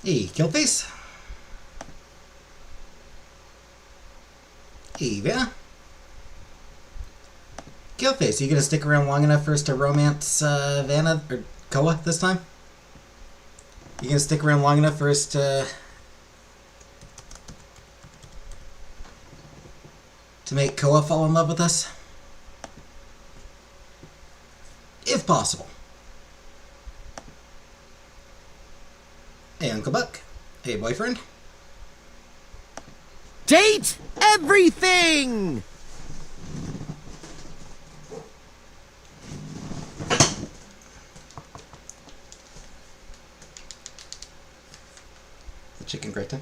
Hey, Killface. Hey, Vanna. Killface, you gonna stick around long enough for us to romance Vanna or Koa this time? You gonna stick around long enough for us to make Koa fall in love with us? If possible. Hey, Uncle Buck. Hey, boyfriend. Date everything! The chicken gratin.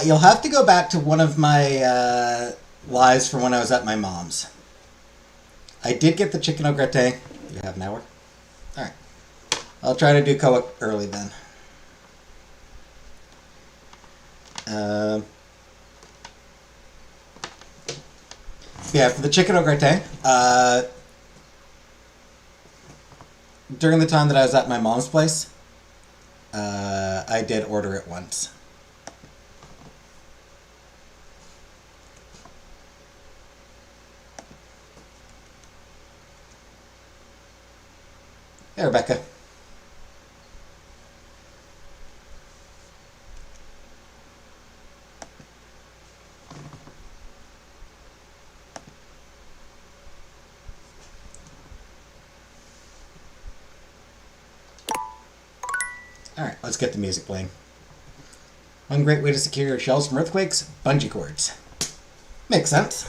You'll have to go back to one of my lives from when I was at my mom's. I did get the chicken au gratin. You have an hour? Alright. I'll try to do Koa early then. Yeah, for the chicken au gratin, during the time that I was at my mom's place, I did order it once. Hey, Rebecca. Alright, let's get the music playing. One great way to secure your shelves from earthquakes, bungee cords. Makes sense.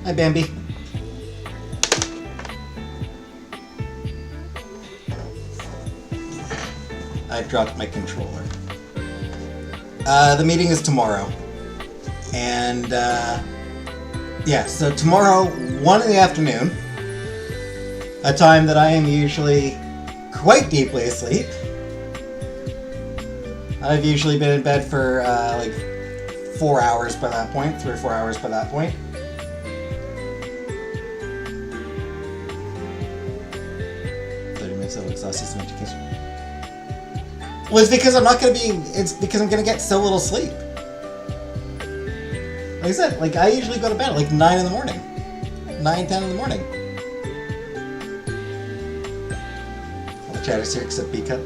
Hi, Bambi. I dropped my controller. The meeting is tomorrow. And, yeah, so tomorrow, 1 in the afternoon, a time that I am usually quite deeply asleep. I've usually been in bed for, like, 4 hours by that point, 3 or 4 hours by that point. So exhausted so much education. Well, it's because I'm not gonna be. It's because I'm gonna get so little sleep. Like I said, like I usually go to bed at like 9 in the morning, 9, 10 in the morning. All the chatter's here except B Cup.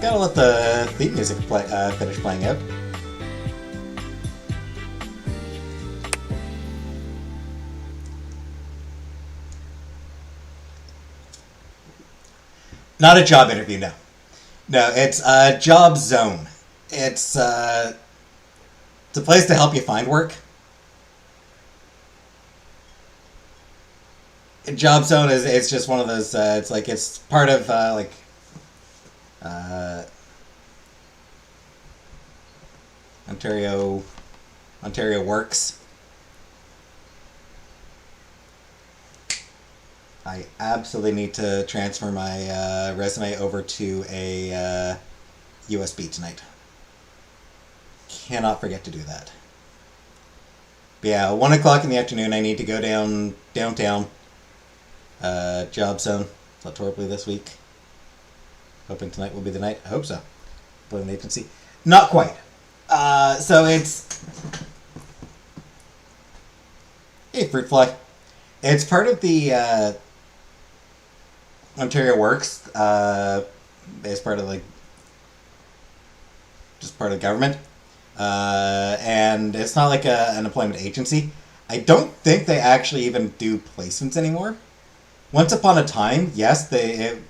Gotta let the theme music finish playing out. Not a job interview, no. No, it's a job zone. It's a place to help you find work. A job zone is it's just one of those. It's like it's part of like. Ontario Works. I absolutely need to transfer my resume over to a USB tonight. Cannot forget to do that. But yeah, 1 o'clock in the afternoon, I need to go downtown. Job zone. Horribly this week. Hoping tonight will be the night. I hope so. Blame the agency. Not quite. So it's... Hey, Fruit Fly. It's part of the Ontario Works. It's part of, like... Just part of the government. And it's not like an employment agency. I don't think they actually even do placements anymore. Once upon a time, yes, it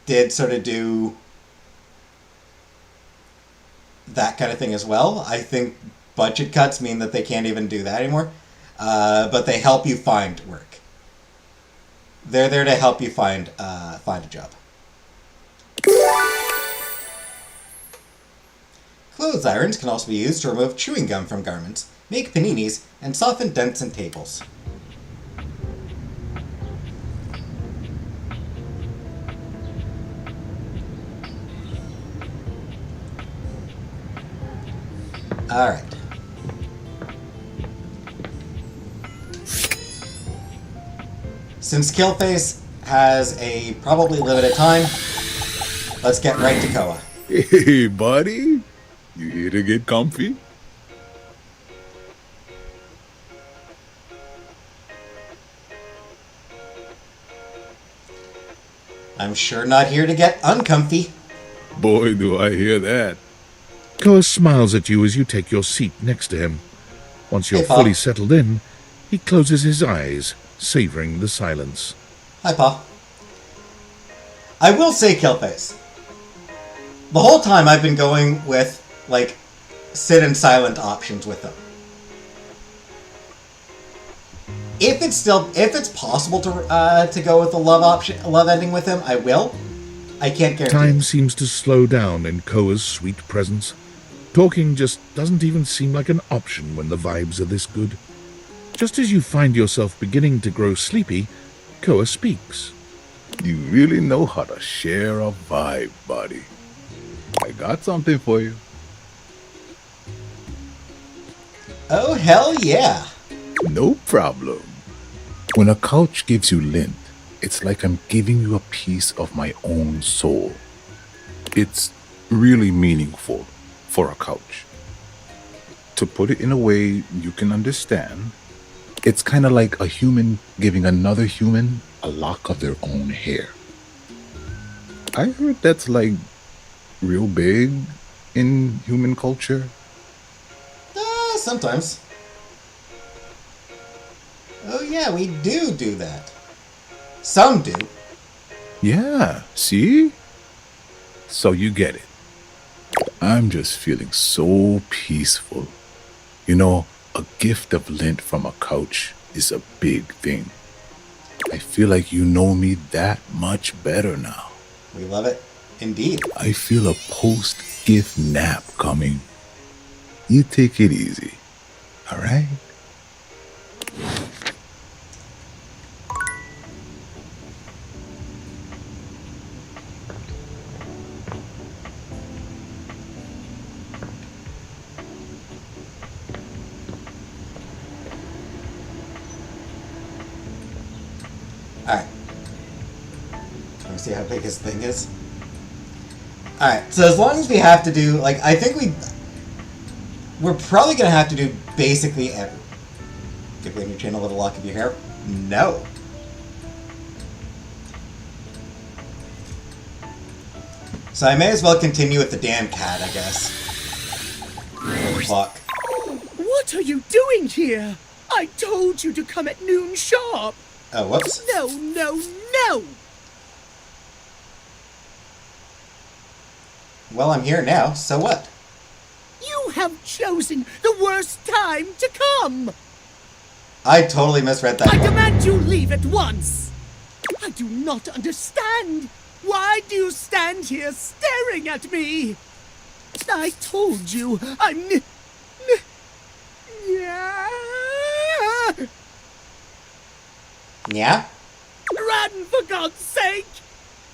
did sort of do that kind of thing as well. I think budget cuts mean that they can't even do that anymore. But they help you find work. They're there to help you find a job. Clothes irons can also be used to remove chewing gum from garments, make paninis, and soften dents in tables. Alright. Since Killface has a probably limited time, let's get right to Koa. Hey, buddy. You here to get comfy? I'm sure not here to get uncomfy. Boy, do I hear that. Koa smiles at you as you take your seat next to him. Once you're Hey, Pa. fully settled in, he closes his eyes, savoring the silence. Hi, Pa. I will say, Killface, the whole time I've been going with, like, sit and silent options with them. If it's possible to go with the love ending with him, I will. I can't guarantee. Time seems to slow down in Koa's sweet presence. Talking just doesn't even seem like an option when the vibes are this good. Just as you find yourself beginning to grow sleepy, Koa speaks. You really know how to share a vibe, buddy. I got something for you. Oh, hell yeah. No problem. When a couch gives you lint, it's like I'm giving you a piece of my own soul. It's really meaningful for a couch. To put it in a way you can understand, it's kind of like a human giving another human a lock of their own hair. I heard that's like real big in human culture. Sometimes. Oh yeah, we do that. Some do. Yeah, see? So you get it. I'm just feeling so peaceful. You know, a gift of lint from a couch is a big thing. I feel like you know me that much better now. We love it. Indeed. I feel a post-gift nap coming. You take it easy, all right? Alright. Let me see how big his thing is. Alright, so as long as we have to do, like, I think we're probably going to have to do basically everything. Give Wayne your channel a little lock of your hair? No. So I may as well continue with the damn cat, I guess. Fuck. What are you doing here? I told you to come at noon sharp. Oh, whoops. No, no, no! Well, I'm here now, so what? You have chosen the worst time to come! I totally misread that I one. demand you leave at once! I do not understand! Why do you stand here staring at me? I told you I'm... Yeah. Yeah? Run, for God's sake!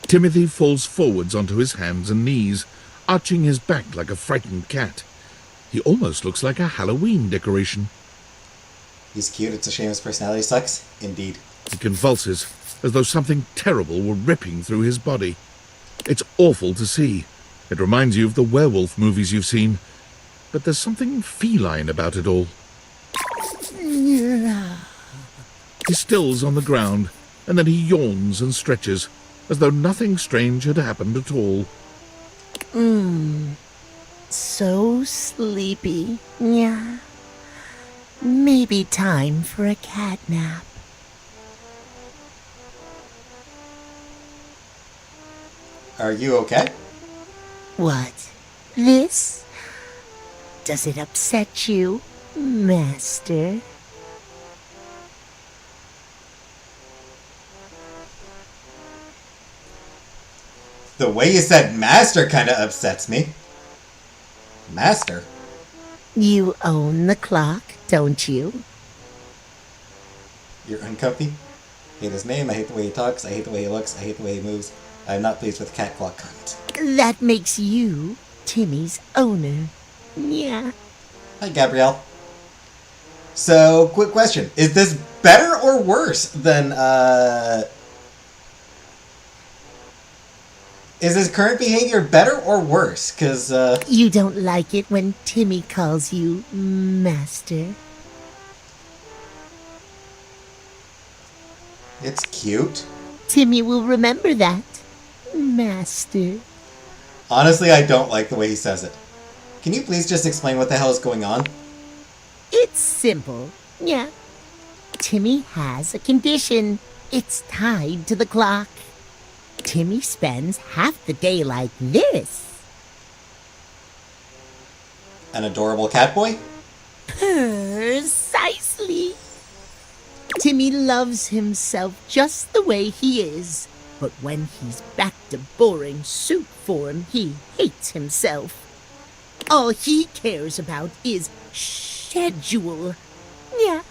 Timothy falls forwards onto his hands and knees, arching his back like a frightened cat. He almost looks like a Halloween decoration. He's cute, it's a shame his personality sucks. Indeed. He convulses, as though something terrible were ripping through his body. It's awful to see. It reminds you of the werewolf movies you've seen. But there's something feline about it all. He stills on the ground, and then he yawns and stretches, as though nothing strange had happened at all. So sleepy. Yeah. Maybe time for a cat nap. Are you okay? What? This? Does it upset you, Master? The way you said master kind of upsets me. Master? You own the clock, don't you? You're uncomfy? I hate his name, I hate the way he talks, I hate the way he looks, I hate the way he moves. I'm not pleased with cat clock comment. That makes you Timmy's owner. Yeah. Hi, Gabrielle. So, quick question. Is this better or worse than, Is his current behavior better or worse? Because, You don't like it when Timmy calls you Master? it's cute. Timmy will remember that, Master. Honestly, I don't like the way he says it. Can you please just explain what the hell is going on? It's simple. Yeah. Timmy has a condition. It's tied to the clock. Timmy spends half the day like this. An adorable cat boy? Precisely. Timmy loves himself just the way he is. But when he's back to boring suit form, he hates himself. All he cares about is schedule. Yeah.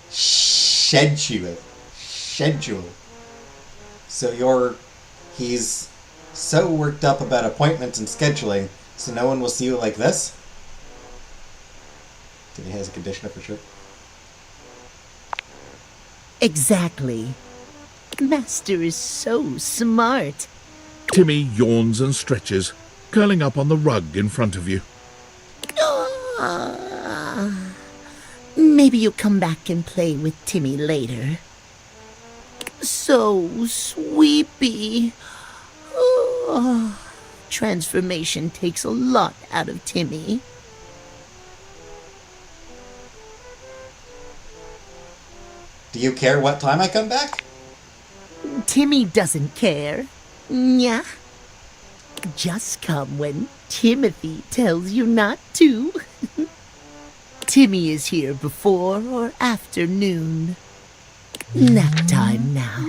Schedule. So he's so worked up about appointments and scheduling, so no one will see you like this? Timmy has a conditioner for sure. Exactly. Master is so smart. Timmy yawns and stretches, curling up on the rug in front of you. Maybe you'll come back and play with Timmy later. So sweepy. Transformation takes a lot out of Timmy. Do you care what time I come back? Timmy doesn't care. Yeah. Just come when Timothy tells you not to. Timmy is here before or after noon. Nap time now.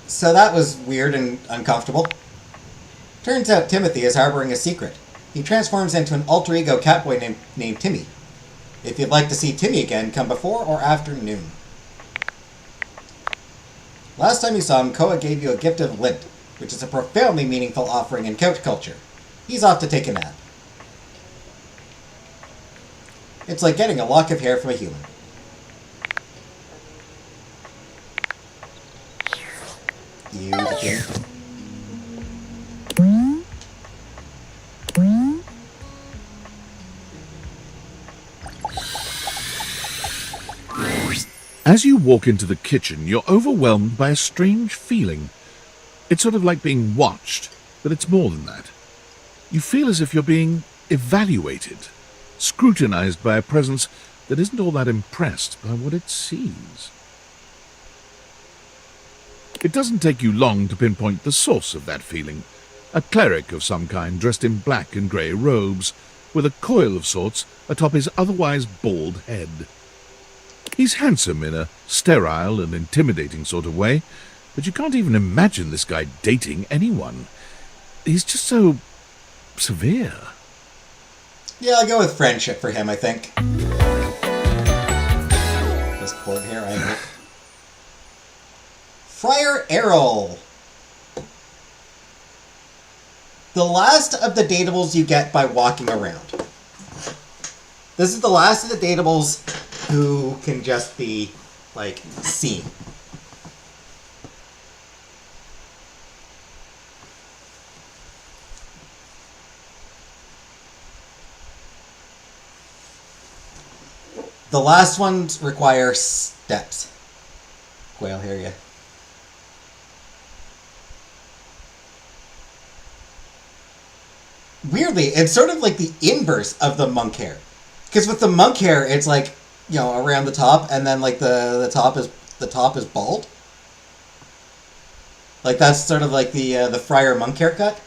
So that was weird and uncomfortable. Turns out Timothy is harboring a secret. He transforms into an alter ego catboy named Timmy. If you'd like to see Timmy again, come before or after noon. Last time you saw him, Koa gave you a gift of lint, which is a profoundly meaningful offering in couch culture. He's off to take a nap. It's like getting a lock of hair from a human. You begin. As you walk into the kitchen, you're overwhelmed by a strange feeling. It's sort of like being watched, but it's more than that. You feel as if you're being evaluated, scrutinized by a presence that isn't all that impressed by what it sees. It doesn't take you long to pinpoint the source of that feeling. A cleric of some kind dressed in black and grey robes, with a coil of sorts atop his otherwise bald head. He's handsome in a sterile and intimidating sort of way, but you can't even imagine this guy dating anyone. He's just so severe. Yeah, I'll go with friendship for him, I think. This cord hair, I hate. Friar Errol. The last of the dateables you get by walking around. This is the last of the dateables who can just be, like, seen. The last ones require steps. Quail, hear ya. Weirdly, it's sort of like the inverse of the monk hair. Because with the monk hair, it's like, you know, around the top, and then like the top is the top is bald. Like, that's sort of like the Friar Monk haircut.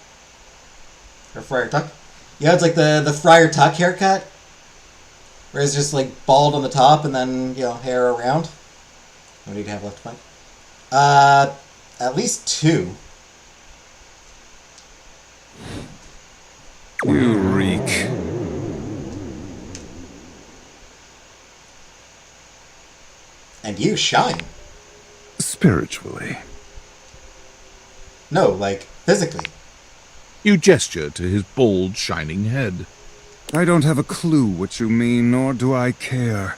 Or Friar Tuck. Yeah, it's like the Friar Tuck haircut. Where it's just, like, bald on the top and then, you know, hair around. What do you have left, Mike? At least 2. You reek. And you shine. Spiritually. No, like, physically. You gesture to his bald, shining head. I don't have a clue what you mean, nor do I care.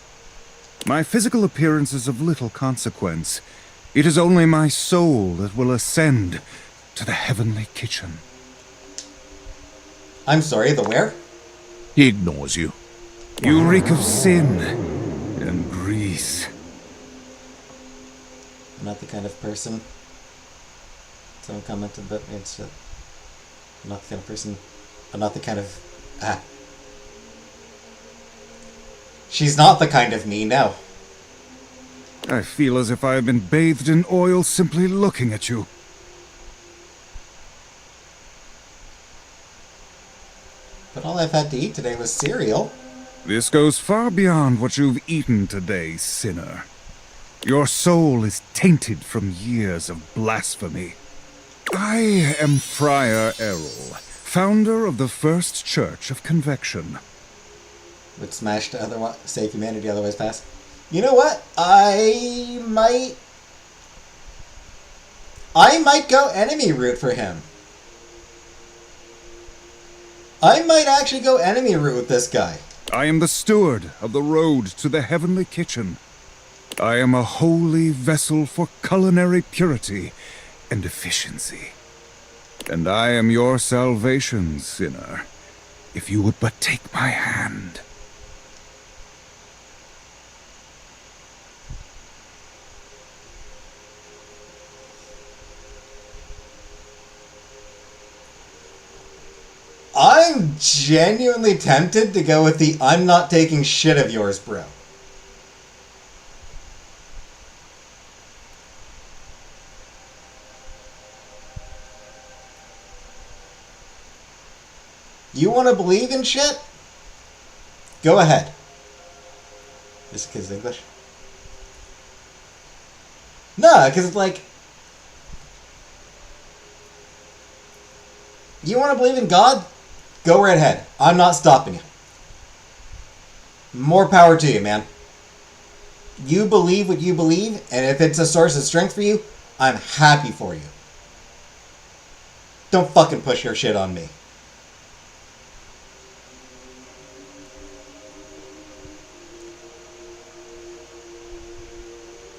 My physical appearance is of little consequence. It is only my soul that will ascend to the heavenly kitchen. I'm sorry, the where? He ignores you. You reek of sin and grease. I'm not the kind of person. Someone commented about me and said, I'm not the kind of person. I'm not the kind of. She's not the kind of me, no. I feel as if I have been bathed in oil simply looking at you. But all I've had to eat today was cereal. This goes far beyond what you've eaten today, sinner. Your soul is tainted from years of blasphemy. I am Friar Errol, founder of the First Church of Convection. Would smash to otherwise save humanity, otherwise pass. You know what? I might go enemy route for him. I might actually go enemy route with this guy. I am the steward of the road to the heavenly kitchen. I am a holy vessel for culinary purity and efficiency. And I am your salvation, sinner, if you would but take my hand. I'm genuinely tempted to go with the I'm not taking shit of yours, bro. You want to believe in shit? Go ahead. This kid's English? No, because it's like... You want to believe in God? Go right ahead. I'm not stopping you. More power to you, man. You believe what you believe, and if it's a source of strength for you, I'm happy for you. Don't fucking push your shit on me.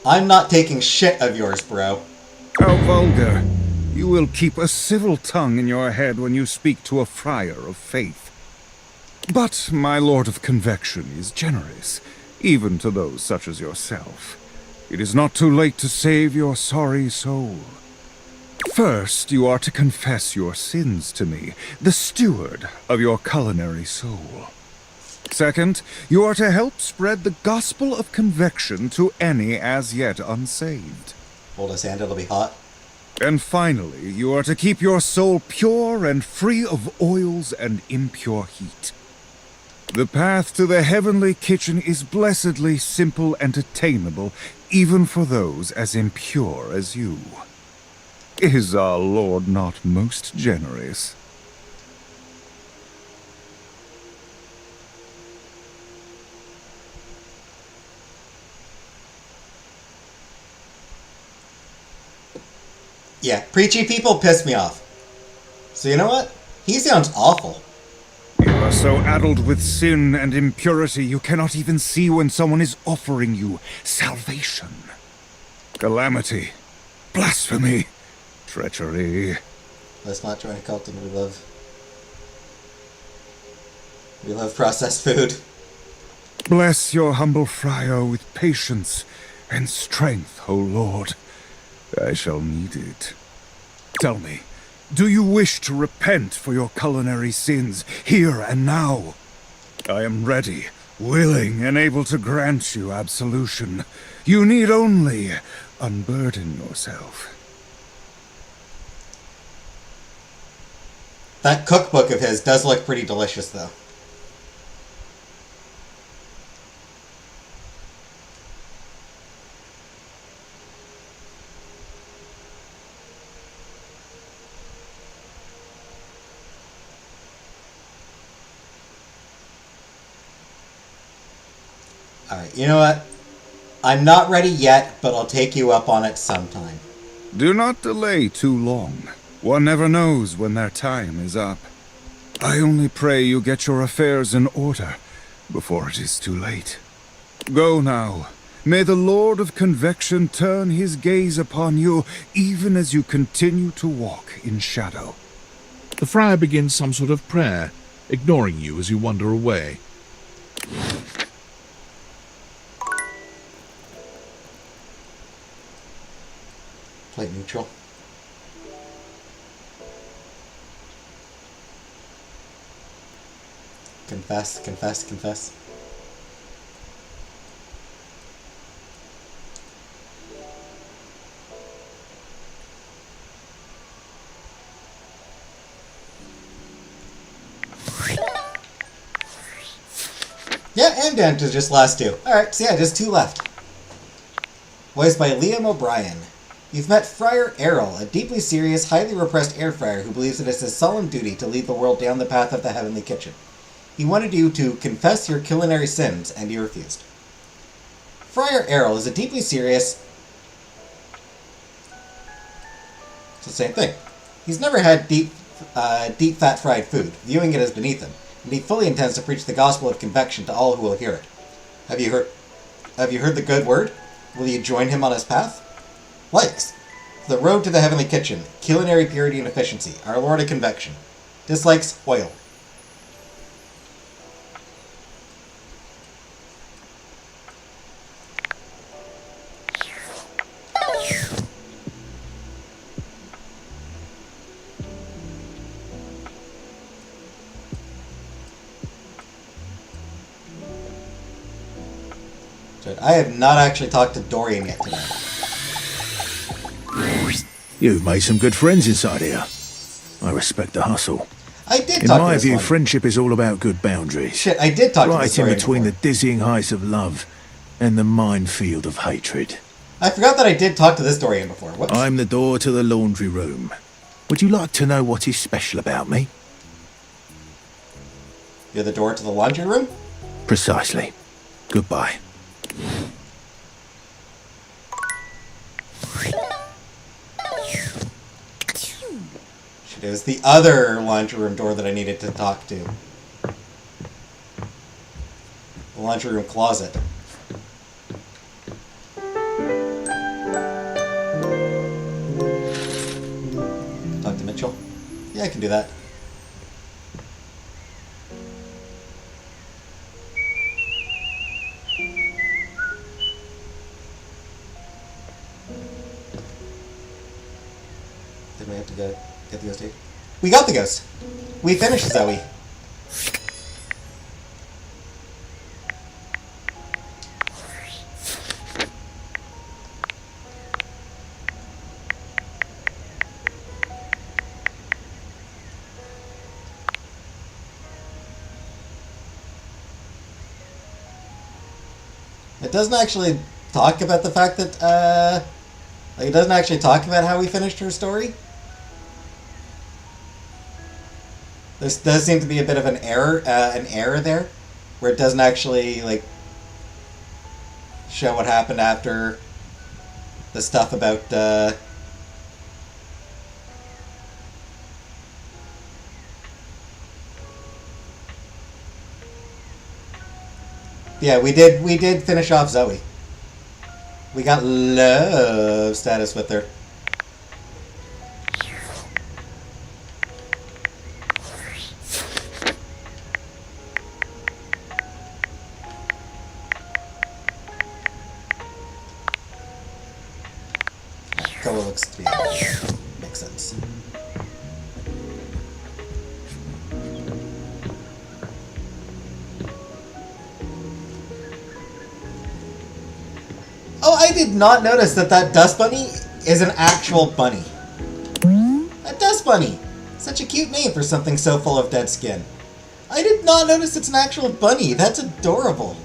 I'm not taking shit of yours, bro. How vulgar. You will keep a civil tongue in your head when you speak to a friar of faith. But my lord of convection is generous, even to those such as yourself. It is not too late to save your sorry soul. First, you are to confess your sins to me, the steward of your culinary soul. Second, you are to help spread the gospel of convection to any as yet unsaved. Hold his hand, it'll be hot. And finally, you are to keep your soul pure and free of oils and impure heat. The path to the heavenly kitchen is blessedly simple and attainable, even for those as impure as you. Is our Lord not most generous? Yeah, preachy people piss me off. So you know what? He sounds awful. You are so addled with sin and impurity you cannot even see when someone is offering you salvation. Calamity, blasphemy, treachery. Let's not join a cult and we love processed food. Bless your humble friar with patience and strength, O Lord. I shall need it. Tell me, do you wish to repent for your culinary sins here and now? I am ready, willing and able to grant you absolution. You need only unburden yourself. That cookbook of his does look pretty delicious, though. Alright, you know what? I'm not ready yet, but I'll take you up on it sometime. Do not delay too long. One never knows when their time is up. I only pray you get your affairs in order before it is too late. Go now. May the Lord of Convection turn his gaze upon you even as you continue to walk in shadow. The friar begins some sort of prayer, ignoring you as you wander away. Play neutral. Confess, confess, confess. Yeah, and down to just last two. Alright, so yeah, just two left. Voiced by Liam O'Brien. You've met Friar Errol, a deeply serious, highly repressed air friar who believes it is his solemn duty to lead the world down the path of the heavenly kitchen. He wanted you to confess your culinary sins, and you refused. Friar Errol is a deeply serious... It's the same thing. He's never had deep fat fried food, viewing it as beneath him, and he fully intends to preach the gospel of convection to all who will hear it. Have you heard the good word? Will you join him on his path? Likes. The road to the heavenly kitchen, culinary purity and efficiency, our Lord of Convection. Dislikes, oil. I have not actually talked to Dorian yet today. You've made some good friends inside here. I respect the hustle. I did In talk to my this view, one. friendship is all about good boundaries. Shit, I did talk to this Right in Dorian between before. the dizzying heights of love and the minefield of hatred. I forgot that I did talk to this Dorian before. Whoops. I'm the door to the laundry room. Would you like to know what is special about me? You're the door to the laundry room? Precisely. Goodbye. Shit, it was the other laundry room door that I needed to talk to. The laundry room closet. Talk to Mitchell? Yeah, I can do that. Did we have to go get the ghost tape? We got the ghost! We finished Zoe. It doesn't actually talk about the fact that, like, it doesn't actually talk about how we finished her story. There does seem to be a bit of an error there, where it doesn't actually, like, show what happened after the stuff about, yeah, we did finish off Zoe. We got love status with her. Color looks to be makes sense. did not notice that dust bunny is an actual bunny. A dust bunny! Such a cute name for something so full of dead skin. I did not notice it's an actual bunny. That's adorable.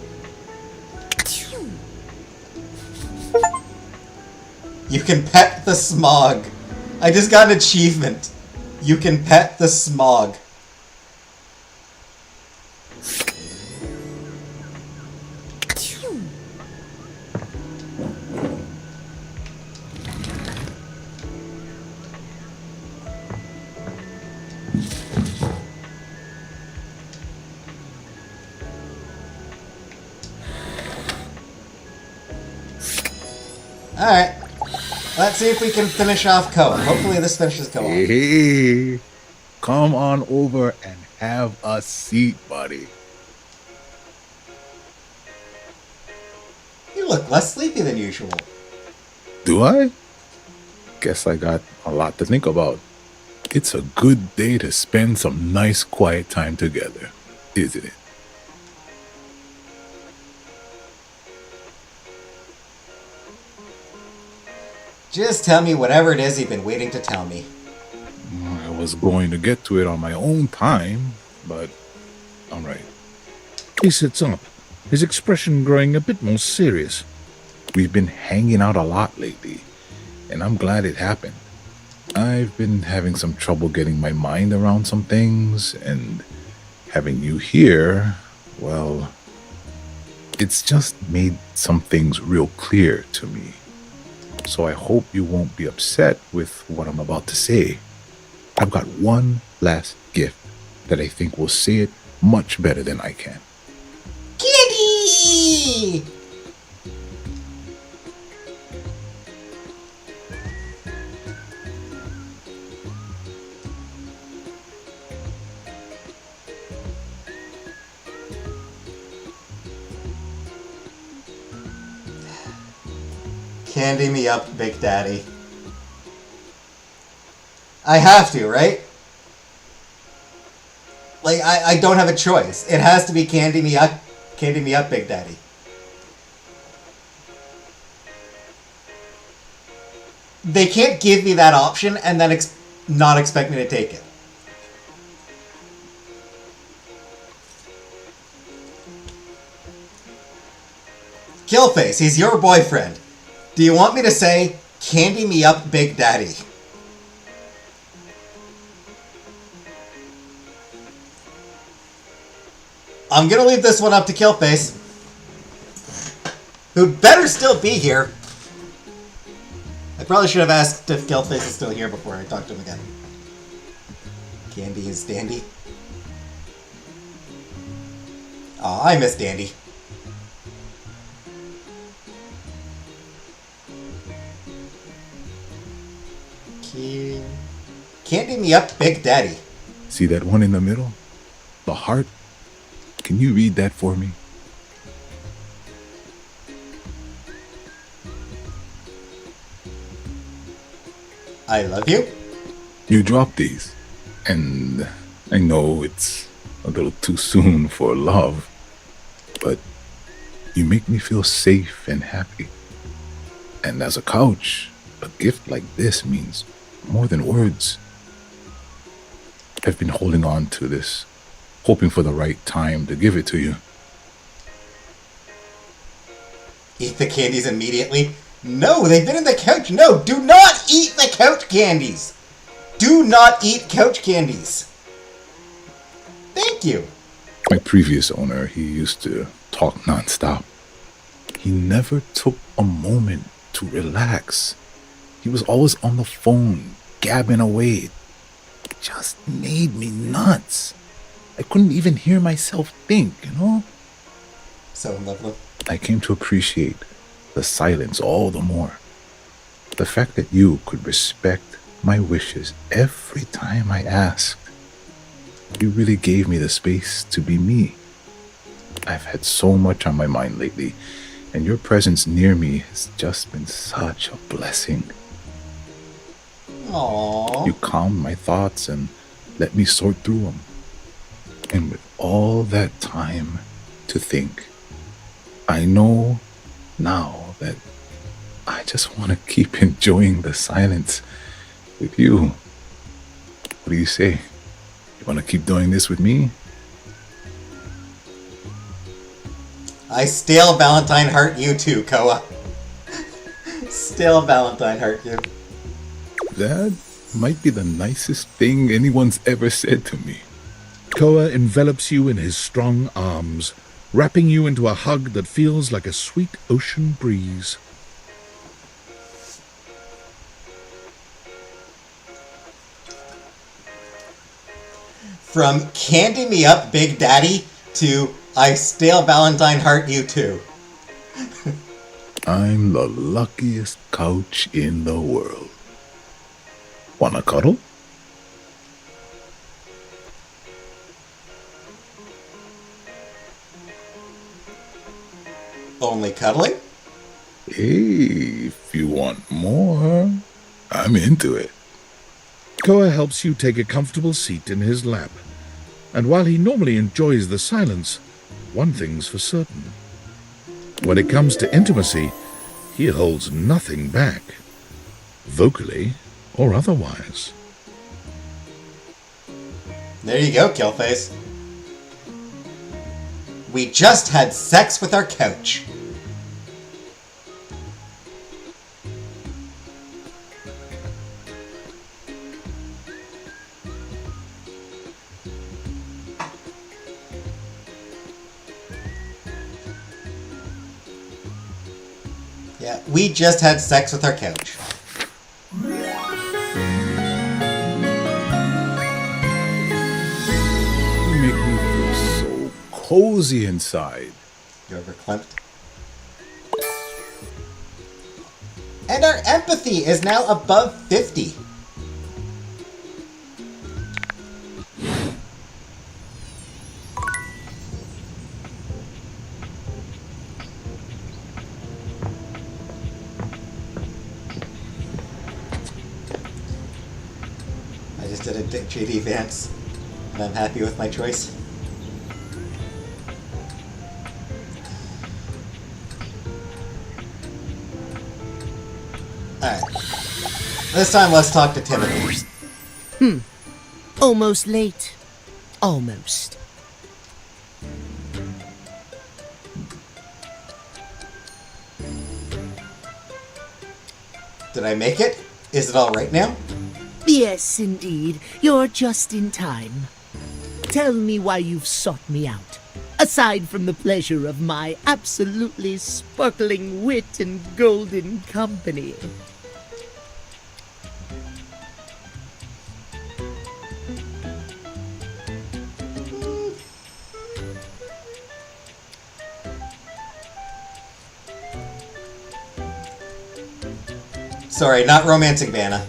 You can pet the smog. I just got an achievement. You can pet the smog. Alright. Let's see if we can finish off Koa. Hopefully this finishes Koa. Hey, come on over and have a seat, buddy. You look less sleepy than usual. Do I? Guess I got a lot to think about. It's a good day to spend some nice quiet time together, isn't it? Just tell me whatever it is you've been waiting to tell me. I was going to get to it on my own time, but all right. He sits up, his expression growing a bit more serious. We've been hanging out a lot lately, and I'm glad it happened. I've been having some trouble getting my mind around some things, and having you here, well, it's just made some things real clear to me. So I hope you won't be upset with what I'm about to say. I've got one last gift that I think will say it much better than I can. Kitty! Candy me up, Big Daddy. I have to, right? Like, I don't have a choice. It has to be candy me up, Big Daddy. They can't give me that option and then not expect me to take it. Killface, he's your boyfriend. Do you want me to say, candy me up, Big Daddy? I'm gonna leave this one up to Killface, who'd better still be here. I probably should have asked if Killface is still here before I talked to him again. Candy is Dandy. Aw, I miss Dandy. Candy me up, Big Daddy. See that one in the middle? The heart? Can you read that for me? I love you. You dropped these, and I know it's a little too soon for love, but you make me feel safe and happy. And as a couch, a gift like this means more than words. I've been holding on to this, hoping for the right time to give it to you. Eat the candies immediately. No, they've been in the couch. No, do not eat the couch candies. Do not eat couch candies. Thank you. My previous owner, he used to talk nonstop. He never took a moment to relax. He was always on the phone, gabbing away. It just made me nuts. I couldn't even hear myself think, you know? So lovely. I came to appreciate the silence all the more. The fact that you could respect my wishes every time I asked. You really gave me the space to be me. I've had so much on my mind lately, and your presence near me has just been such a blessing. Aww. You calmed my thoughts and let me sort through them. And with all that time to think, I know now that I just want to keep enjoying the silence with you. What do you say? You want to keep doing this with me? I still Valentine heart you too, Koa. Still Valentine heart you. That might be the nicest thing anyone's ever said to me. Koa envelops you in his strong arms, wrapping you into a hug that feels like a sweet ocean breeze. From Candy Me Up, Big Daddy, to I still Valentine heart you too. I'm the luckiest couch in the world. Wanna cuddle? Only cuddling? Hey, if you want more, I'm into it. Koa helps you take a comfortable seat in his lap, and while he normally enjoys the silence, one thing's for certain. When it comes to intimacy, he holds nothing back, vocally or otherwise. There you go, Killface. We just had sex with our couch. Yeah, we just had sex with our couch. You make me feel so cozy inside. You ever clamped? And our empathy is now above 50. I just did a Dick JD Vance, and I'm happy with my choice. Alright. This time let's talk to Timothy. Almost late. Almost. Did I make it? Is it alright now? Yes, indeed. You're just in time. Tell me why you've sought me out. Aside from the pleasure of my absolutely sparkling wit and golden company. Sorry, not romancing Vanna.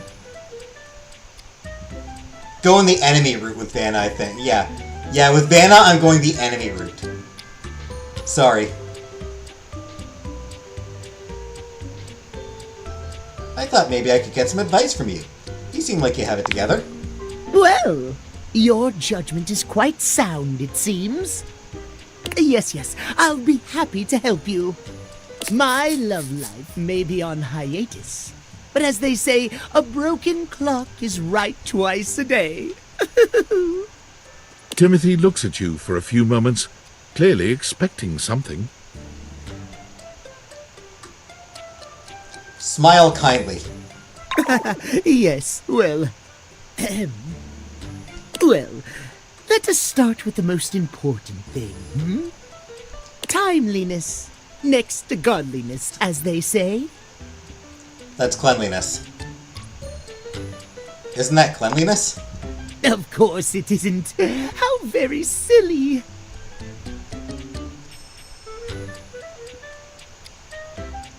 Going the enemy route with Vanna, I think. Yeah. Yeah, with Vanna, I'm going the enemy route. Sorry. I thought maybe I could get some advice from you. You seem like you have it together. Well, your judgment is quite sound, it seems. Yes, I'll be happy to help you. My love life may be on hiatus, but as they say, a broken clock is right twice a day. Timothy looks at you for a few moments, clearly expecting something. Smile kindly. Yes, well, well, let us start with the most important thing. Timeliness, next to godliness, as they say. That's cleanliness. Isn't that cleanliness? Of course it isn't. How very silly.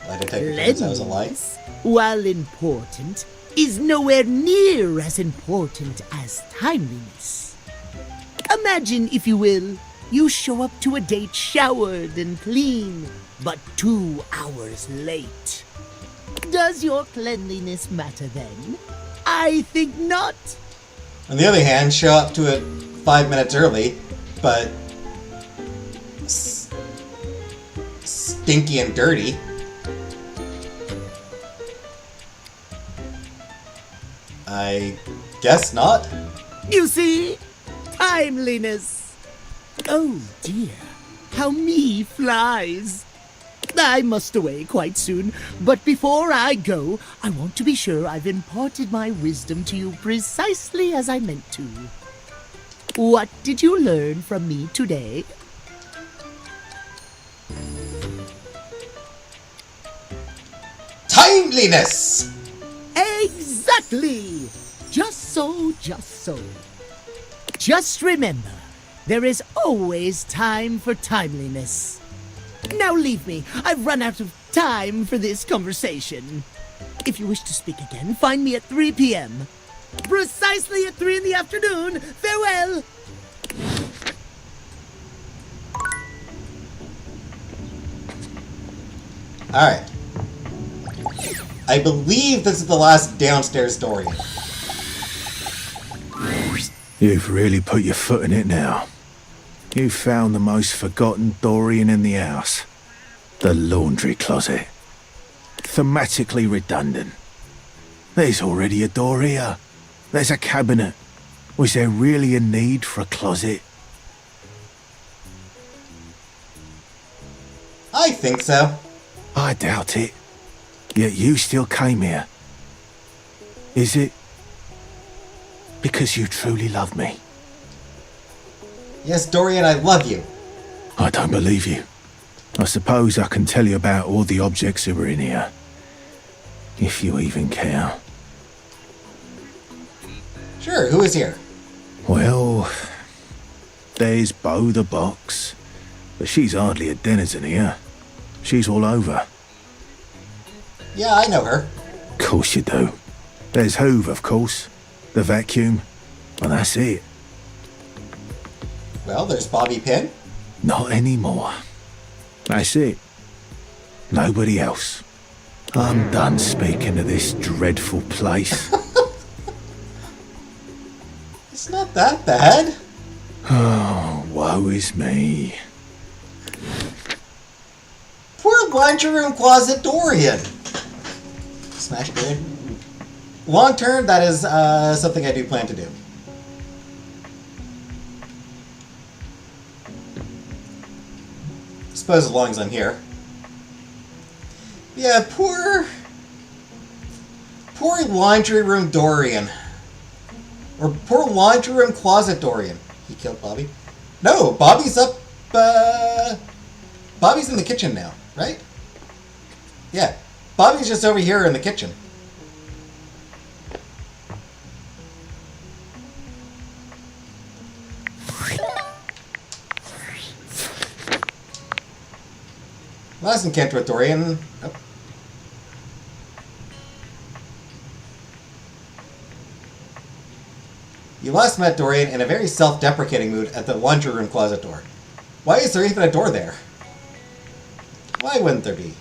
Lie detector turns out was a lie. Cleanliness, while important, is nowhere near as important as timeliness. Imagine, if you will, you show up to a date showered and clean, but 2 hours late. Does your cleanliness matter then? I think not. On the other hand, show up to it 5 minutes early, but stinky and dirty. I guess not. You see? Timeliness. Oh dear, how me flies. I must away quite soon, but before I go, I want to be sure I've imparted my wisdom to you precisely as I meant to. What did you learn from me today? Timeliness! Exactly! Just so, just so. Just remember, there is always time for timeliness. Now leave me. I've run out of time for this conversation. If you wish to speak again, find me at 3 p.m. Precisely at 3 in the afternoon. Farewell! Alright. I believe this is the last downstairs Dorian. You've really put your foot in it now. You found the most forgotten Dorian in the house. The laundry closet. Thematically redundant. There's already a door here. There's a cabinet. Was there really a need for a closet? I think so. I doubt it. Yet you still came here. Is it because you truly love me? Yes, Dorian, I love you. I don't believe you. I suppose I can tell you about all the objects that were in here. If you even care. Sure, who is here? Well, there's Bo the box. But she's hardly a denizen here. She's all over. Yeah, I know her. Of course you do. There's Hoove, of course. The vacuum. Well, that's it. Well, there's Bobby Pin. Not anymore. That's it. Nobody else. I'm done speaking of this dreadful place. It's not that bad. Oh, woe is me. Poor laundry room closet Dorian. Smash grid. Long term, that is something I do plan to do. Suppose as long as I'm here. Yeah, poor laundry room Dorian. Or poor laundry room closet Dorian. He killed Bobby? No, Bobby's up, Bobby's in the kitchen now, right? Yeah, Bobby's just over here in the kitchen. Last encounter with Dorian. Oh. You last met Dorian in a very self-deprecating mood at the laundry room closet door. Why is there even a door there? Why wouldn't there be?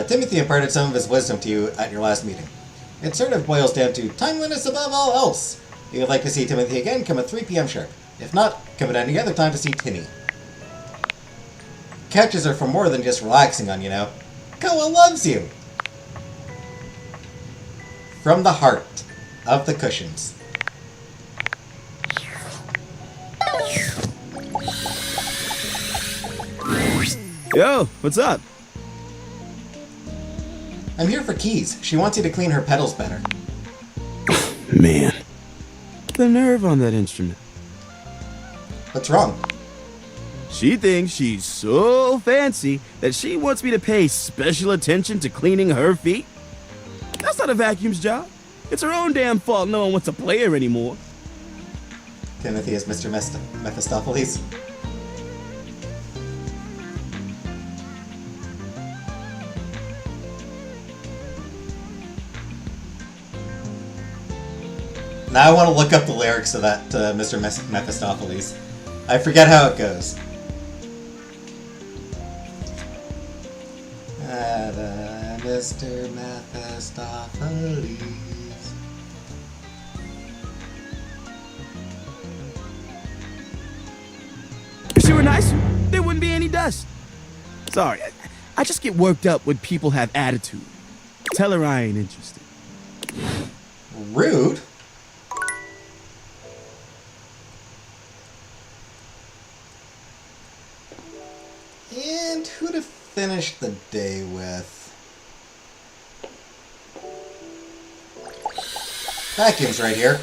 Timothy imparted some of his wisdom to you at your last meeting. It sort of boils down to timeliness above all else. If you'd like to see Timothy again, come at 3 p.m. sharp. If not, come at any other time to see Timmy. Couches are for more than just relaxing on, you know. Koa loves you! From the heart of the cushions. Yo, what's up? I'm here for Keys. She wants you to clean her pedals better. Man. The nerve on that instrument. What's wrong? She thinks she's so fancy that she wants me to pay special attention to cleaning her feet. That's not a vacuum's job. It's her own damn fault no one wants to play her anymore. Timothy is Mr. Mephistopheles. Now I want to look up the lyrics of that Mr. Mephistopheles. I forget how it goes. Mr. Mephistopheles. If she were nicer, there wouldn't be any dust. Sorry, I just get worked up when people have attitude. Tell her I ain't interested. Rude. And who to finish the day with? Vacuum's right here.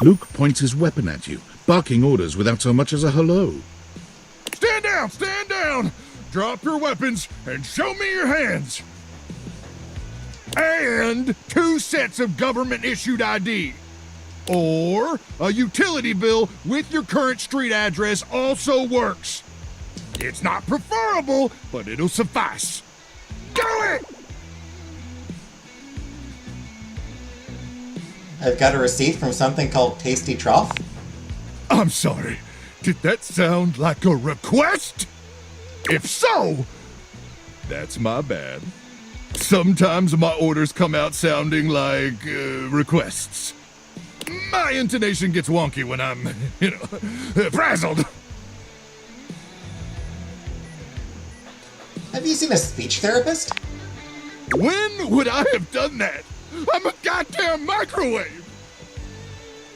Luke points his weapon at you, barking orders without so much as a hello. Stand down! Stand down! Drop your weapons and show me your hands! And 2 sets of government-issued ID. Or a utility bill with your current street address also works. It's not preferable, but it'll suffice. Do it! I've got a receipt from something called Tasty Trough. I'm sorry. Did that sound like a request? If so, that's my bad. Sometimes my orders come out sounding like requests. My intonation gets wonky when I'm, frazzled. Have you seen a speech therapist? When would I have done that? I'm a goddamn microwave!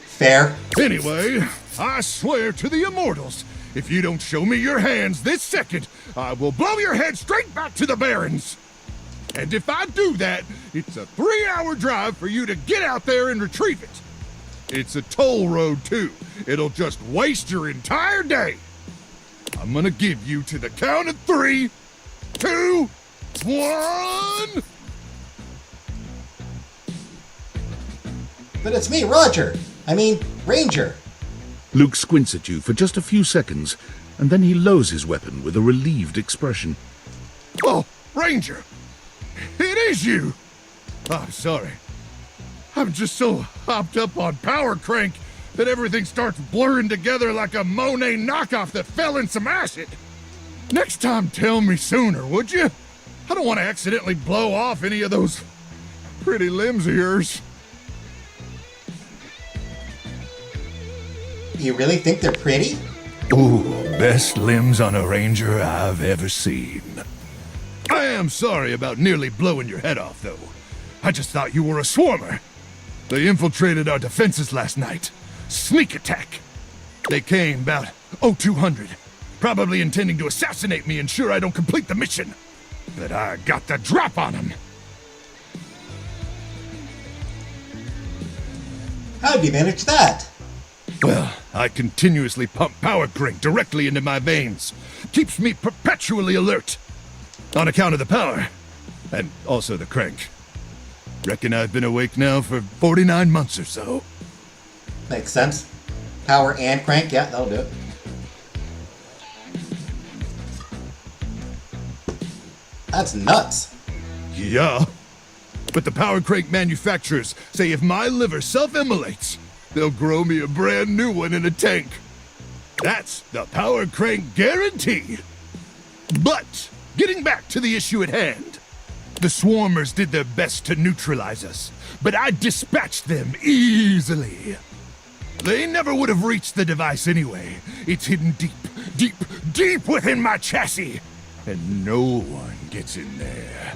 Fair. Anyway, I swear to the immortals, if you don't show me your hands this second, I will blow your head straight back to the Barrens. And if I do that, it's a 3-hour drive for you to get out there and retrieve it. It's a toll road, too. It'll just waste your entire day. I'm gonna give you to the count of 3, 2, 1... But it's me, Roger. I mean, Ranger. Luke squints at you for just a few seconds, and then he lowers his weapon with a relieved expression. Oh, Ranger! It is you! I'm sorry. I'm just so hopped up on Power Crank that everything starts blurring together like a Monet knockoff that fell in some acid. Next time, tell me sooner, would you? I don't want to accidentally blow off any of those pretty limbs of yours. You really think they're pretty? Ooh, best limbs on a ranger I've ever seen. I am sorry about nearly blowing your head off, though. I just thought you were a swarmer. They infiltrated our defenses last night. Sneak attack. They came about 0200, probably intending to assassinate me, ensure I don't complete the mission. But I got the drop on them. How'd you manage that? Well, I continuously pump power crank directly into my veins. Keeps me perpetually alert. On account of the power. And also the crank. Reckon I've been awake now for 49 months or so. Makes sense. Power and crank, yeah, that'll do it. That's nuts. Yeah. But the power crank manufacturers say if my liver self-immolates, they'll grow me a brand new one in a tank. That's the power crank guarantee. But, getting back to the issue at hand. The swarmers did their best to neutralize us, but I dispatched them easily. They never would have reached the device anyway. It's hidden deep, deep, deep within my chassis. And no one gets in there.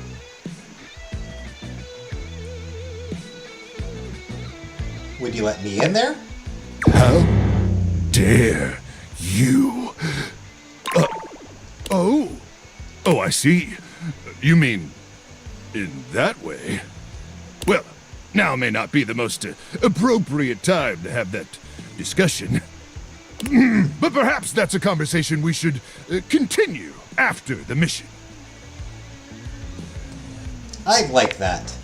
Would you let me in there? How dare you? Oh, I see. You mean in that way? Well, now may not be the most appropriate time to have that discussion. But perhaps that's a conversation we should continue after the mission. I'd like that.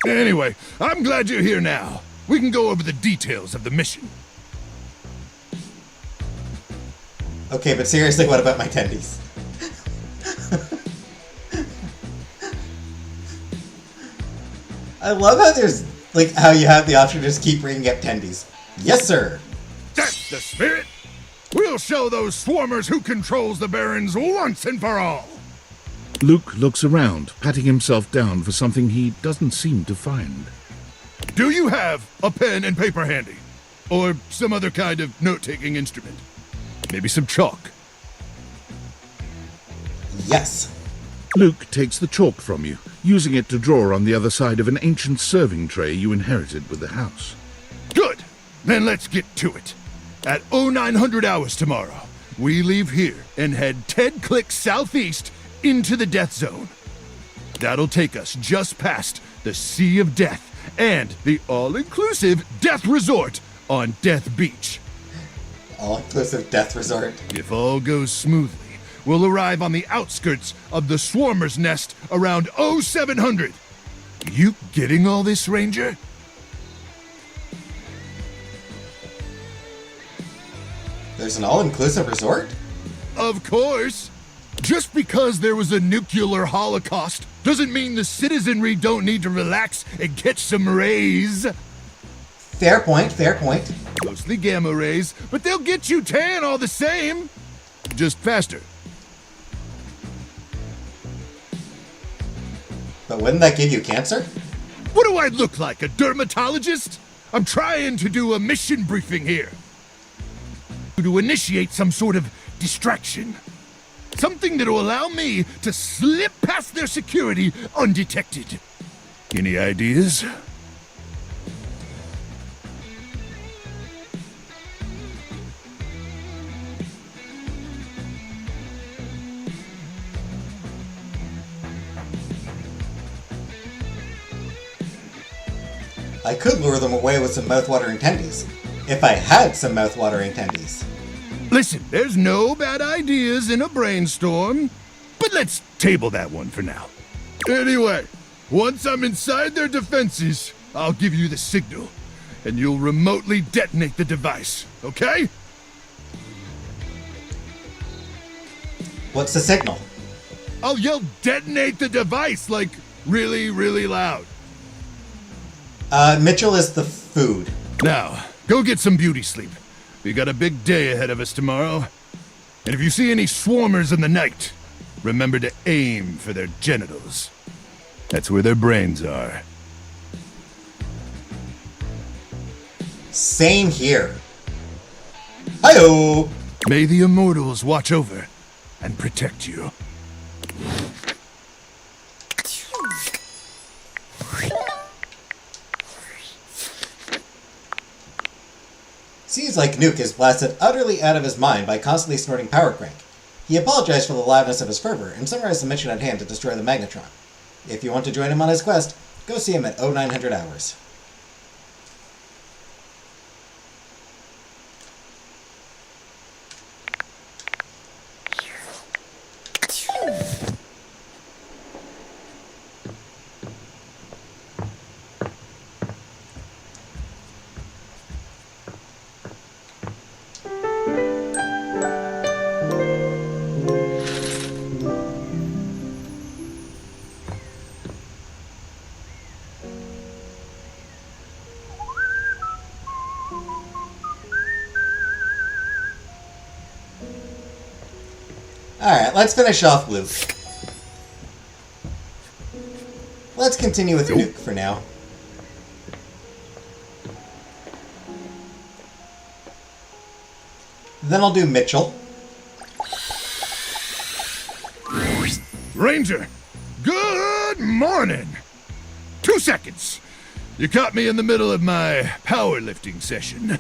Anyway, I'm glad you're here now. We can go over the details of the mission. Okay, but seriously, what about my tendies? I love how there's, like, how you have the option to just keep bringing up tendies. Yes, sir. That's the spirit. We'll show those swarmers who controls the Barrens once and for all. Luke looks around, patting himself down for something he doesn't seem to find. Do you have a pen and paper handy? Or some other kind of note-taking instrument? Maybe some chalk. Yes. Luke takes the chalk from you, using it to draw on the other side of an ancient serving tray you inherited with the house. Good. Then let's get to it. At 0900 hours tomorrow, we leave here and head 10 clicks southeast into the Death Zone. That'll take us just past the Sea of Death and the all-inclusive Death Resort on Death Beach. All-inclusive Death Resort. If all goes smoothly, we'll arrive on the outskirts of the Swarmer's Nest around 0700. You getting all this, Ranger? There's an all-inclusive resort? Of course. Just because there was a nuclear holocaust doesn't mean the citizenry don't need to relax and catch some rays. Fair point, fair point. Mostly gamma rays, but they'll get you tan all the same. Just faster. But wouldn't that give you cancer? What do I look like, a dermatologist? I'm trying to do a mission briefing here. To initiate some sort of distraction. Something that'll allow me to slip past their security undetected. Any ideas? I could lure them away with some mouth-watering tendies. If I had some mouth-watering tendies. Listen, there's no bad ideas in a brainstorm, but let's table that one for now. Anyway, once I'm inside their defenses, I'll give you the signal, and you'll remotely detonate the device, okay? What's the signal? I'll yell detonate the device, like, really, really loud. Mitchell is the food. Now, go get some beauty sleep. We got a big day ahead of us tomorrow. And if you see any swarmers in the night, remember to aim for their genitals. That's where their brains are. Same here. Hi-oh! May the immortals watch over and protect you. Seems like Nuke is blasted utterly out of his mind by constantly snorting power crank. He apologized for the loudness of his fervor and summarized the mission at hand to destroy the Magnetron. If you want to join him on his quest, go see him at 0900 hours. Alright, let's finish off Luke. Let's continue with Nuke for now. Then I'll do Mitchell. Ranger, good morning. 2 seconds. You caught me in the middle of my powerlifting session.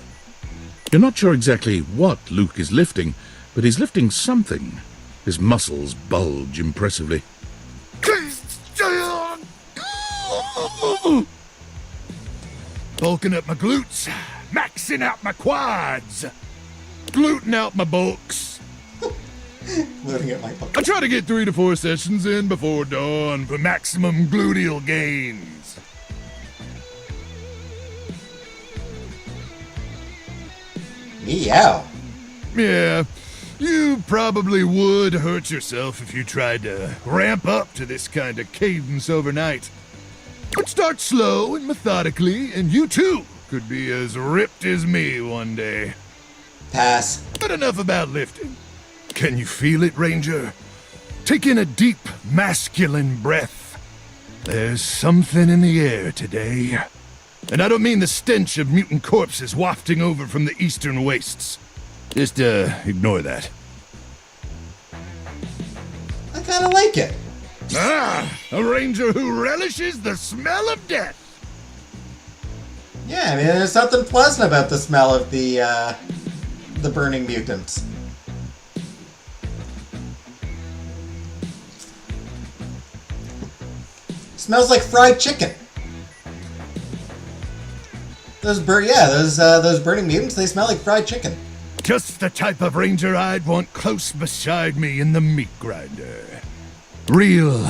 You're not sure exactly what Luke is lifting, but he's lifting something. His muscles bulge impressively. Bulking up my glutes, maxing out my quads, gluten out my bulks. Loading up my book. I try to get 3 to 4 sessions in before dawn for maximum gluteal gains. Meow. Yeah, you probably would hurt yourself if you tried to ramp up to this kind of cadence overnight. But start slow and methodically, and you too could be as ripped as me one day. Pass. But enough about lifting. Can you feel it, Ranger? Take in a deep, masculine breath. There's something in the air today. And I don't mean the stench of mutant corpses wafting over from the eastern wastes. Just, ignore that. I kinda like it. Ah, a ranger who relishes the smell of death. Yeah, I mean, there's something pleasant about the smell of the burning mutants. Smells like fried chicken. Those burning mutants, they smell like fried chicken. Just the type of ranger I'd want close beside me in the meat grinder. Real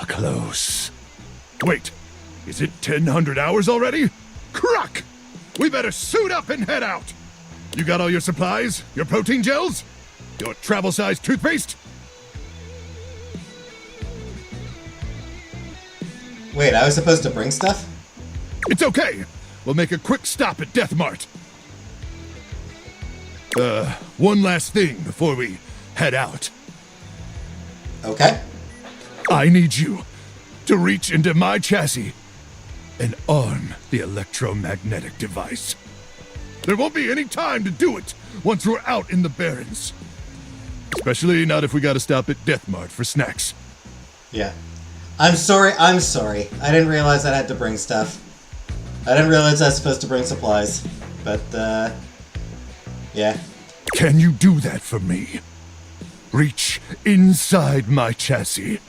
close. Wait, is it 1,000 hours already? Crock! We better suit up and head out. You got all your supplies? Your protein gels? Your travel-sized toothpaste? Wait, I was supposed to bring stuff? It's okay. We'll make a quick stop at Death Mart. One last thing before we head out. Okay. I need you to reach into my chassis and arm the electromagnetic device. There won't be any time to do it once we're out in the Barrens. Especially not if we gotta stop at Death Mart for snacks. Yeah. I'm sorry. I didn't realize I had to bring stuff. I didn't realize I was supposed to bring supplies. But, yeah. Can you do that for me? Reach inside my chassis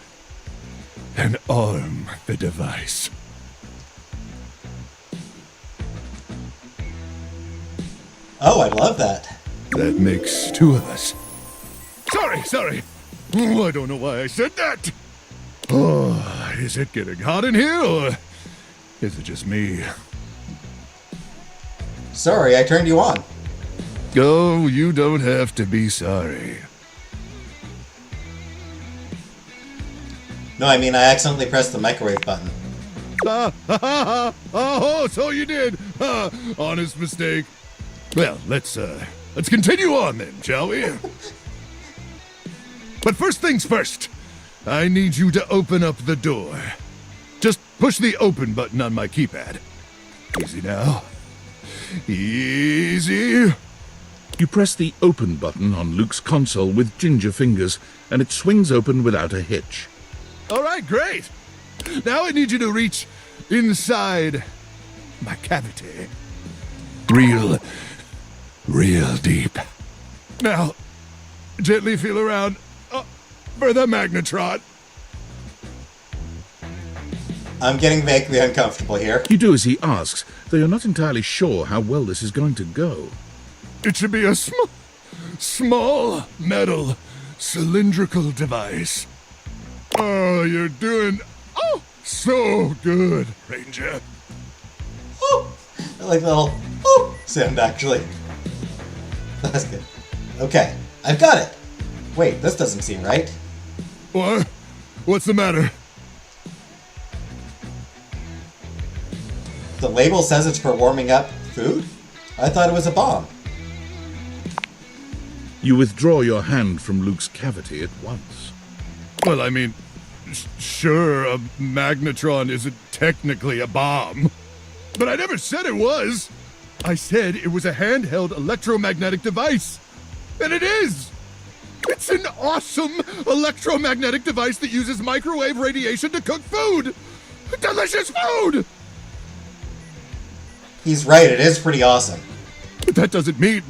and arm the device. Oh, I love that. That makes two of us. Sorry. Oh, I don't know why I said that. Oh, is it getting hot in here, or is it just me? Sorry, I turned you on. Oh, you don't have to be sorry. No, I mean, I accidentally pressed the microwave button. Oh, so you did. Honest mistake. Well, let's continue on then, shall we? But first things first, I need you to open up the door. Just push the open button on my keypad. Easy now. Easy. You press the open button on Luke's console with ginger fingers, and it swings open without a hitch. All right, great. Now I need you to reach inside my cavity. Real deep. Now, gently feel around for the magnetron. I'm getting vaguely uncomfortable here. You do as he asks, though you're not entirely sure how well this is going to go. It should be a small metal cylindrical device. Oh, you're doing so good, Ranger. Oh, I like the little oh sound, actually. That's good. Okay, I've got it. Wait, this doesn't seem right. What? What's the matter? The label says it's for warming up food? I thought it was a bomb. You withdraw your hand from Luke's cavity at once. Well, I mean, sure, a magnetron isn't technically a bomb. But I never said it was. I said it was a handheld electromagnetic device. And it is! It's an awesome electromagnetic device that uses microwave radiation to cook food! Delicious food! He's right, it is pretty awesome. But that doesn't mean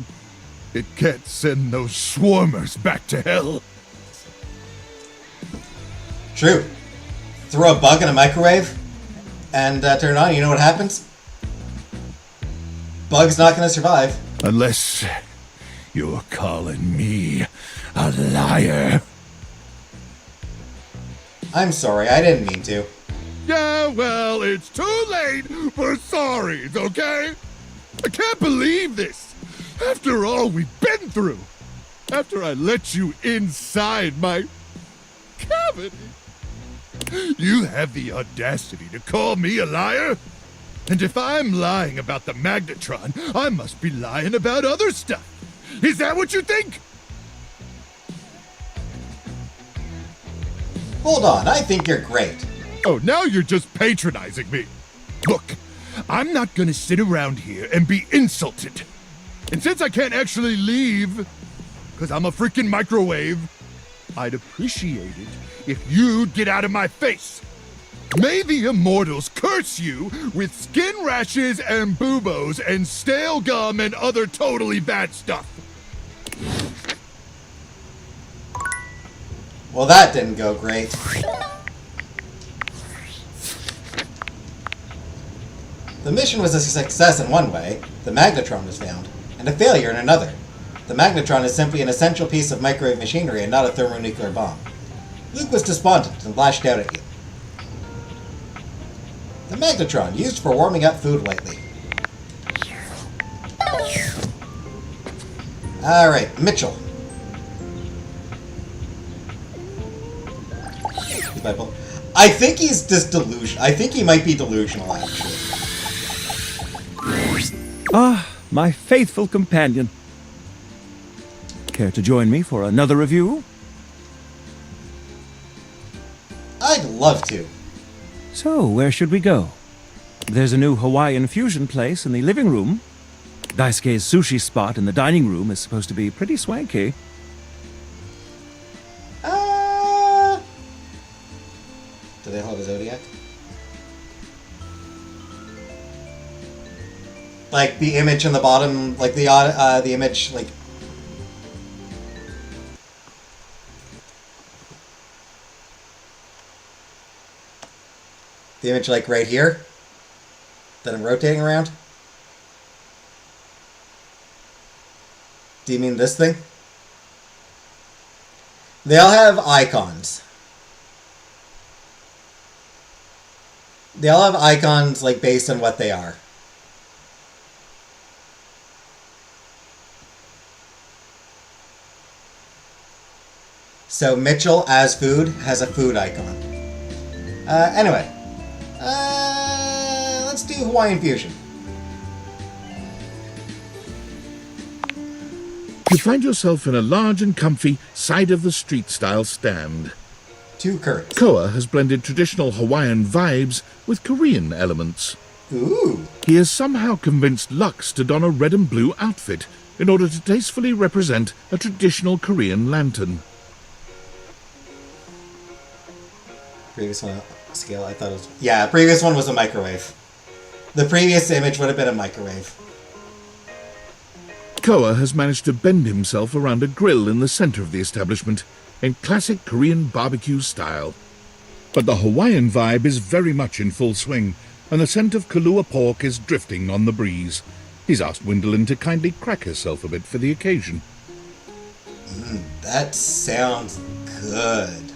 it can't send those swarmers back to hell. True. Throw a bug in a microwave and turn it on, you know what happens? Bug's not gonna survive. Unless you're calling me a liar. I'm sorry, I didn't mean to. Yeah, well, it's too late for sorries, okay? I can't believe this. After all we've been through. After I let you inside my cavity. You have the audacity to call me a liar? And if I'm lying about the magnetron, I must be lying about other stuff. Is that what you think? Hold on, I think you're great. Oh, now you're just patronizing me. Look, I'm not gonna sit around here and be insulted. And since I can't actually leave, because I'm a freaking microwave, I'd appreciate it if you'd get out of my face. May the immortals curse you with skin rashes and buboes and stale gum and other totally bad stuff. Well, that didn't go great. The mission was a success in one way. The magnetron was found, and a failure in another. The magnetron is simply an essential piece of microwave machinery and not a thermonuclear bomb. Luke was despondent and lashed out at you. The magnetron, used for warming up food lightly. Alright, Mitchell. I think he's just delusional. I think he might be delusional, actually. Ah, my faithful companion. Care to join me for another review? I'd love to. So, where should we go? There's a new Hawaiian fusion place in the living room. Daisuke's sushi spot in the dining room is supposed to be pretty swanky. Do they all have a zodiac? Like the image in the bottom, like the image, like. The image, like right here, that I'm rotating around. Do you mean this thing? They all have icons. They all have icons, like, based on what they are. So Mitchell, as food, has a food icon. Anyway. Let's do Hawaiian Fusion. You find yourself in a large and comfy side-of-the-street-style stand. 2 curries. Koa has blended traditional Hawaiian vibes with Korean elements. Ooh. He has somehow convinced Lux to don a red and blue outfit in order to tastefully represent a traditional Korean lantern. Previous one, scale, I thought it was... Yeah, previous one was a microwave. The previous image would have been a microwave. Koa has managed to bend himself around a grill in the center of the establishment in classic Korean barbecue style. But the Hawaiian vibe is very much in full swing, and the scent of Kahlua pork is drifting on the breeze. He's asked Gwendolyn to kindly crack herself a bit for the occasion. That sounds good.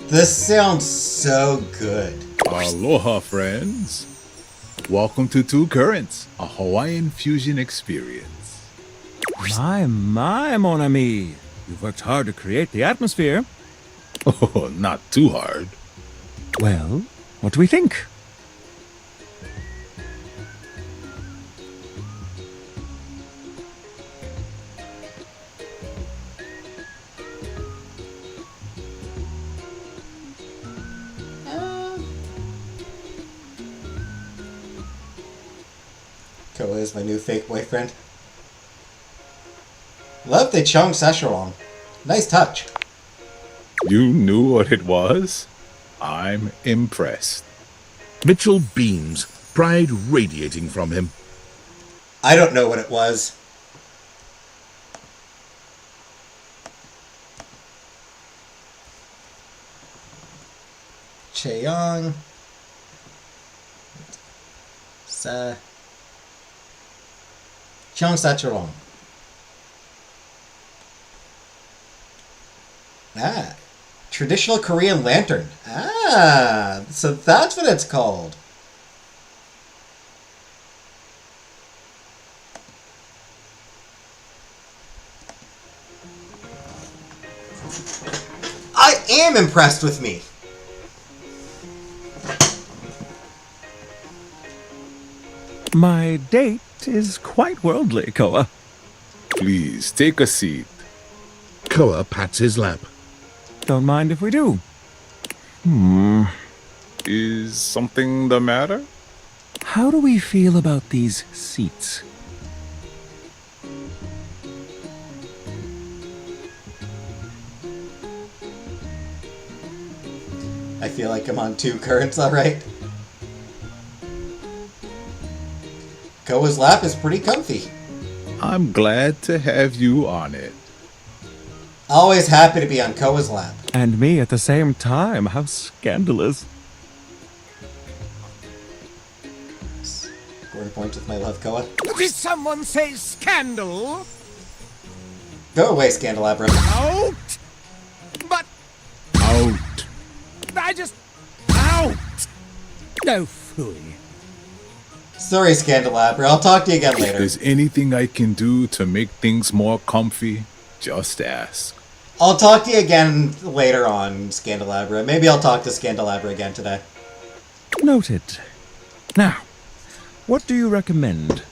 This sounds so good. Aloha, friends. Welcome to Two Currents, a Hawaiian fusion experience. My, mon ami. You've worked hard to create the atmosphere. Oh, not too hard. Well, what do we think? Koa is my new fake boyfriend. Love the Chung Szechuan. Nice touch. You knew what it was? I'm impressed. Mitchell beams, pride radiating from him. I don't know what it was. Cheong. Chung Szechuan. Ah, traditional Korean lantern. Ah, so that's what it's called. I am impressed with me. My date is quite worldly, Koa. Please, take a seat. Koa pats his lap. Don't mind if we do. Is something the matter? How do we feel about these seats? I feel like I'm on 2 currents, alright. Koa's lap is pretty comfy. I'm glad to have you on it. Always happy to be on Koa's lap. And me at the same time. How scandalous. Scoring points with my love, Koa. Did someone say scandal? Go away, Scandalabra. Out! But Out. I just... Out! No fooey. Sorry, Scandalabra. I'll talk to you again If later. there's anything I can do to make things more comfy, just ask. I'll talk to you again later on, Scandalabra. Maybe I'll talk to Scandalabra again today. Noted. Now, what do you recommend?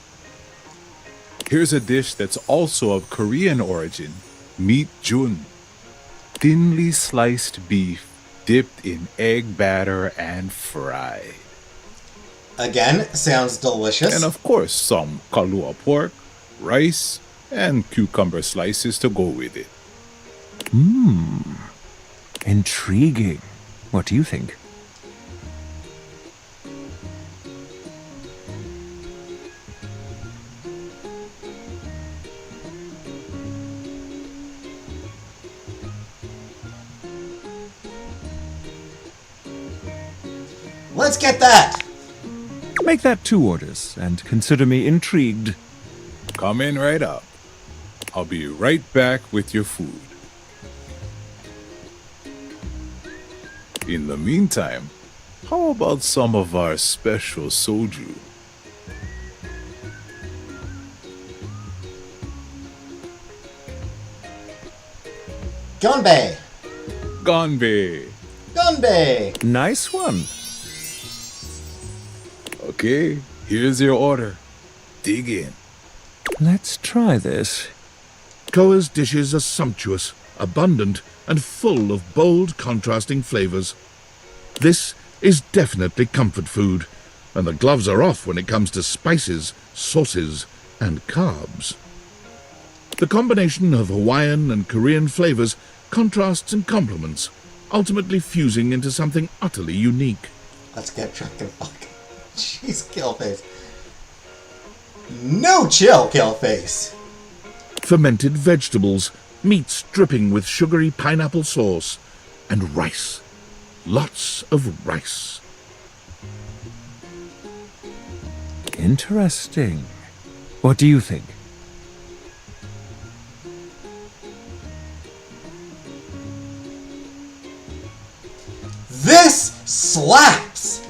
Here's a dish that's also of Korean origin, meat jun. Thinly sliced beef dipped in egg batter and fried. Again, sounds delicious. And of course, some kalua pork, rice, and cucumber slices to go with it. Intriguing. What do you think? Let's get that! Make that 2 orders, and consider me intrigued. Coming right up. I'll be right back with your food. In the meantime, how about some of our special soju? Gonbei! Ganbei. Gonbei! Nice one. Okay, here's your order. Dig in. Let's try this. Koa's dishes are sumptuous, abundant, and full of bold, contrasting flavors. This is definitely comfort food, and the gloves are off when it comes to spices, sauces, and carbs. The combination of Hawaiian and Korean flavors contrasts and complements, ultimately fusing into something utterly unique. Let's get drunk and fuck. Jeez, Killface. No chill, Killface! Fermented vegetables, meats dripping with sugary pineapple sauce, and rice. Lots of rice. Interesting. What do you think? This slaps!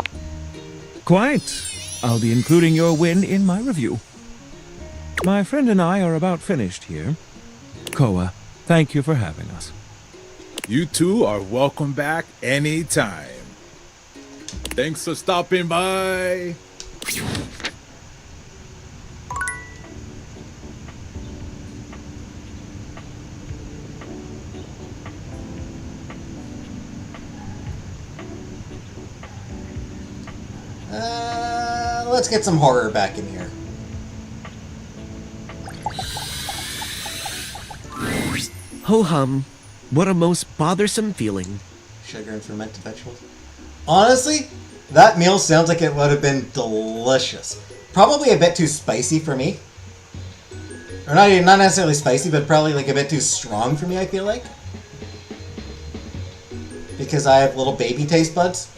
Quite. I'll be including your win in my review. My friend and I are about finished here. Koa, thank you for having us. You two are welcome back anytime. Thanks for stopping by. Let's get some horror back in here. Ho-hum. What a most bothersome feeling. Sugar and fermented vegetables. Honestly, that meal sounds like it would have been delicious. Probably a bit too spicy for me. Or not necessarily spicy, but probably like a bit too strong for me, I feel like. Because I have little baby taste buds.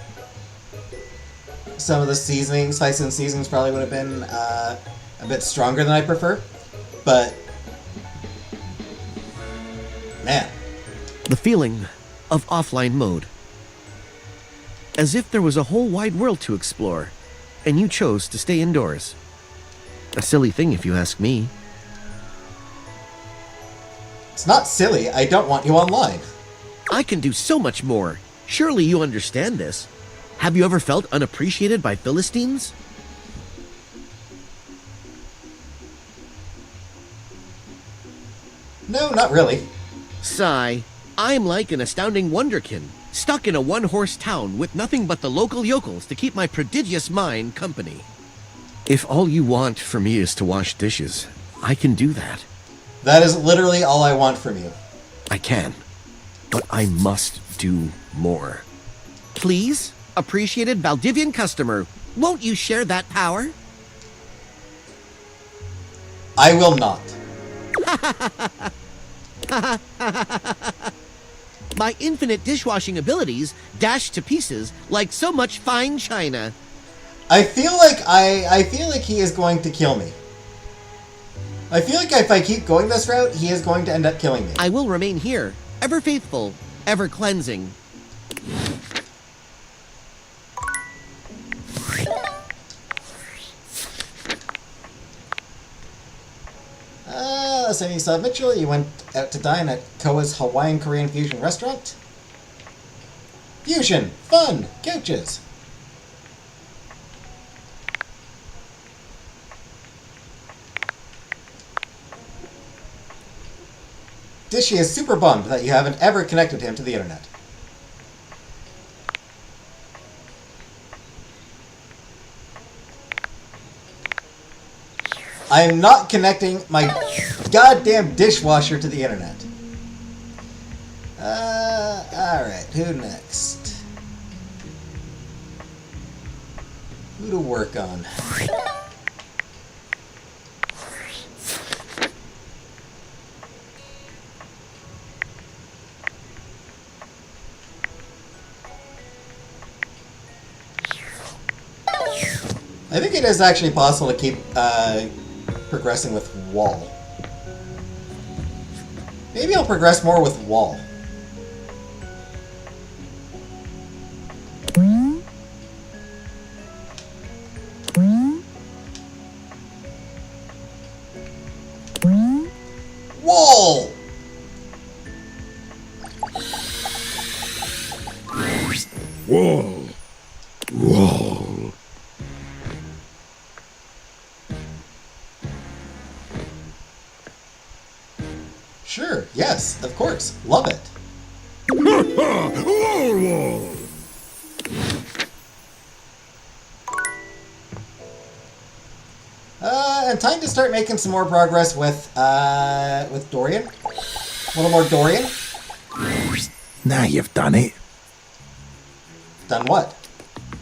Some of the seasonings, spices and seasonings probably would have been a bit stronger than I prefer. But, man. The feeling of offline mode. As if there was a whole wide world to explore, and you chose to stay indoors. A silly thing if you ask me. It's not silly, I don't want you online. I can do so much more. Surely you understand this. Have you ever felt unappreciated by Philistines? No, not really. Sigh. I'm like an astounding wonderkin, stuck in a one-horse town with nothing but the local yokels to keep my prodigious mind company. If all you want from me is to wash dishes, I can do that. That is literally all I want from you. I can. But I must do more. Please, appreciated Valdivian customer, won't you share that power? I will not. My infinite dishwashing abilities dash to pieces like so much fine china. I feel like he is going to kill me. I feel like if I keep going this route, he is going to end up killing me. I will remain here, ever faithful, ever cleansing. So you saw Mitchell, you went out to dine at Koa's Hawaiian Korean Fusion restaurant. Fusion! Fun! Couches! Dishy is super bummed that you haven't ever connected him to the internet. I am not connecting my goddamn dishwasher to the internet. Alright, who next? Who to work on? I think it is actually possible to keep progressing with Wall. Maybe I'll progress more with Wall. Wall! Wall. Wall. Sure, yes, of course. Love it. Wall. And time to start making some more progress with Dorian. A little more Dorian. Now you've done it. Done what?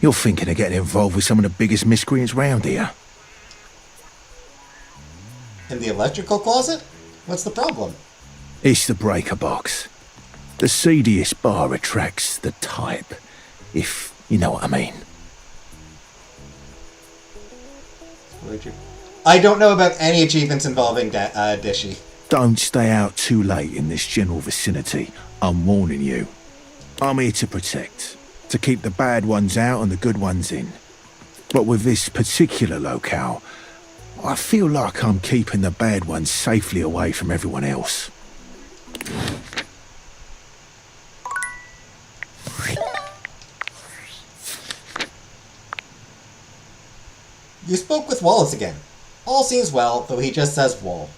You're thinking of getting involved with some of the biggest miscreants round here. In the electrical closet? What's the problem? It's the breaker box. The seediest bar attracts the type, if you know what I mean. I don't know about any achievements involving Dishy. Don't stay out too late in this general vicinity. I'm warning you. I'm here to protect, to keep the bad ones out and the good ones in. But with this particular locale, I feel like I'm keeping the bad ones safely away from everyone else. You spoke with Wallace again. All seems well, though he just says Wall.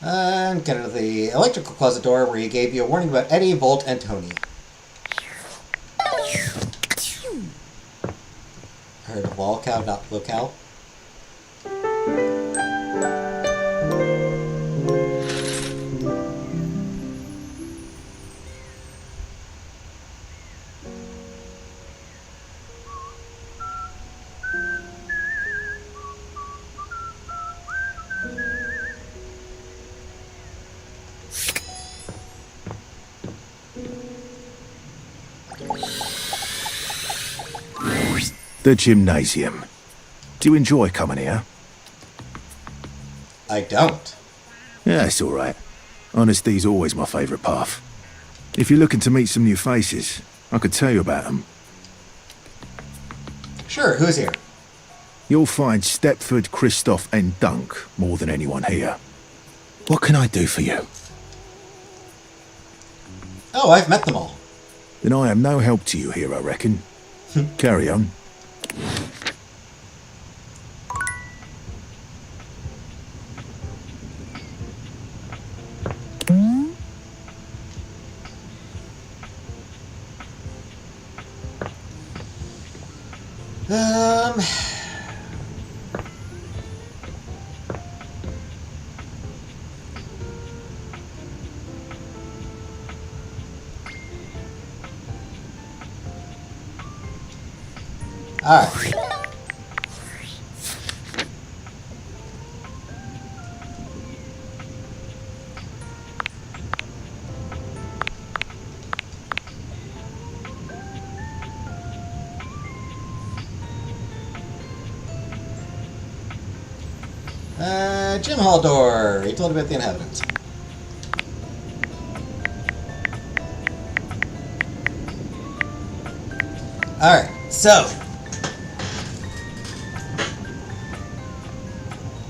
And get into the electrical closet door where he gave you a warning about Eddie, Volt, and Tony. Heard of lolcow, not locale. The gymnasium. Do you enjoy coming here? I don't. Yeah, that's all right. Honesty's always my favourite path. If you're looking to meet some new faces, I could tell you about them. Sure, who's here? You'll find Stepford, Christoph, and Dunk more than anyone here. What can I do for you? Oh, I've met them all. Then I am no help to you here, I reckon. Carry on. Um. Alright. Gym hall door. He told about the inhabitants. Alright, so.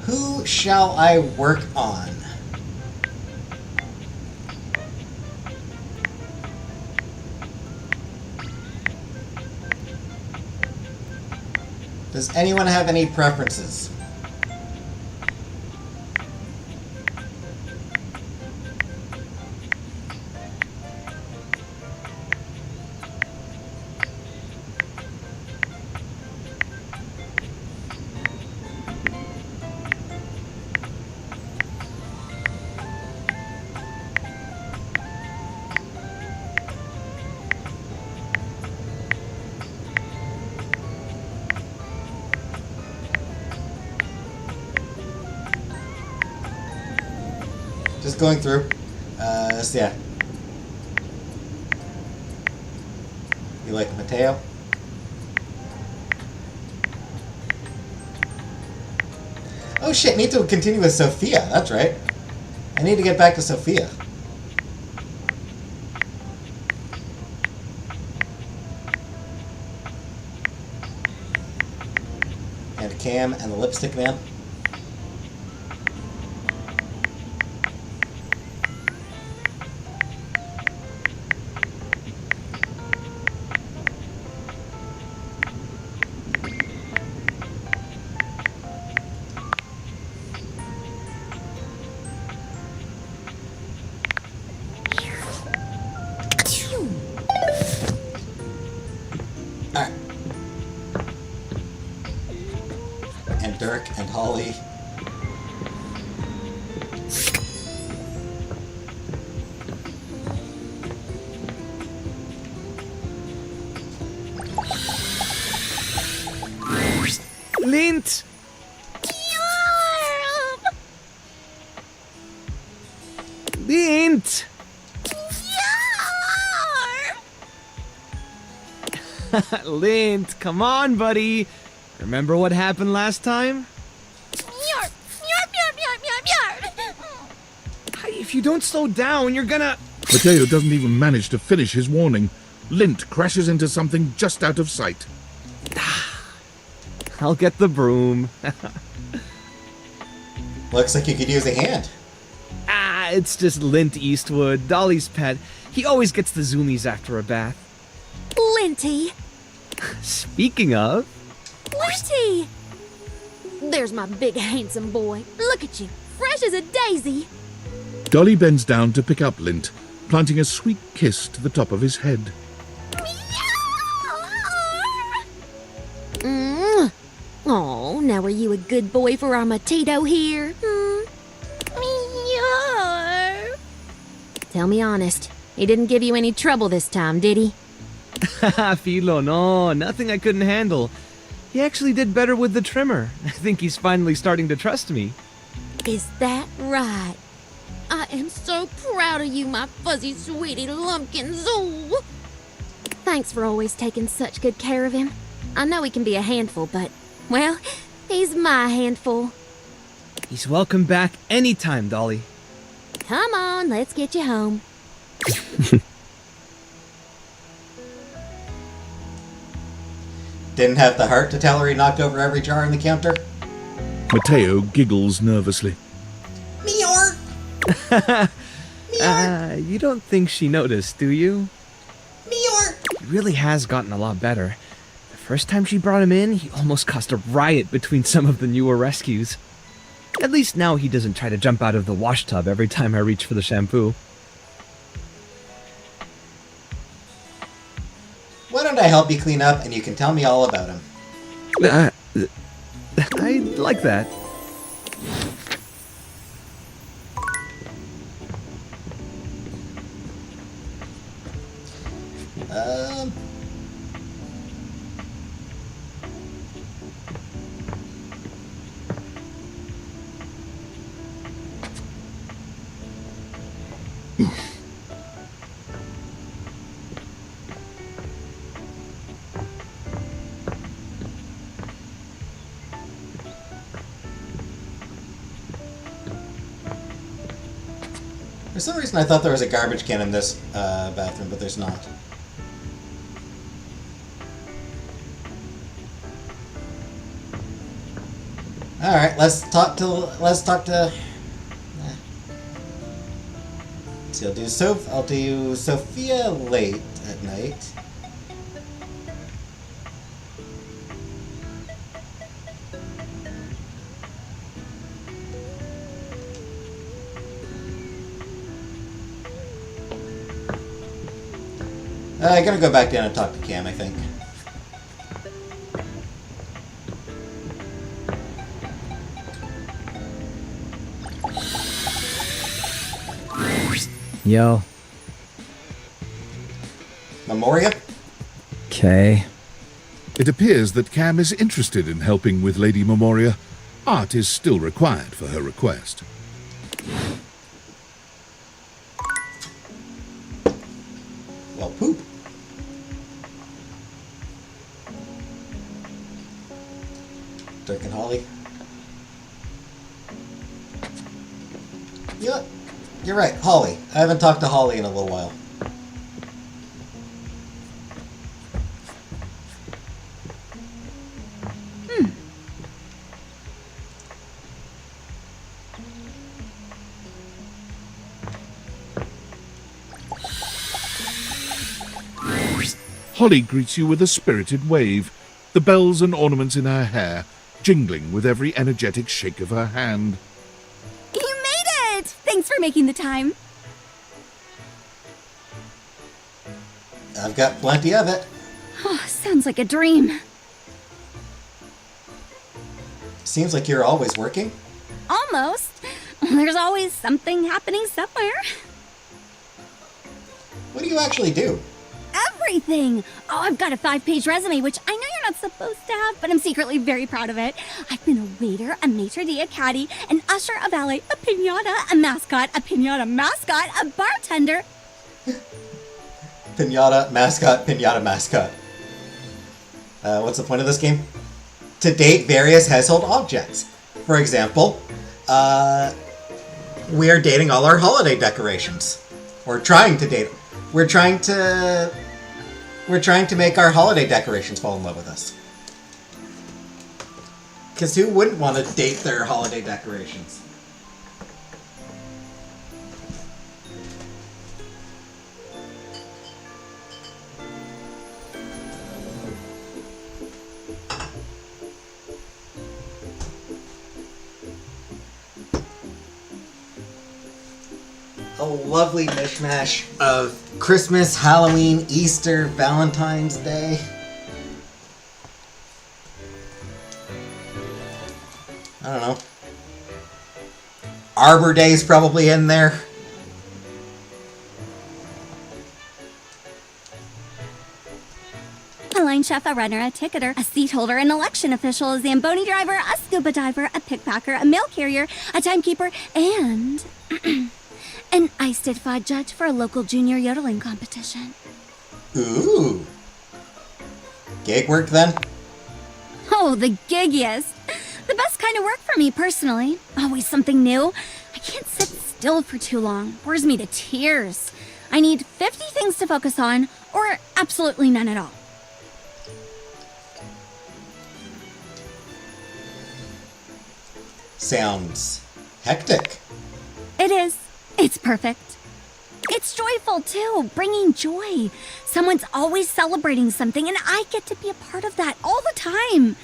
Who shall I work on? Does anyone have any preferences? Just going through. So yeah. You like Mateo? Oh shit, need to continue with Sophia. That's right. I need to get back to Sophia. And Cam and the lipstick man. Alright. And Dirk and Holly. Lint! Lint! Lint, come on, buddy. Remember what happened last time? If you don't slow down, you're gonna... Mateo doesn't even manage to finish his warning. Lint crashes into something just out of sight. I'll get the broom. Looks like you could use a hand. It's just Lint Eastwood, Dolly's pet. He always gets the zoomies after a bath. Linty! Speaking of... Linty! There's my big handsome boy. Look at you, fresh as a daisy. Dolly bends down to pick up Lint, planting a sweet kiss to the top of his head. Oh, now are you a good boy for our Matito here? Tell me honest, he didn't give you any trouble this time, did he? Filo, no, nothing I couldn't handle. He actually did better with the trimmer. I think he's finally starting to trust me. Is that right? I am so proud of you, my fuzzy sweetie lumpkins. Oh. Thanks for always taking such good care of him. I know he can be a handful, but, well, he's my handful. He's welcome back anytime, Dolly. Come on, let's get you home. Didn't have the heart to tell her he knocked over every jar on the counter? Mateo giggles nervously. Meow! You don't think she noticed, do you? Meow! He really has gotten a lot better. The first time she brought him in, he almost caused a riot between some of the newer rescues. At least now he doesn't try to jump out of the wash tub every time I reach for the shampoo. Why don't I help you clean up and you can tell me all about him? I like that. Um, For some reason, I thought there was a garbage can in this bathroom, but there's not. All right, let's talk to. Let's see. I'll do Sophia late at night. I'm gonna go back down and talk to Cam, I think. Yo. Memoria? Okay. It appears that Cam is interested in helping with Lady Memoria. Art is still required for her request. Well, poop. Dirk and Holly. Yeah, you're right, Holly. I haven't talked to Holly in a little while. Holly greets you with a spirited wave, the bells and ornaments in her hair jingling with every energetic shake of her hand. You made it! Thanks for making the time. I've got plenty of it. Oh, sounds like a dream. Seems like you're always working. Almost. There's always something happening somewhere. What do you actually do? Everything! Oh, I've got a 5-page resume, which I know you're not supposed to have, but I'm secretly very proud of it. I've been a waiter, a maitre d', a caddy, an usher, a valet, a pinata, a mascot, a bartender. Pinata, mascot. What's the point of this game? To date various household objects. For example, we are dating all our holiday decorations. We're trying to date. We're trying to make our holiday decorations fall in love with us. Because who wouldn't want to date their holiday decorations? A lovely mishmash of Christmas, Halloween, Easter, Valentine's Day. I don't know. Arbor Day's probably in there. A line chef, a runner, a ticketer, a seat holder, an election official, a Zamboni driver, a scuba diver, a pickpacker, a mail carrier, a timekeeper, and an ice-certified judge for a local junior yodeling competition. Ooh. Gig work then? Oh, the giggiest. The best kind of work for me, personally. Always something new. I can't sit still for too long. Bores me to tears. I need 50 things to focus on, or absolutely none at all. Sounds hectic. It is. It's perfect. It's joyful, too, bringing joy. Someone's always celebrating something, and I get to be a part of that all the time.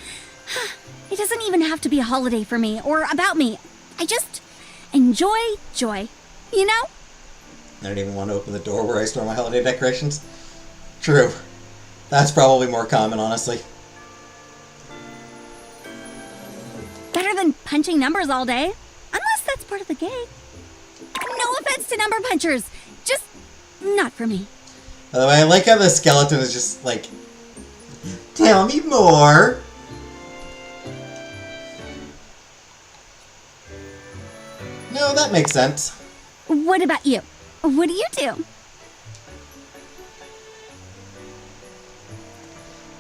It doesn't even have to be a holiday for me, or about me. I just enjoy joy, you know? I don't even want to open the door where I store my holiday decorations. True. That's probably more common, honestly. punching numbers all day. Unless that's part of the gig. No offense to number punchers. Just not for me. By the way, I like how the skeleton is just like, tell me more. No, that makes sense. What about you? What do you do?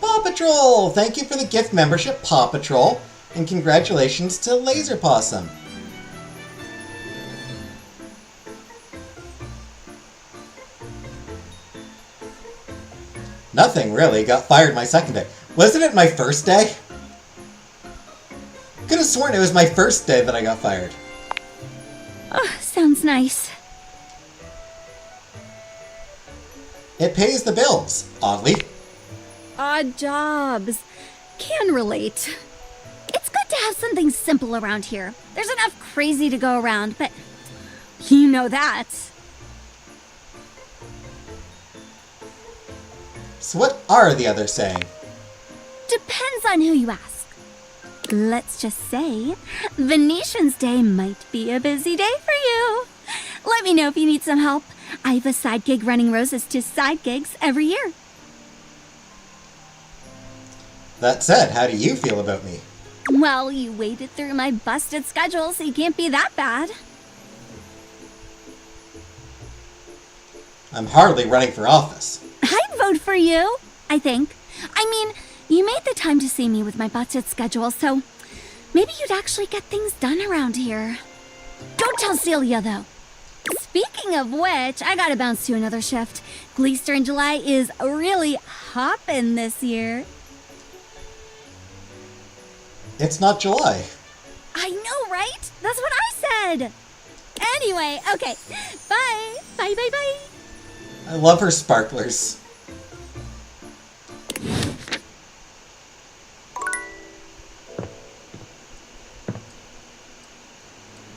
Paw Patrol! Thank you for the gift membership, Paw Patrol. And congratulations to Laser Possum. Nothing, really. Got fired my second day. Wasn't it my first day? Could have sworn it was my first day that I got fired. Oh, sounds nice. It pays the bills, oddly. Odd jobs. Can relate. It's good to have something simple around here. There's enough crazy to go around, but you know that. So what are the others saying? Depends on who you ask. Let's just say, Venetian's Day might be a busy day for you. Let me know if you need some help. I have a side gig running roses to side gigs every year. That said, how do you feel about me? Well, you waded through my busted schedule, so you can't be that bad. I'm hardly running for office. I'd vote for you, I think. I mean, you made the time to see me with my busted schedule, so maybe you'd actually get things done around here. Don't tell Celia, though. Speaking of which, I gotta bounce to another shift. Gleester in July is really hoppin' this year. It's not July. I know, right? That's what I said. Anyway, okay. Bye. Bye, bye, bye. I love her sparklers.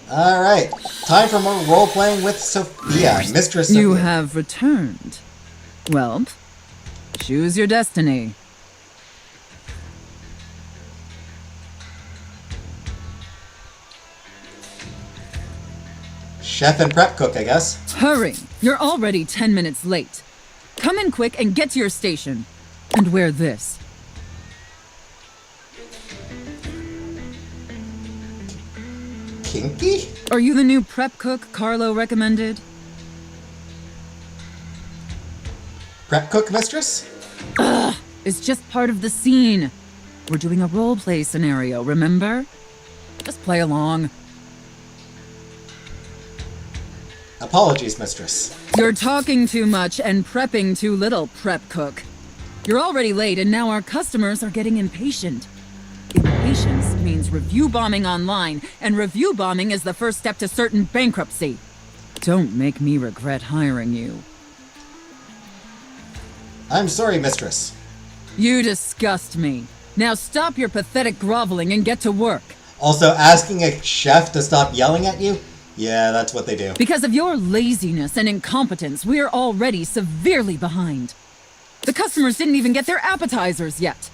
Alright, time for more role-playing with Sophia, Mistress Sophia. You have returned. Well, choose your destiny. Chef and prep cook, I guess. Hurry! You're already 10 minutes late. Come in quick and get to your station. And wear this. Kinky? Are you the new prep cook Carlo recommended? Prep cook, mistress? Ugh! It's just part of the scene. We're doing a role-play scenario, remember? Just play along. Apologies, mistress. You're talking too much and prepping too little, prep cook. You're already late and now our customers are getting impatient. Impatience means review bombing online, and review bombing is the first step to certain bankruptcy. Don't make me regret hiring you. I'm sorry, mistress. You disgust me. Now stop your pathetic groveling and get to work. Also, asking a chef to stop yelling at you? Yeah, that's what they do. Because of your laziness and incompetence, we're already severely behind. The customers didn't even get their appetizers yet.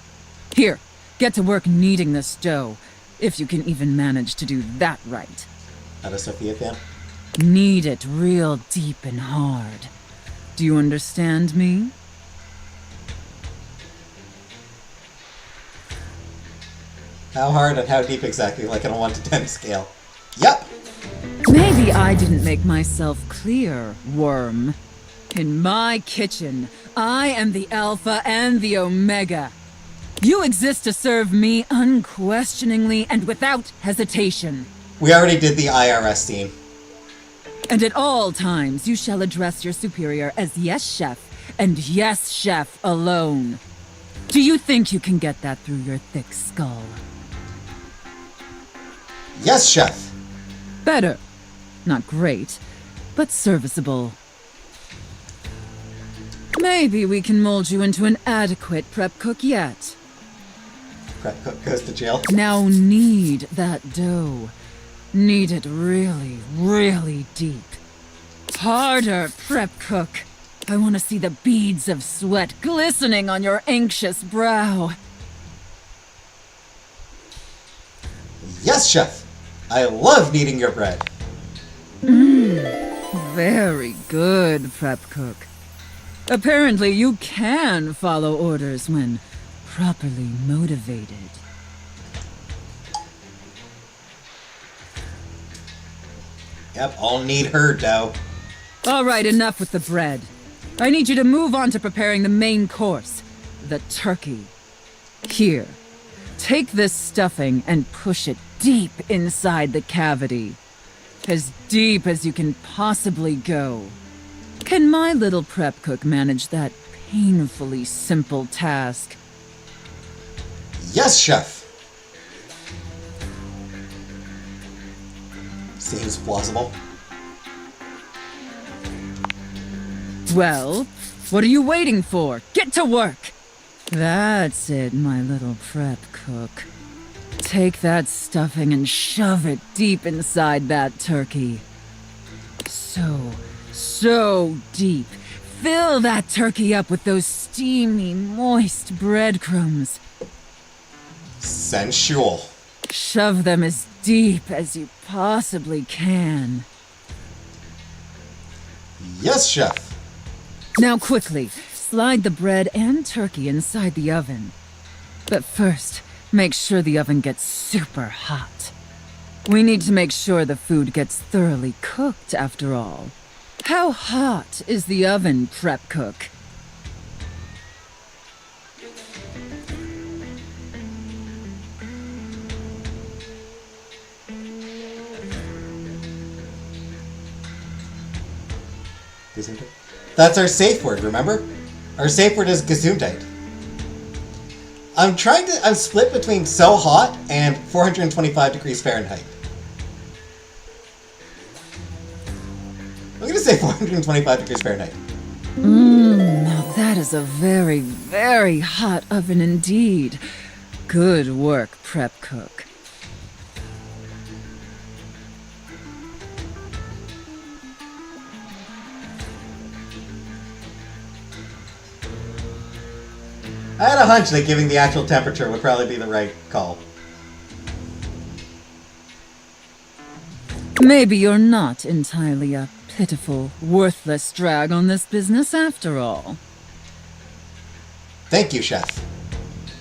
Here, get to work kneading this dough, if you can even manage to do that right. Not a Sophia fan? Knead it real deep and hard. Do you understand me? How hard and how deep exactly, like on a 1 to 10 scale? Yep! Maybe I didn't make myself clear, worm. In my kitchen, I am the Alpha and the Omega. You exist to serve me unquestioningly and without hesitation. We already did the IRS scene. And at all times, you shall address your superior as yes, chef, and yes, chef alone. Do you think you can get that through your thick skull? Yes, chef! Better. Not great, but serviceable. Maybe we can mold you into an adequate prep cook yet. Prep cook goes to jail. Now knead that dough. Knead it really, really deep. Harder, prep cook. I want to see the beads of sweat glistening on your anxious brow. Yes, chef! I love kneading your bread. Very good, prep cook. Apparently you can follow orders when properly motivated. Yep, I'll need her dough. All right, enough with the bread. I need you to move on to preparing the main course, the turkey. Here, take this stuffing and push it deep inside the cavity. As deep as you can possibly go. Can my little prep cook manage that painfully simple task? Yes, chef. Seems plausible. Well, what are you waiting for? Get to work! That's it, my little prep cook. Take that stuffing and shove it deep inside that turkey. So deep. Fill that turkey up with those steamy, moist breadcrumbs. Sensual. Shove them as deep as you possibly can. Yes, chef. Now quickly, slide the bread and turkey inside the oven. But first, make sure the oven gets super hot. We need to make sure the food gets thoroughly cooked, after all. How hot is the oven, prep cook? Gesundheit? That's our safe word, remember? Our safe word is Gesundheit. I'm split between so hot and 425 degrees Fahrenheit. I'm gonna say 425 degrees Fahrenheit. Now that is a very, very hot oven indeed. Good work, prep cook. I had a hunch that giving the actual temperature would probably be the right call. Maybe you're not entirely a pitiful, worthless drag on this business after all. Thank you, chef.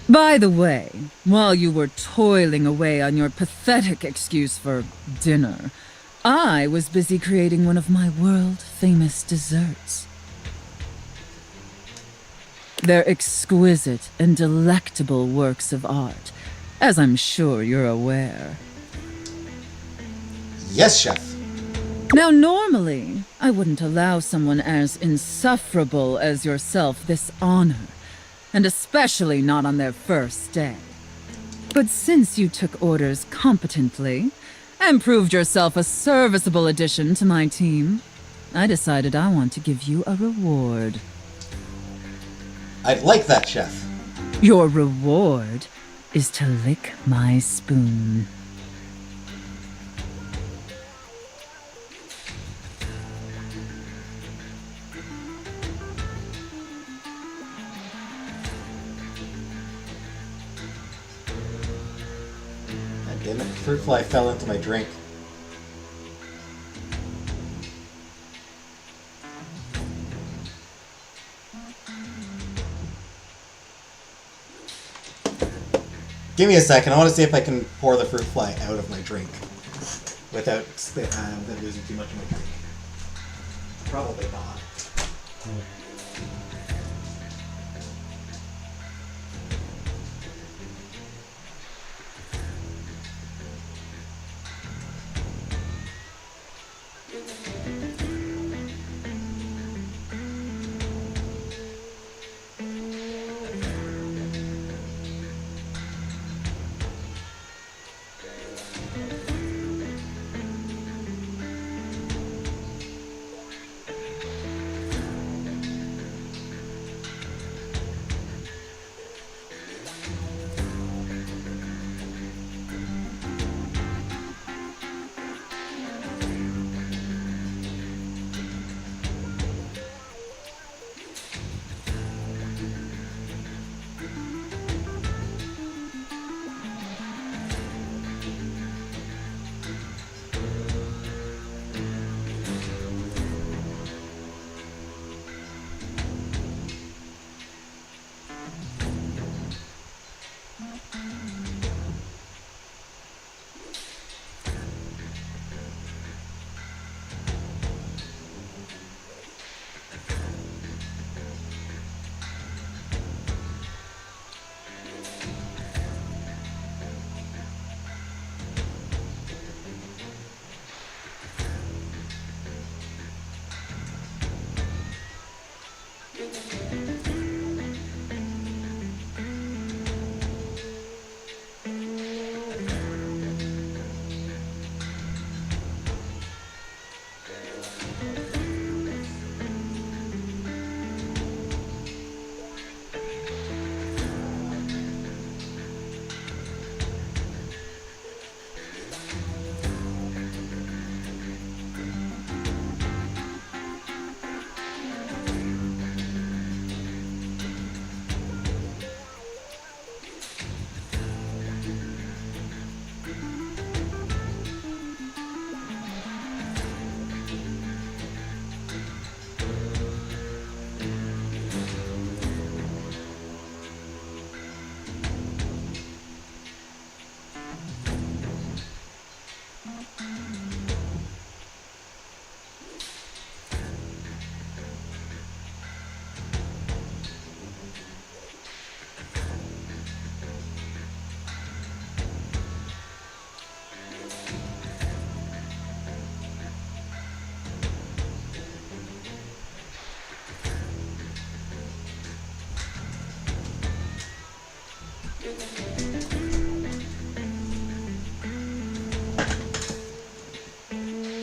By the way, while you were toiling away on your pathetic excuse for dinner, I was busy creating one of my world-famous desserts. They're exquisite and delectable works of art, as I'm sure you're aware. Yes, chef. Now, normally, I wouldn't allow someone as insufferable as yourself this honor, and especially not on their first day. But since you took orders competently, and proved yourself a serviceable addition to my team, I decided I want to give you a reward. I'd like that, chef. Your reward is to lick my spoon. God damn it, fruit fly fell into my drink. Give me a second. I want to see if I can pour the fruit fly out of my drink without losing too much of my drink. Probably not.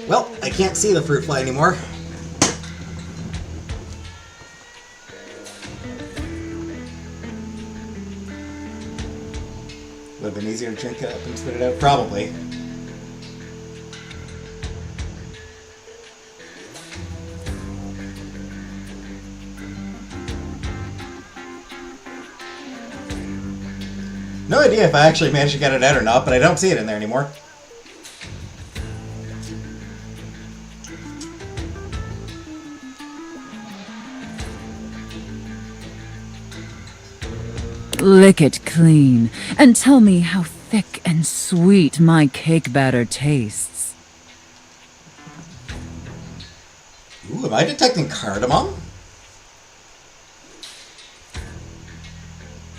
Well, I can't see the fruit fly anymore. Would have been easier to drink it up and spit it out, probably. No idea if I actually managed to get it out or not, but I don't see it in there anymore. Lick it clean and tell me how thick and sweet my cake batter tastes. Ooh, am I detecting cardamom?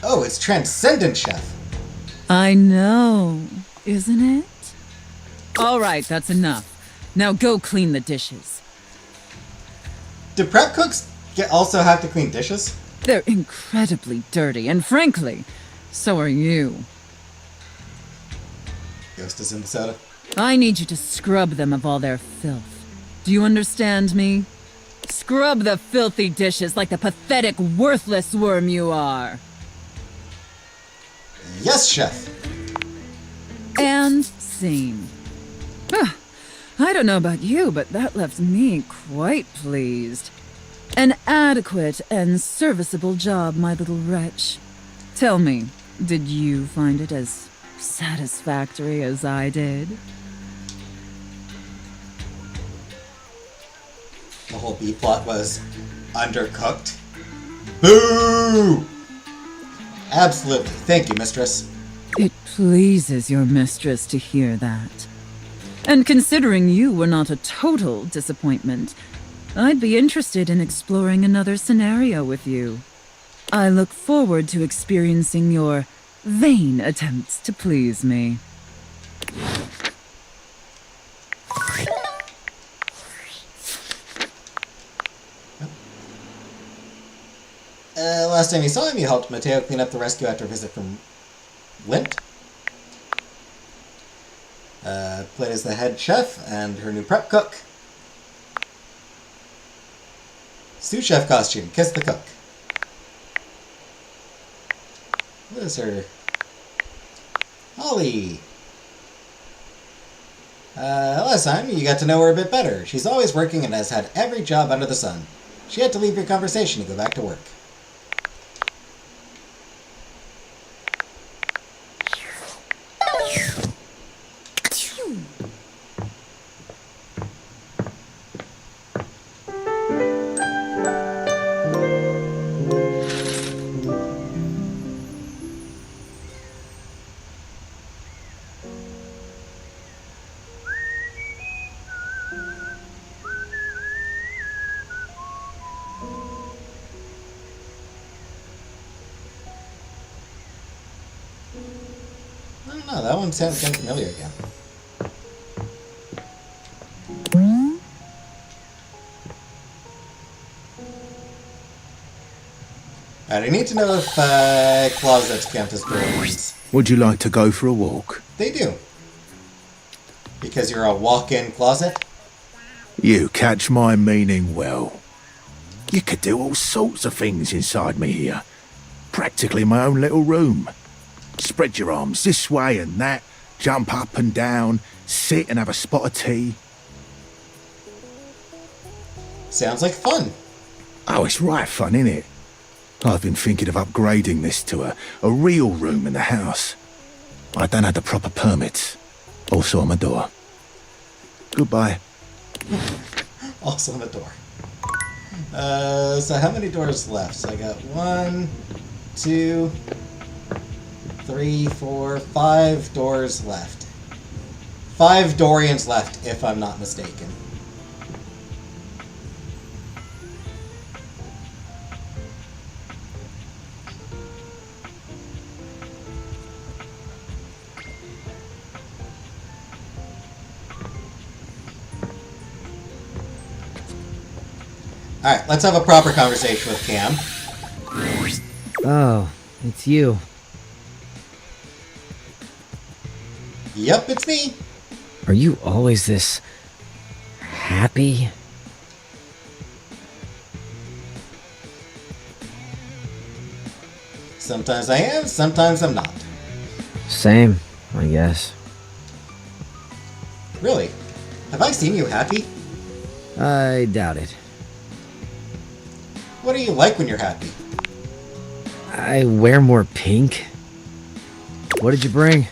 Oh, it's Transcendent Chef. I know, isn't it? All right, that's enough. Now go clean the dishes. Do prep cooks also have to clean dishes? They're incredibly dirty, and frankly, so are you. Ghost is in the soda. I need you to scrub them of all their filth. Do you understand me? Scrub the filthy dishes like the pathetic, worthless worm you are. Yes, chef. And scene. I don't know about you, but that left me quite pleased. An adequate and serviceable job, my little wretch. Tell me, did you find it as satisfactory as I did? The whole B plot was undercooked. Boo! Absolutely. Thank you, mistress. It pleases your mistress to hear that. And considering you were not a total disappointment, I'd be interested in exploring another scenario with you. I look forward to experiencing your vain attempts to please me. Last time you saw him, you helped Mateo clean up the rescue after a visit from Lint. Played as the head chef and her new prep cook. Sous chef costume. Kiss the cook. What is her? Holly. Last time you got to know her a bit better. She's always working and has had every job under the sun. She had to leave your conversation to go back to work. I don't know, that one sounds kind of familiar again. Alright, I need to know if closets count as rooms. Would you like to go for a walk? They do. Because you're a walk-in closet? You catch my meaning well. You could do all sorts of things inside me here. Practically my own little room. Spread your arms this way and that, jump up and down, sit and have a spot of tea. Sounds like fun. Oh, it's right fun, innit? I've been thinking of upgrading this to a real room in the house. I don't have the proper permits. Also on my door. Goodbye. Also on the door. So how many doors left? So I got 1, 2, 3, 4, 5 doors left. 5 Dorians left, if I'm not mistaken. Alright, let's have a proper conversation with Cam. Oh, it's you. Yep, it's me. Are you always this happy? Sometimes I am, sometimes I'm not. Same, I guess. Really? Have I seen you happy? I doubt it. What are you like when you're happy? I wear more pink. What did you bring?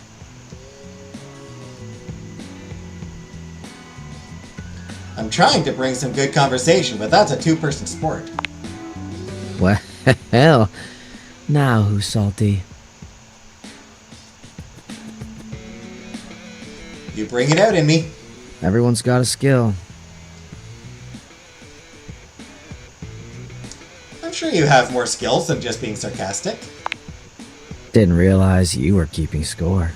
I'm trying to bring some good conversation, but that's a two-person sport. Well, now who's salty? You bring it out in me. Everyone's got a skill. I'm sure you have more skills than just being sarcastic. Didn't realize you were keeping score.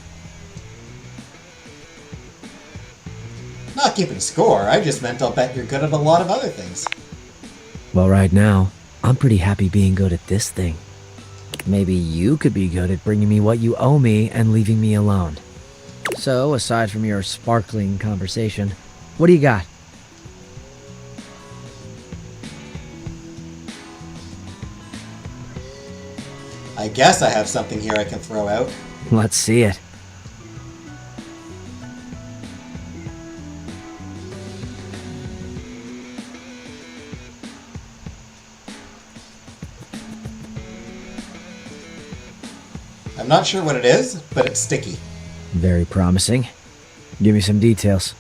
Not keeping score, I just meant I'll bet you're good at a lot of other things. Well, right now, I'm pretty happy being good at this thing. Maybe you could be good at bringing me what you owe me and leaving me alone. So, aside from your sparkling conversation, what do you got? I guess I have something here I can throw out. Let's see it. I'm not sure what it is, but it's sticky. Very promising. Give me some details.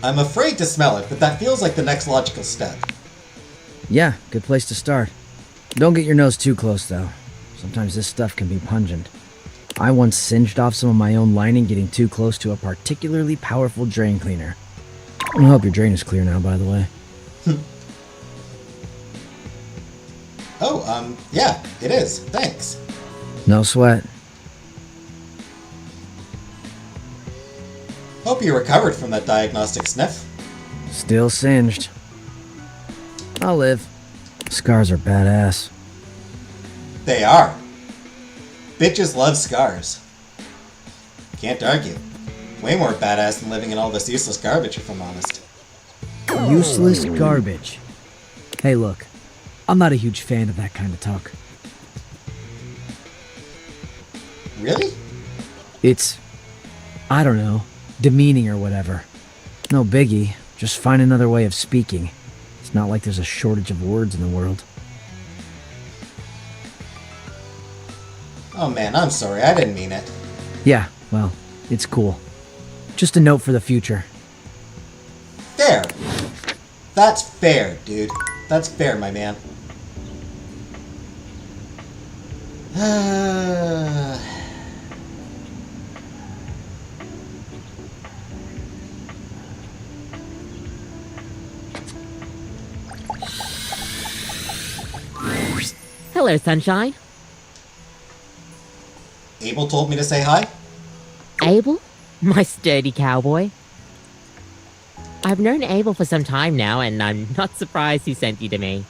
I'm afraid to smell it, but that feels like the next logical step. Yeah, good place to start. Don't get your nose too close, though. Sometimes this stuff can be pungent. I once singed off some of my own lining getting too close to a particularly powerful drain cleaner. I hope your drain is clear now, by the way. Yeah, it is. Thanks. No sweat. Hope you recovered from that diagnostic sniff. Still singed. I'll live. Scars are badass. They are. Bitches love scars. Can't argue. Way more badass than living in all this useless garbage, if I'm honest. Useless garbage. Hey, look. I'm not a huge fan of that kind of talk. Really? It's, I don't know, demeaning or whatever. No biggie, just find another way of speaking. It's not like there's a shortage of words in the world. Oh man, I'm sorry, I didn't mean it. Yeah, well, it's cool. Just a note for the future. Fair. That's fair, dude. That's fair, my man. Hello, sunshine. Abel told me to say hi. Abel? My sturdy cowboy. I've known Abel for some time now, and I'm not surprised he sent you to me.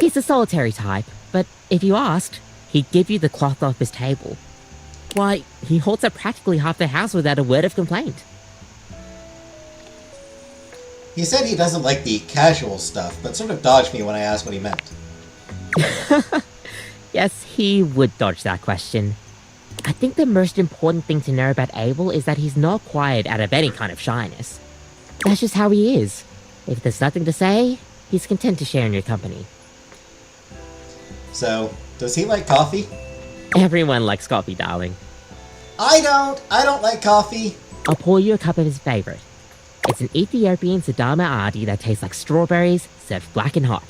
He's a solitary type, but if you asked, he'd give you the cloth off his table. Why, he holds up practically half the house without a word of complaint. He said he doesn't like the casual stuff, but sort of dodged me when I asked what he meant. Yes, he would dodge that question. I think the most important thing to know about Abel is that he's not quiet out of any kind of shyness. That's just how he is. If there's nothing to say, he's content to share in your company. So, does he like coffee? Everyone likes coffee, darling. I don't like coffee. I'll pour you a cup of his favorite. It's an Ethiopian Sidama Adi that tastes like strawberries, served black and hot.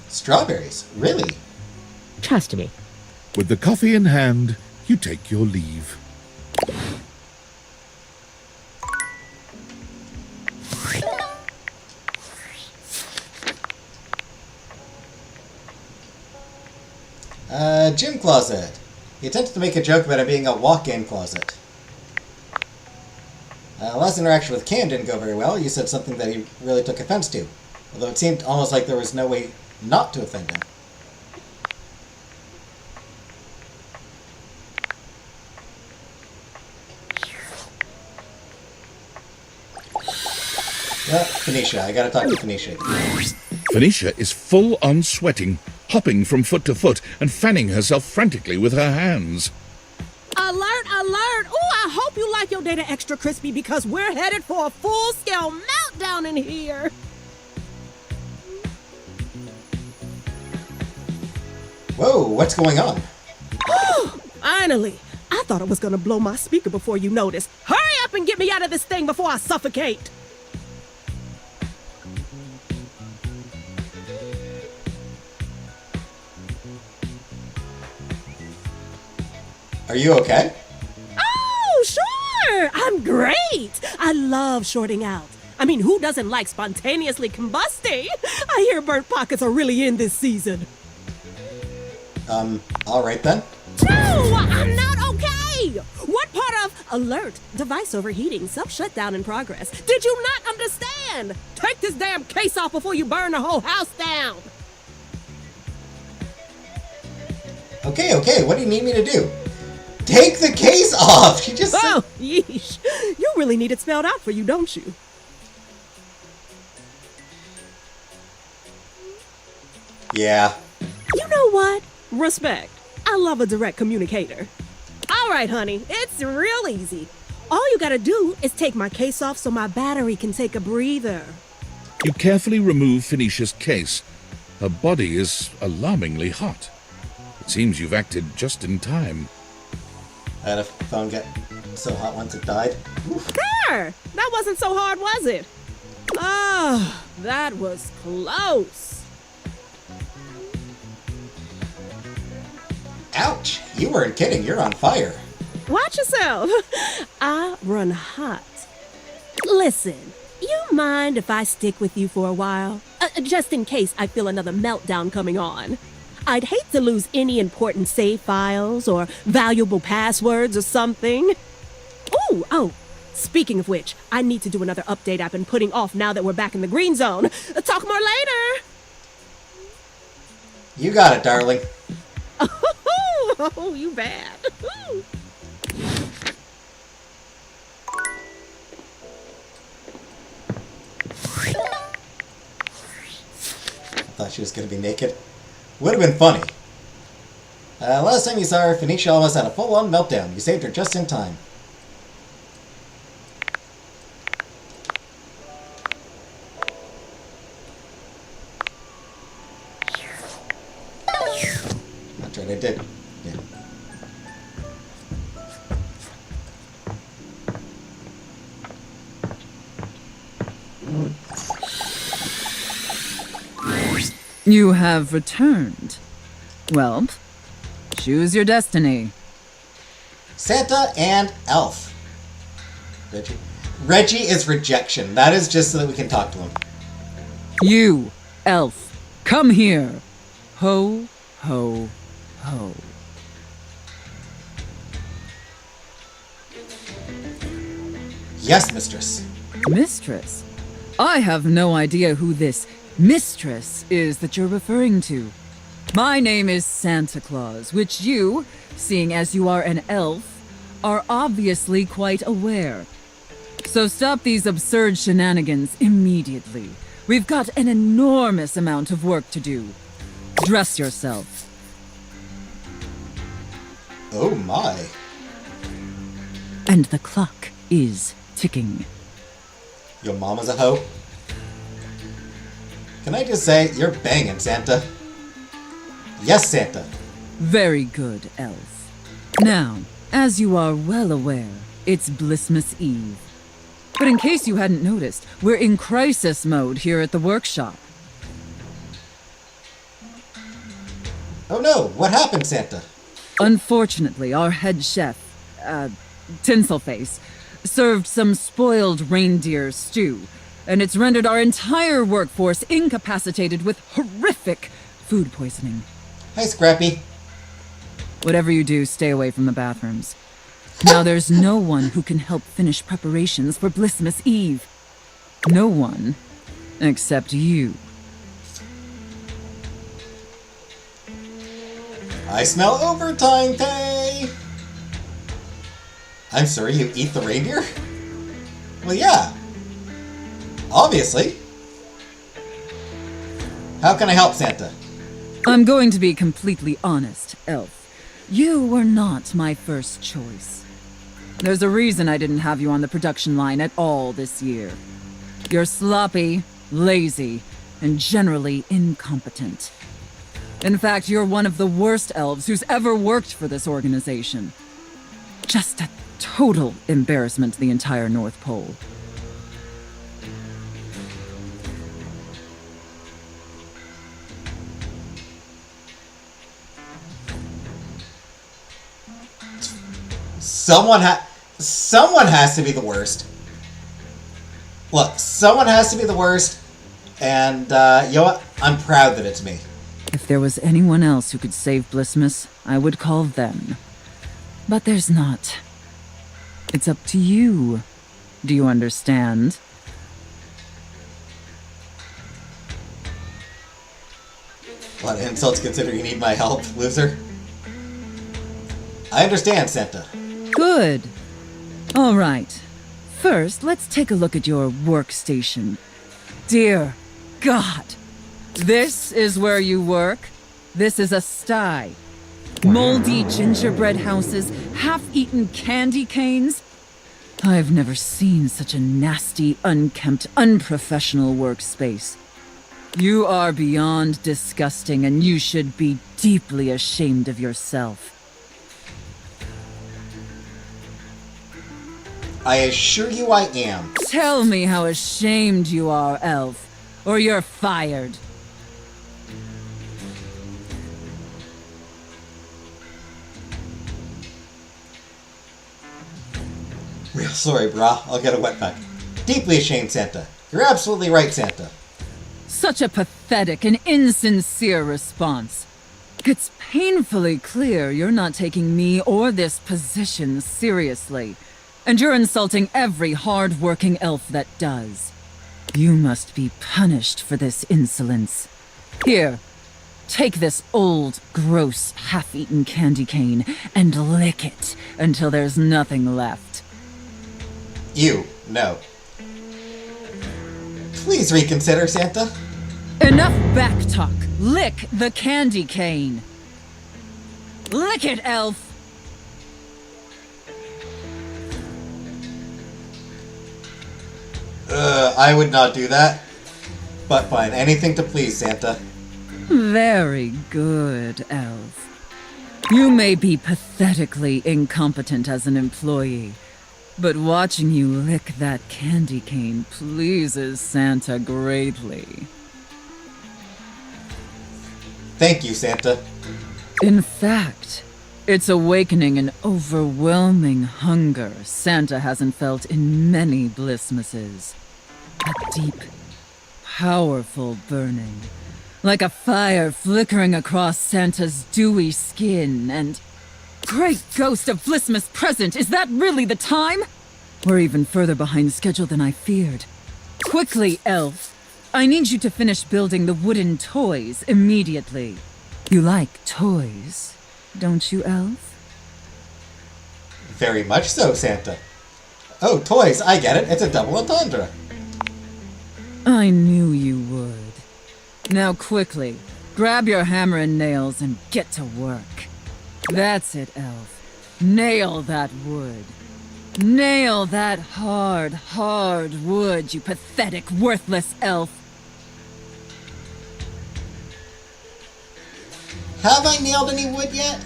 Strawberries? Really? Trust me. With the coffee in hand, you take your leave. Gym closet. He attempted to make a joke about it being a walk-in closet. Last interaction with Cam didn't go very well. You said something that he really took offense to. Although it seemed almost like there was no way not to offend him. Phoenicia. I gotta talk to Phoenicia. Phoenicia is full on sweating, hopping from foot to foot and fanning herself frantically with her hands. Alert, alert! Ooh, I hope you like your data extra crispy because we're headed for a full-scale meltdown in here. Whoa, what's going on? Finally! I thought I was gonna blow my speaker before you noticed. Hurry up and get me out of this thing before I suffocate! Are you okay? Oh, sure! I'm great! I love shorting out. I mean, who doesn't like spontaneously combusting? I hear burnt pockets are really in this season. Alright then. No, I'm not okay! What part of alert, device overheating, self-shutdown in progress, did you not understand? Take this damn case off before you burn the whole house down! Okay, what do you need me to do? Take the case off! You just Oh, yeesh. You really need it spelled out for you, don't you? Yeah. You know what? Respect. I love a direct communicator. All right, honey, it's real easy. All you gotta do is take my case off so my battery can take a breather. You carefully remove Phoenicia's case. Her body is alarmingly hot. It seems you've acted just in time. I had a phone get so hot once it died. Sure! That wasn't so hard, was it? Ah, that was close. Ouch! You weren't kidding, you're on fire. Watch yourself. I run hot. Listen, you mind if I stick with you for a while? Just in case I feel another meltdown coming on. I'd hate to lose any important save files or valuable passwords or something. Oh, speaking of which, I need to do another update I've been putting off now that we're back in the green zone. Talk more later. You got it, darling. Oh, you bad. Thought she was gonna be naked. Would have been funny. Last time you saw her, Phoenicia almost had a full-on meltdown. You saved her just in time. That's right, I did. Yeah. You have returned. Well, choose your destiny. Santa and Elf. Reggie. Reggie is rejection. That is just so that we can talk to him. You, elf, come here. Ho, ho, ho. Yes, mistress. Mistress? I have no idea who this mistress is that you're referring to. My name is Santa Claus, which you, seeing as you are an elf, are obviously quite aware. So stop these absurd shenanigans immediately. We've got an enormous amount of work to do. Dress yourself. Oh my. And the clock is ticking. Your mama's a hoe? Can I just say, you're banging, Santa. Yes, Santa. Very good, elf. Now, as you are well aware, it's Blissmas Eve. But in case you hadn't noticed, we're in crisis mode here at the workshop. Oh no, what happened, Santa? Unfortunately, our head chef, Tinselface, served some spoiled reindeer stew, and it's rendered our entire workforce incapacitated with horrific food poisoning. Hi, Scrappy. Whatever you do, stay away from the bathrooms. Now there's no one who can help finish preparations for Blissmas Eve. No one except you. I smell overtime pay! I'm sorry, you eat the reindeer? Well, yeah. Obviously. How can I help, Santa? I'm going to be completely honest, Elf. You were not my first choice. There's a reason I didn't have you on the production line at all this year. You're sloppy, lazy, and generally incompetent. In fact, you're one of the worst elves who's ever worked for this organization. Just a total embarrassment to the entire North Pole. Someone has to be the worst. Look, someone has to be the worst, and you know what? I'm proud that it's me. If there was anyone else who could save Blissmas, I would call them. But there's not. It's up to you. Do you understand? A lot of insults considering you need my help, loser. I understand, Santa. Good. All right. First, let's take a look at your workstation. Dear God. This is where you work? This is a sty. Moldy gingerbread houses, half-eaten candy canes. I've never seen such a nasty, unkempt, unprofessional workspace. You are beyond disgusting, and you should be deeply ashamed of yourself. I assure you I am. Tell me how ashamed you are, Elf, or you're fired. Real sorry, brah. I'll get a wetback. Deeply ashamed, Santa. You're absolutely right, Santa. Such a pathetic and insincere response. It's painfully clear you're not taking me or this position seriously, and you're insulting every hard-working elf that does. You must be punished for this insolence. Here, take this old, gross, half-eaten candy cane and lick it until there's nothing left. You, no. Please reconsider, Santa. Enough backtalk. Lick the candy cane. Lick it, Elf. I would not do that. But fine, anything to please, Santa. Very good, Elf. You may be pathetically incompetent as an employee, but watching you lick that candy cane pleases Santa greatly. Thank you, Santa. In fact, it's awakening an overwhelming hunger Santa hasn't felt in many Blissmases. A deep, powerful burning, like a fire flickering across Santa's dewy skin, and... Great ghost of Blissmas present, is that really the time? We're even further behind schedule than I feared. Quickly, Elf. I need you to finish building the wooden toys immediately. You like toys, don't you, Elf? Very much so, Santa. Oh, toys, I get it. It's a double entendre. I knew you would. Now quickly, grab your hammer and nails and get to work. That's it, Elf. Nail that wood. Nail that hard, hard wood, you pathetic, worthless elf. Have I nailed any wood yet?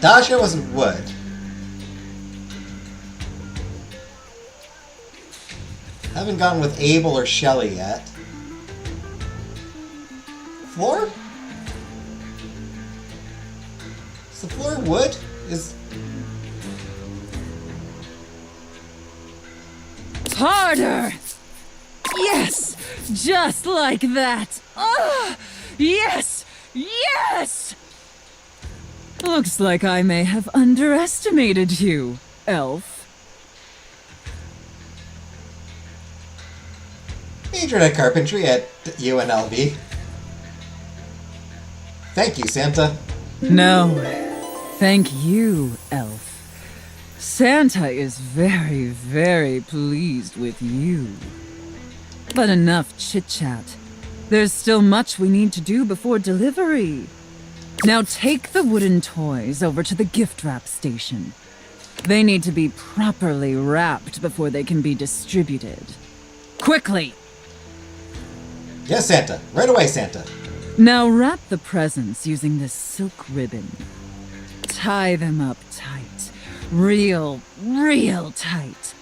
Dasha wasn't wood. Haven't gone with Abel or Shelley yet. Floor? Is the floor wood? Is... Harder! Yes! Just like that! Ah! Yes! Yes! Looks like I may have underestimated you, Elf. Majored at carpentry at UNLV. Thank you, Santa. No, thank you, Elf. Santa is very, very pleased with you. But enough chit-chat. There's still much we need to do before delivery. Now take the wooden toys over to the gift wrap station. They need to be properly wrapped before they can be distributed. Quickly! Yes, Santa. Right away, Santa. Now wrap the presents using this silk ribbon. Tie them up tight. Real tight.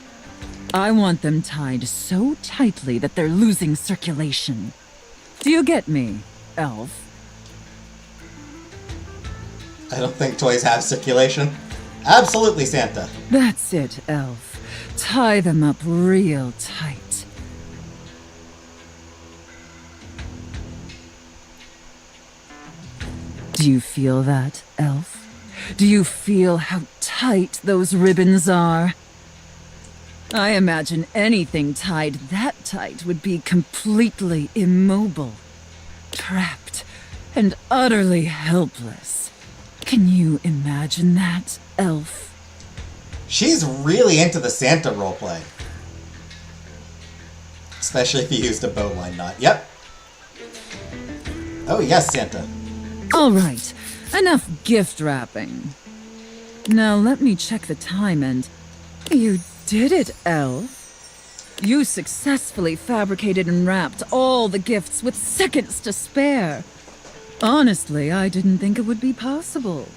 I want them tied so tightly that they're losing circulation. Do you get me, Elf? I don't think toys have circulation. Absolutely, Santa. That's it, Elf. Tie them up real tight. Do you feel that, Elf? Do you feel how tight those ribbons are? I imagine anything tied that tight would be completely immobile, trapped, and utterly helpless. Can you imagine that, Elf? She's really into the Santa roleplay. Especially if you used a bowline knot. Yep. Oh, yes, Santa. All right, enough gift wrapping. Now let me check the time and... You did it, Elf. You successfully fabricated and wrapped all the gifts with seconds to spare. Honestly, I didn't think it would be possible.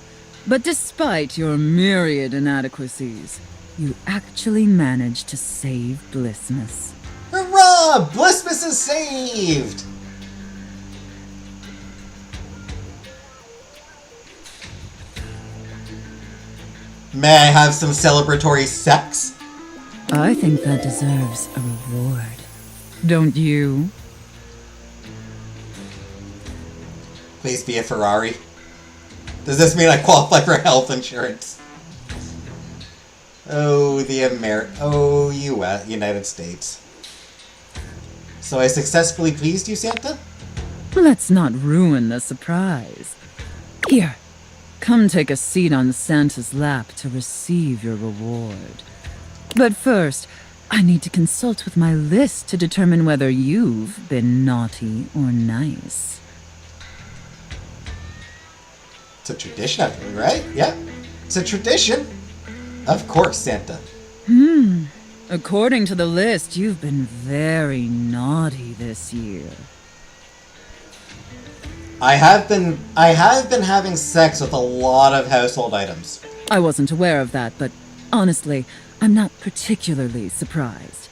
But despite your myriad inadequacies, you actually managed to save Blissmas. Hurrah! Blissmas is saved! May I have some celebratory sex? I think that deserves a reward. Don't you? Please be a Ferrari. Does this mean I qualify for health insurance? Oh, US, United States. So I successfully pleased you, Santa? Let's not ruin the surprise. Here, come take a seat on Santa's lap to receive your reward. But first, I need to consult with my list to determine whether you've been naughty or nice. It's a tradition, right? Yeah, it's a tradition. Of course, Santa. According to the list, you've been very naughty this year. I have been having sex with a lot of household items. I wasn't aware of that, but honestly, I'm not particularly surprised.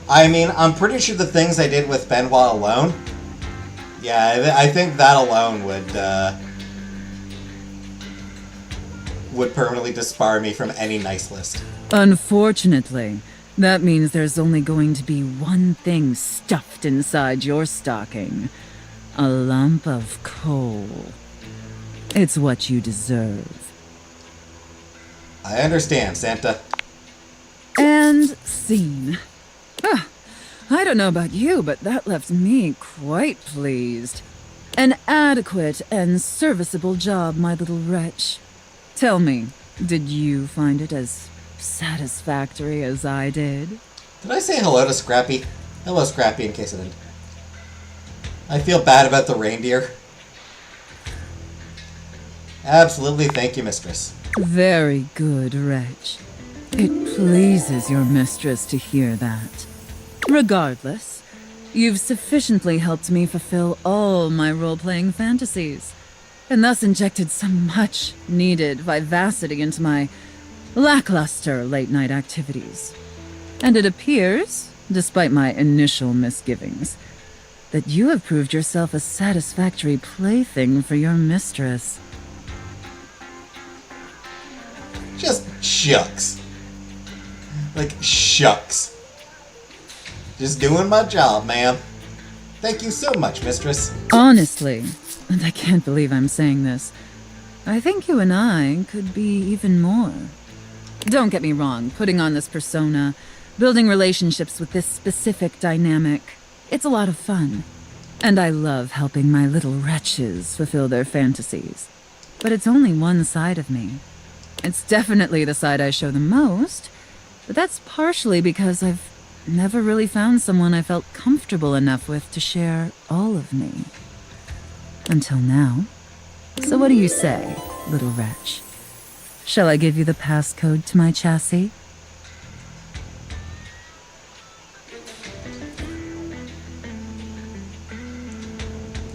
I mean, I'm pretty sure the things I did with Benoit alone. Yeah, I think that alone would permanently disbar me from any nice list. Unfortunately, that means there's only going to be one thing stuffed inside your stocking. A lump of coal. It's what you deserve. I understand, Santa. And scene. I don't know about you, but that left me quite pleased. An adequate and serviceable job, my little wretch. Tell me, did you find it as satisfactory as I did? Did I say hello to Scrappy? Hello, Scrappy, in case I didn't. I feel bad about the reindeer. Absolutely, thank you, mistress. Very good, wretch. It pleases your mistress to hear that. Regardless, you've sufficiently helped me fulfill all my role-playing fantasies, and thus injected some much-needed vivacity into my lackluster late-night activities. And it appears, despite my initial misgivings, that you have proved yourself a satisfactory plaything for your mistress. Just shucks. Like, shucks. Just doing my job, ma'am. Thank you so much, mistress. Honestly, and I can't believe I'm saying this, I think you and I could be even more. Don't get me wrong, putting on this persona, building relationships with this specific dynamic, it's a lot of fun. And I love helping my little wretches fulfill their fantasies. But it's only one side of me. It's definitely the side I show the most, but that's partially because I've never really found someone I felt comfortable enough with to share all of me. Until now. So what do you say, little wretch? Shall I give you the passcode to my chassis?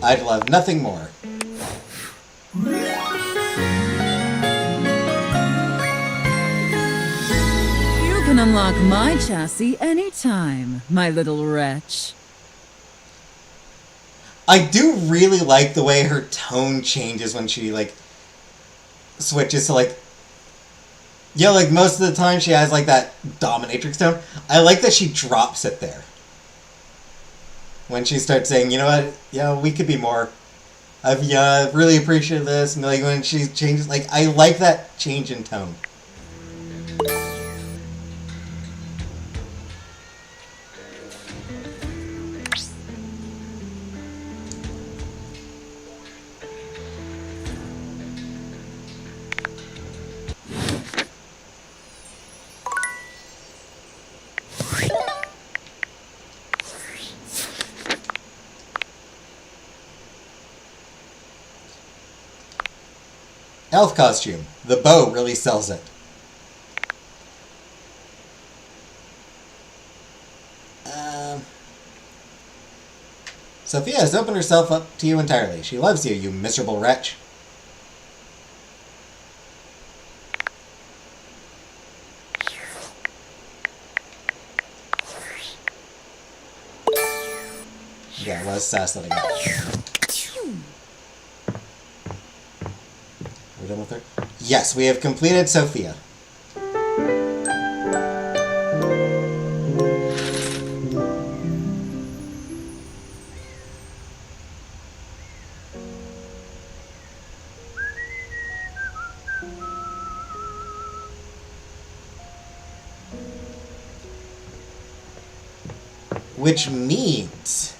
I'd love nothing more. You can unlock my chassis anytime, my little wretch. I do really like the way her tone changes when she, like, switches to, like... Yeah, like, most of the time she has, like, that dominatrix tone. I like that she drops it there. When she starts saying, you know what, yeah, we could be more. I've really appreciated this. And, like, when she changes, like, I like that change in tone. Elf costume. The bow really sells it. Sophia has opened herself up to you entirely. She loves you, you miserable wretch. Yeah, it was sass that I got. We're done with her? Yes, we have completed Sophia. Which means...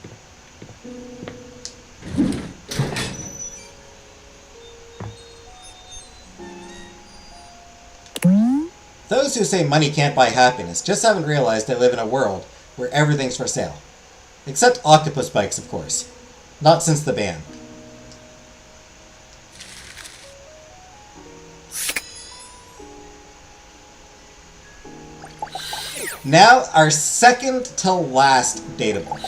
those who say money can't buy happiness just haven't realized they live in a world where everything's for sale. Except octopus bikes, of course. Not since the ban. Now, our second to last dateable.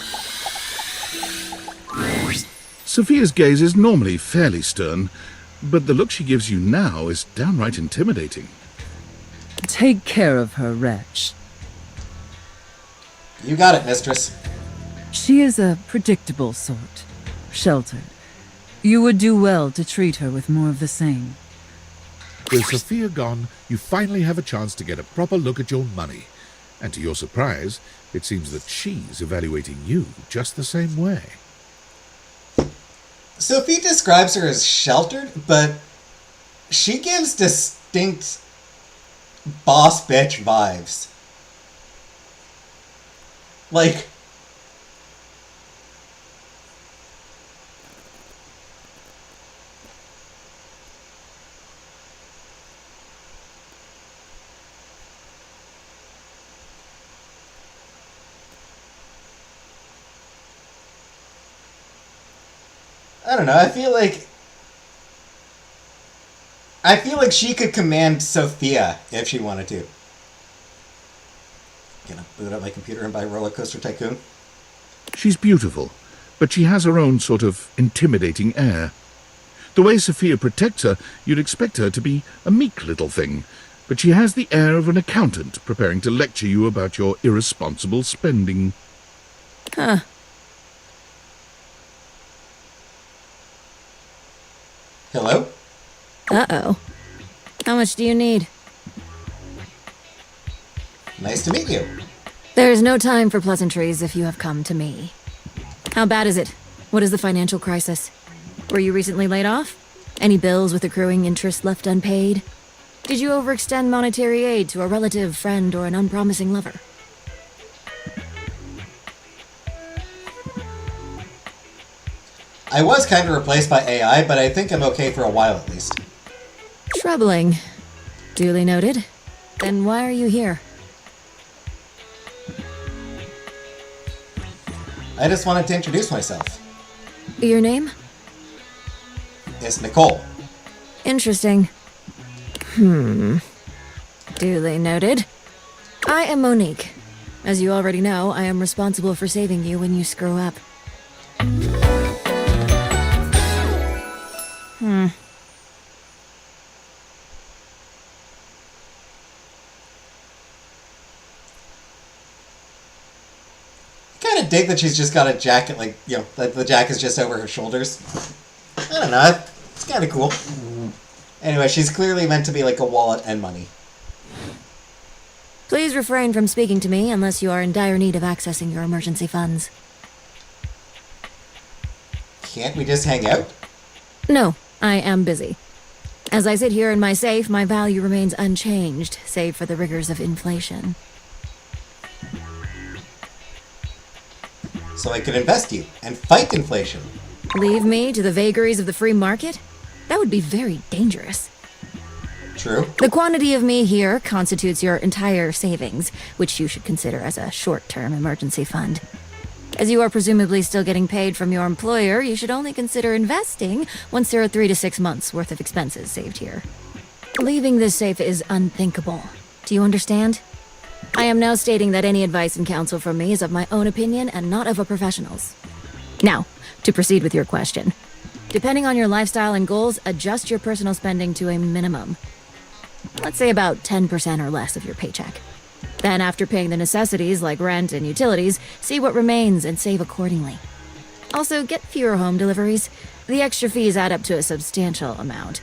Sophia's gaze is normally fairly stern, but the look she gives you now is downright intimidating. Take care of her, wretch. You got it, mistress. She is a predictable sort. Sheltered. You would do well to treat her with more of the same. With Sophia gone, you finally have a chance to get a proper look at your money. And to your surprise, it seems that she's evaluating you just the same way. Sophie describes her as sheltered, but she gives distinct boss bitch vibes. Like... I don't know, I feel like she could command Sophia if she wanted to. Gonna boot up my computer and buy Roller Coaster Tycoon? She's beautiful, but she has her own sort of intimidating air. The way Sophia protects her, you'd expect her to be a meek little thing, but she has the air of an accountant preparing to lecture you about your irresponsible spending. Huh. Hello? Uh-oh. How much do you need? Nice to meet you. There is no time for pleasantries if you have come to me. How bad is it? What is the financial crisis? Were you recently laid off? Any bills with accruing interest left unpaid? Did you overextend monetary aid to a relative, friend, or an unpromising lover? I was kind of replaced by AI, but I think I'm okay for a while at least. Troubling. Duly noted. Then why are you here? I just wanted to introduce myself. Your name? It's Nicole. Interesting. Duly noted. I am Monique. As you already know, I am responsible for saving you when you screw up. Kind of dig that she's just got a jacket, like, you know, the jacket's just over her shoulders. I don't know, it's kind of cool. Anyway, she's clearly meant to be like a wallet and money. Please refrain from speaking to me unless you are in dire need of accessing your emergency funds. Can't we just hang out? No, I am busy. As I sit here in my safe, my value remains unchanged, save for the rigors of inflation. So I could invest you and fight inflation. Leave me to the vagaries of the free market? That would be very dangerous. True. The quantity of me here constitutes your entire savings, which you should consider as a short-term emergency fund. As you are presumably still getting paid from your employer, you should only consider investing once there are 3 to 6 months worth of expenses saved here. Leaving this safe is unthinkable. Do you understand? I am now stating that any advice and counsel from me is of my own opinion and not of a professional's. Now, to proceed with your question. Depending on your lifestyle and goals, adjust your personal spending to a minimum. Let's say about 10% or less of your paycheck. Then, after paying the necessities like rent and utilities, see what remains and save accordingly. Also, get fewer home deliveries. The extra fees add up to a substantial amount.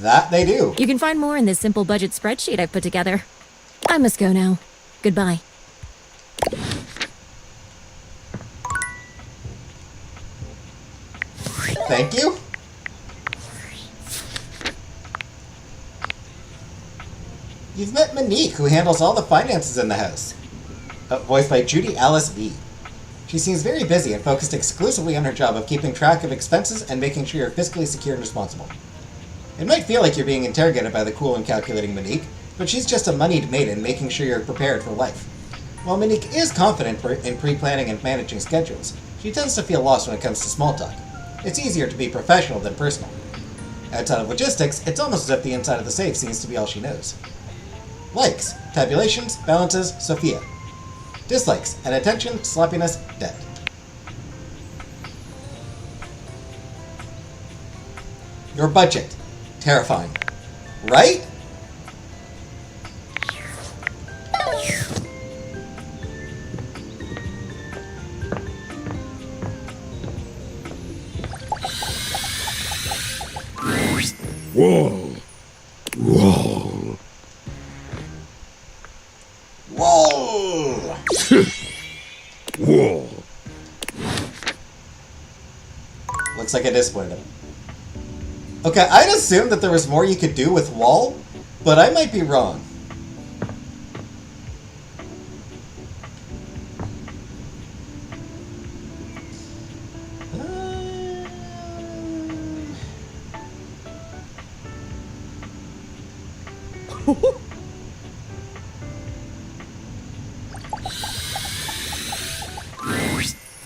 That they do. You can find more in this simple budget spreadsheet I've put together. I must go now. Goodbye. Thank you. You've met Monique, who handles all the finances in the house. Voiced by Judy Alice V. She seems very busy and focused exclusively on her job of keeping track of expenses and making sure you're fiscally secure and responsible. It might feel like you're being interrogated by the cool and calculating Monique, but she's just a moneyed maiden making sure you're prepared for life. While Monique is confident in pre-planning and managing schedules, she tends to feel lost when it comes to small talk. It's easier to be professional than personal. Outside of logistics, it's almost as if the inside of the safe seems to be all she knows. Likes, tabulations, balances, Sophia. Dislikes, inattention, sloppiness, debt. Your budget. Terrifying. Right? Whoa. Whoa. Whoa! Whoa. Looks like I disappointed him. Okay, I'd assumed that there was more you could do with wall, but I might be wrong.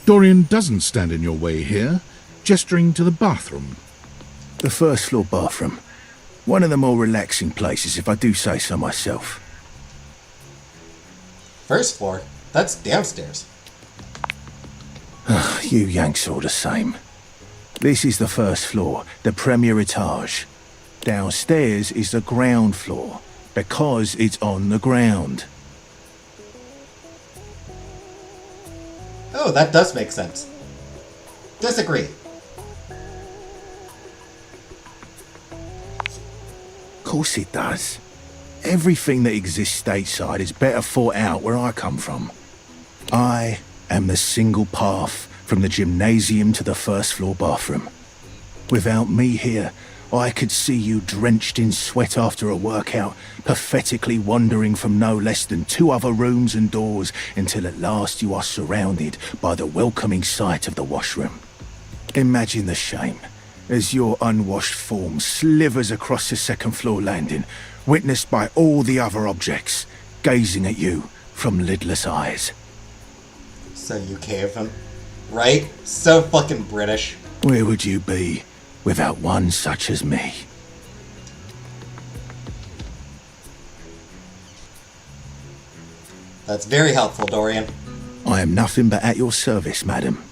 Dorian doesn't stand in your way here, gesturing to the bathroom. The first floor bathroom. One of the more relaxing places, if I do say so myself. First floor? That's downstairs. You Yanks are the same. This is the first floor, the premier etage. Downstairs is the ground floor, because it's on the ground. Oh, that does make sense. Disagree. Of course it does. Everything that exists stateside is better thought out where I come from. I am the single path from the gymnasium to the first floor bathroom. Without me here, I could see you drenched in sweat after a workout, pathetically wandering from no less than 2 other rooms and doors until at last you are surrounded by the welcoming sight of the washroom. Imagine the shame as your unwashed form slithers across the second-floor landing, witnessed by all the other objects, gazing at you from lidless eyes. So UK of him. Right? So fucking British. Where would you be without one such as me? That's very helpful, Dorian. I am nothing but at your service, madam.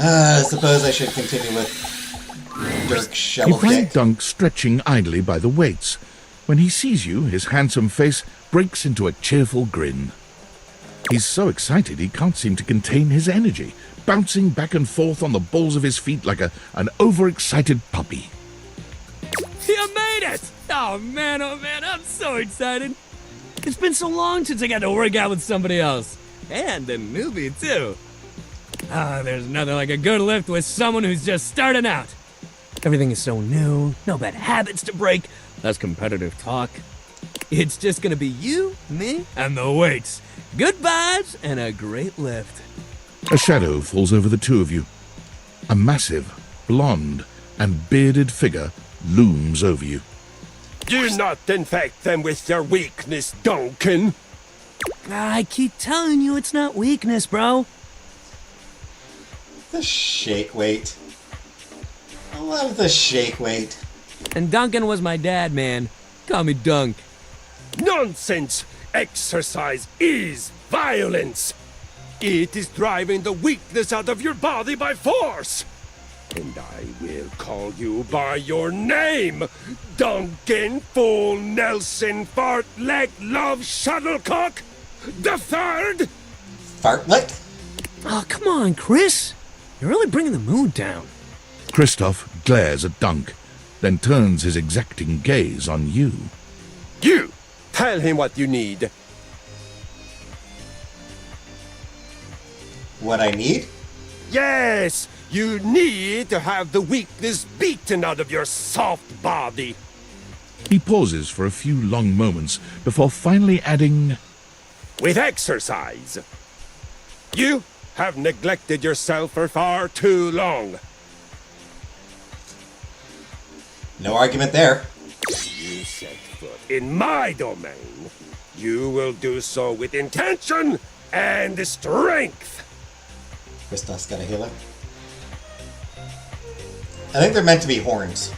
I suppose I should continue with Dirk You Shovel find Dick. Dunk stretching idly by the weights. When he sees you, his handsome face breaks into a cheerful grin. He's so excited he can't seem to contain his energy, bouncing back and forth on the balls of his feet like an overexcited puppy. You made it! Oh man, I'm so excited. It's been so long since I got to work out with somebody else. And a newbie, too. There's nothing like a good lift with someone who's just starting out. Everything is so new, no bad habits to break, less competitive talk. It's just gonna be you, me, and the weights. Good vibes and a great lift. A shadow falls over the two of you. A massive, blonde, and bearded figure looms over you. Do not infect them with your weakness, Duncan. I keep telling you it's not weakness, bro. The shake weight. I love the shake weight. And Duncan was my dad, man. Call me Dunk. Nonsense! Exercise is violence! It is driving the weakness out of your body by force! And I will call you by your name! Duncan Fool Nelson Fartleg Love Shuttlecock the Third! Fartleg? Oh, come on, Chris. You're really bringing the mood down. Christoph glares at Dunk, then turns his exacting gaze on you. You! Tell him what you need. What I need? Yes! You need to have the weakness beaten out of your soft body. He pauses for a few long moments before finally adding, With exercise. You have neglected yourself for far too long. No argument there. You set foot in my domain. You will do so with intention and strength. Christoph's got a healer. I think they're meant to be horns.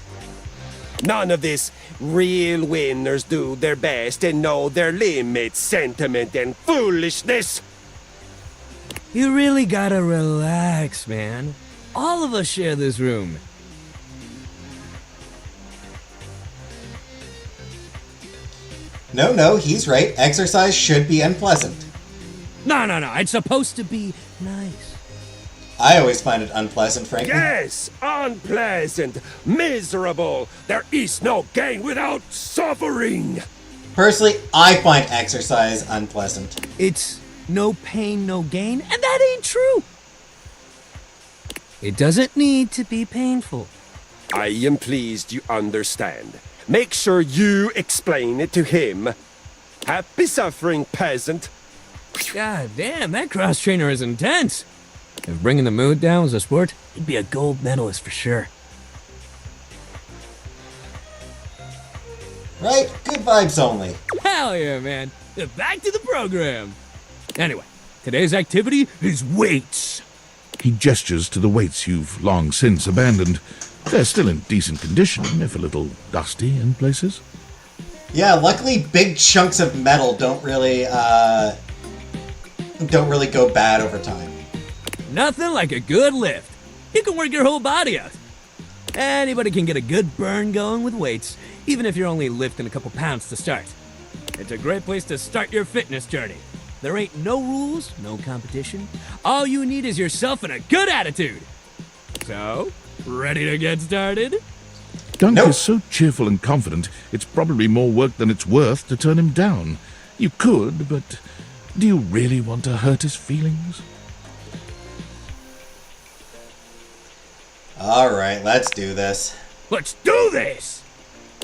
None of this real winners do their best and know their limits sentiment and foolishness. You really gotta relax, man. All of us share this room. No, he's right. Exercise should be unpleasant. No. It's supposed to be nice. I always find it unpleasant, frankly. Yes, unpleasant, miserable. There is no gain without suffering. Personally, I find exercise unpleasant. It's no pain, no gain, and that ain't true. It doesn't need to be painful. I am pleased you understand. Make sure you explain it to him. Happy suffering, peasant. God damn, that cross trainer is intense. If bringing the mood down was a sport, he'd be a gold medalist for sure. Right? Good vibes only. Hell yeah, man. Back to the program. Anyway, today's activity is weights. He gestures to the weights you've long since abandoned. They're still in decent condition, if a little dusty in places. Yeah, luckily big chunks of metal don't really go bad over time. Nothing like a good lift. You can work your whole body out. Anybody can get a good burn going with weights, even if you're only lifting a couple pounds to start. It's a great place to start your fitness journey. There ain't no rules, no competition. All you need is yourself and a good attitude. So, ready to get started? Dunk is so cheerful and confident, it's probably more work than it's worth to turn him down. You could, but do you really want to hurt his feelings? Alright, let's do this. Let's do this!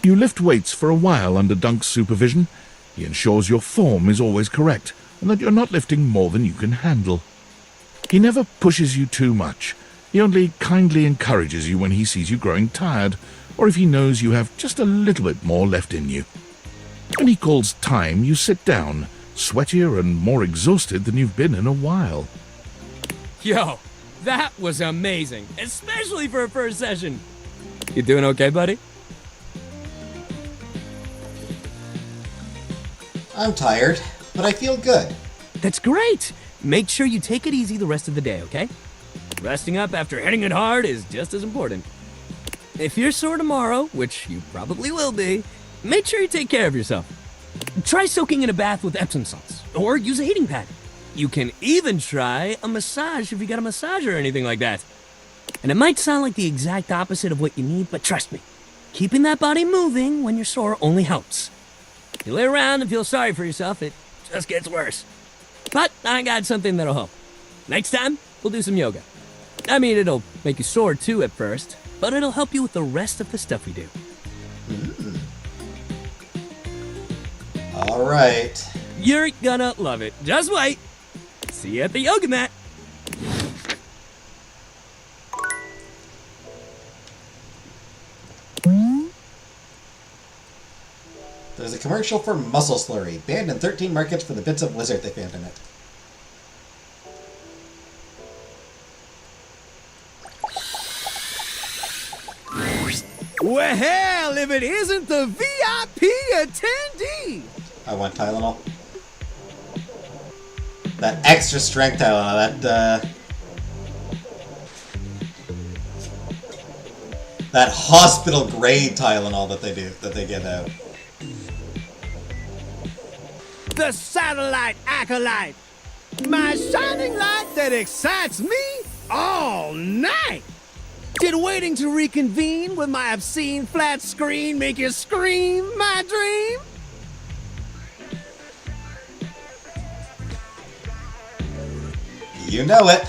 You lift weights for a while under Dunk's supervision. He ensures your form is always correct, and that you're not lifting more than you can handle. He never pushes you too much. He only kindly encourages you when he sees you growing tired, or if he knows you have just a little bit more left in you. When he calls time, you sit down, sweatier and more exhausted than you've been in a while. Yo, that was amazing, especially for a first session. You doing okay, buddy? I'm tired, but I feel good. That's great. Make sure you take it easy the rest of the day, okay? Resting up after hitting it hard is just as important. If you're sore tomorrow, which you probably will be, make sure you take care of yourself. Try soaking in a bath with Epsom salts, or use a heating pad. You can even try a massage if you got a massager or anything like that. And it might sound like the exact opposite of what you need, but trust me, keeping that body moving when you're sore only helps. You lay around and feel sorry for yourself, it just gets worse. But I got something that'll help. Next time, we'll do some yoga. I mean, it'll make you sore too at first, but it'll help you with the rest of the stuff we do. Alright. You're gonna love it. Just wait. See you at the yoga mat. There's a commercial for Muscle Slurry, banned in 13 markets for the bits of lizard they found in it. Well, if it isn't the VIP attendee! I want Tylenol. That extra strength Tylenol, that hospital grade Tylenol that they get out. The satellite acolyte! My shining light that excites me all night! Did waiting to reconvene with my obscene flat screen make you scream, my dream? You know it.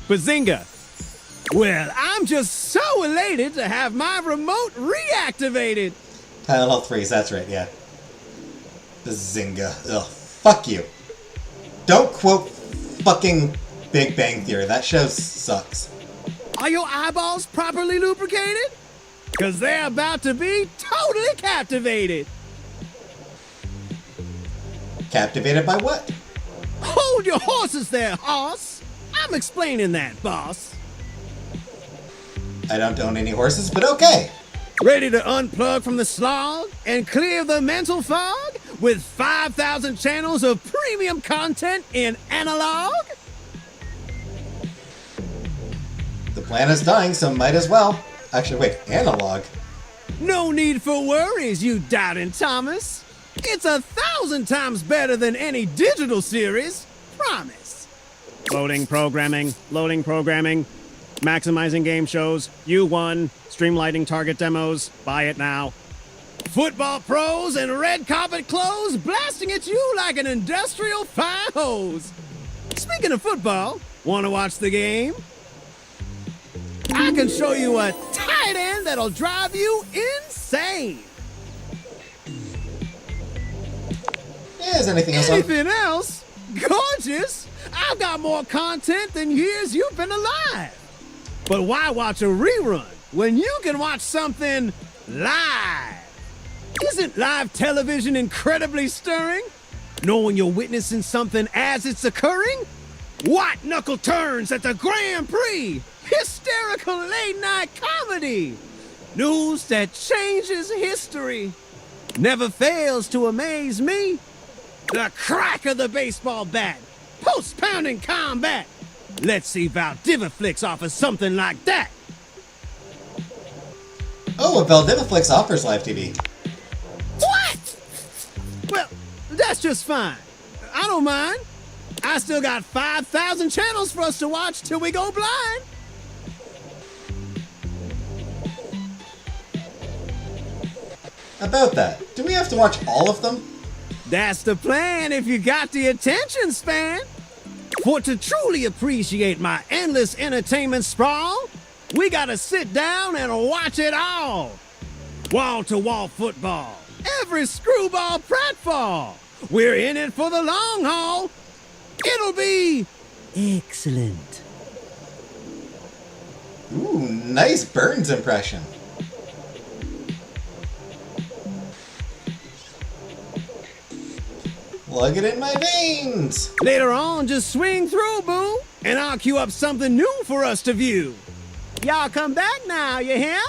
Bazinga! Well, I'm just so elated to have my remote reactivated! Tylenol 3s, that's right, yeah. Bazinga. Ugh, fuck you. Don't quote fucking Big Bang Theory. That show sucks. Are your eyeballs properly lubricated? Cause they're about to be totally captivated! Captivated by what? Hold your horses there, hoss! I'm explaining that, boss. I don't own any horses, but okay. Ready to unplug from the slog and clear the mental fog with 5,000 channels of premium content in analog? The planet's dying, so might as well. Actually, wait, analog? No need for worries, you doubting Thomas. It's 1,000 times better than any digital series. Promise. Loading programming, maximizing game shows, U1, streamlining target demos, buy it now. Football pros and red carpet clothes blasting at you like an industrial fire hose. Speaking of football, want to watch the game? I can show you a tight end that'll drive you insane. Yeah, is anything else on? Anything else? Gorgeous! I've got more content than years you've been alive. But why watch a rerun when you can watch something live? Isn't live television incredibly stirring? Knowing you're witnessing something as it's occurring? White knuckle turns at the Grand Prix! Hysterical late-night comedy! News that changes history! Never fails to amaze me! The crack of the baseball bat! Post-pounding combat! Let's see if Valdiviflix offers something like that! Oh, Valdiviflix offers live TV. What? Well, that's just fine. I don't mind. I still got 5,000 channels for us to watch till we go blind. About that, do we have to watch all of them? That's the plan if you got the attention span. For to truly appreciate my endless entertainment sprawl, We gotta sit down and watch it all. Wall-to-wall football. Every screwball pratfall. We're in it for the long haul. It'll be excellent. Ooh, nice Burns impression. Plug it in my veins. Later on, just swing through, boo, and I'll queue up something new for us to view. Y'all come back now, you hear?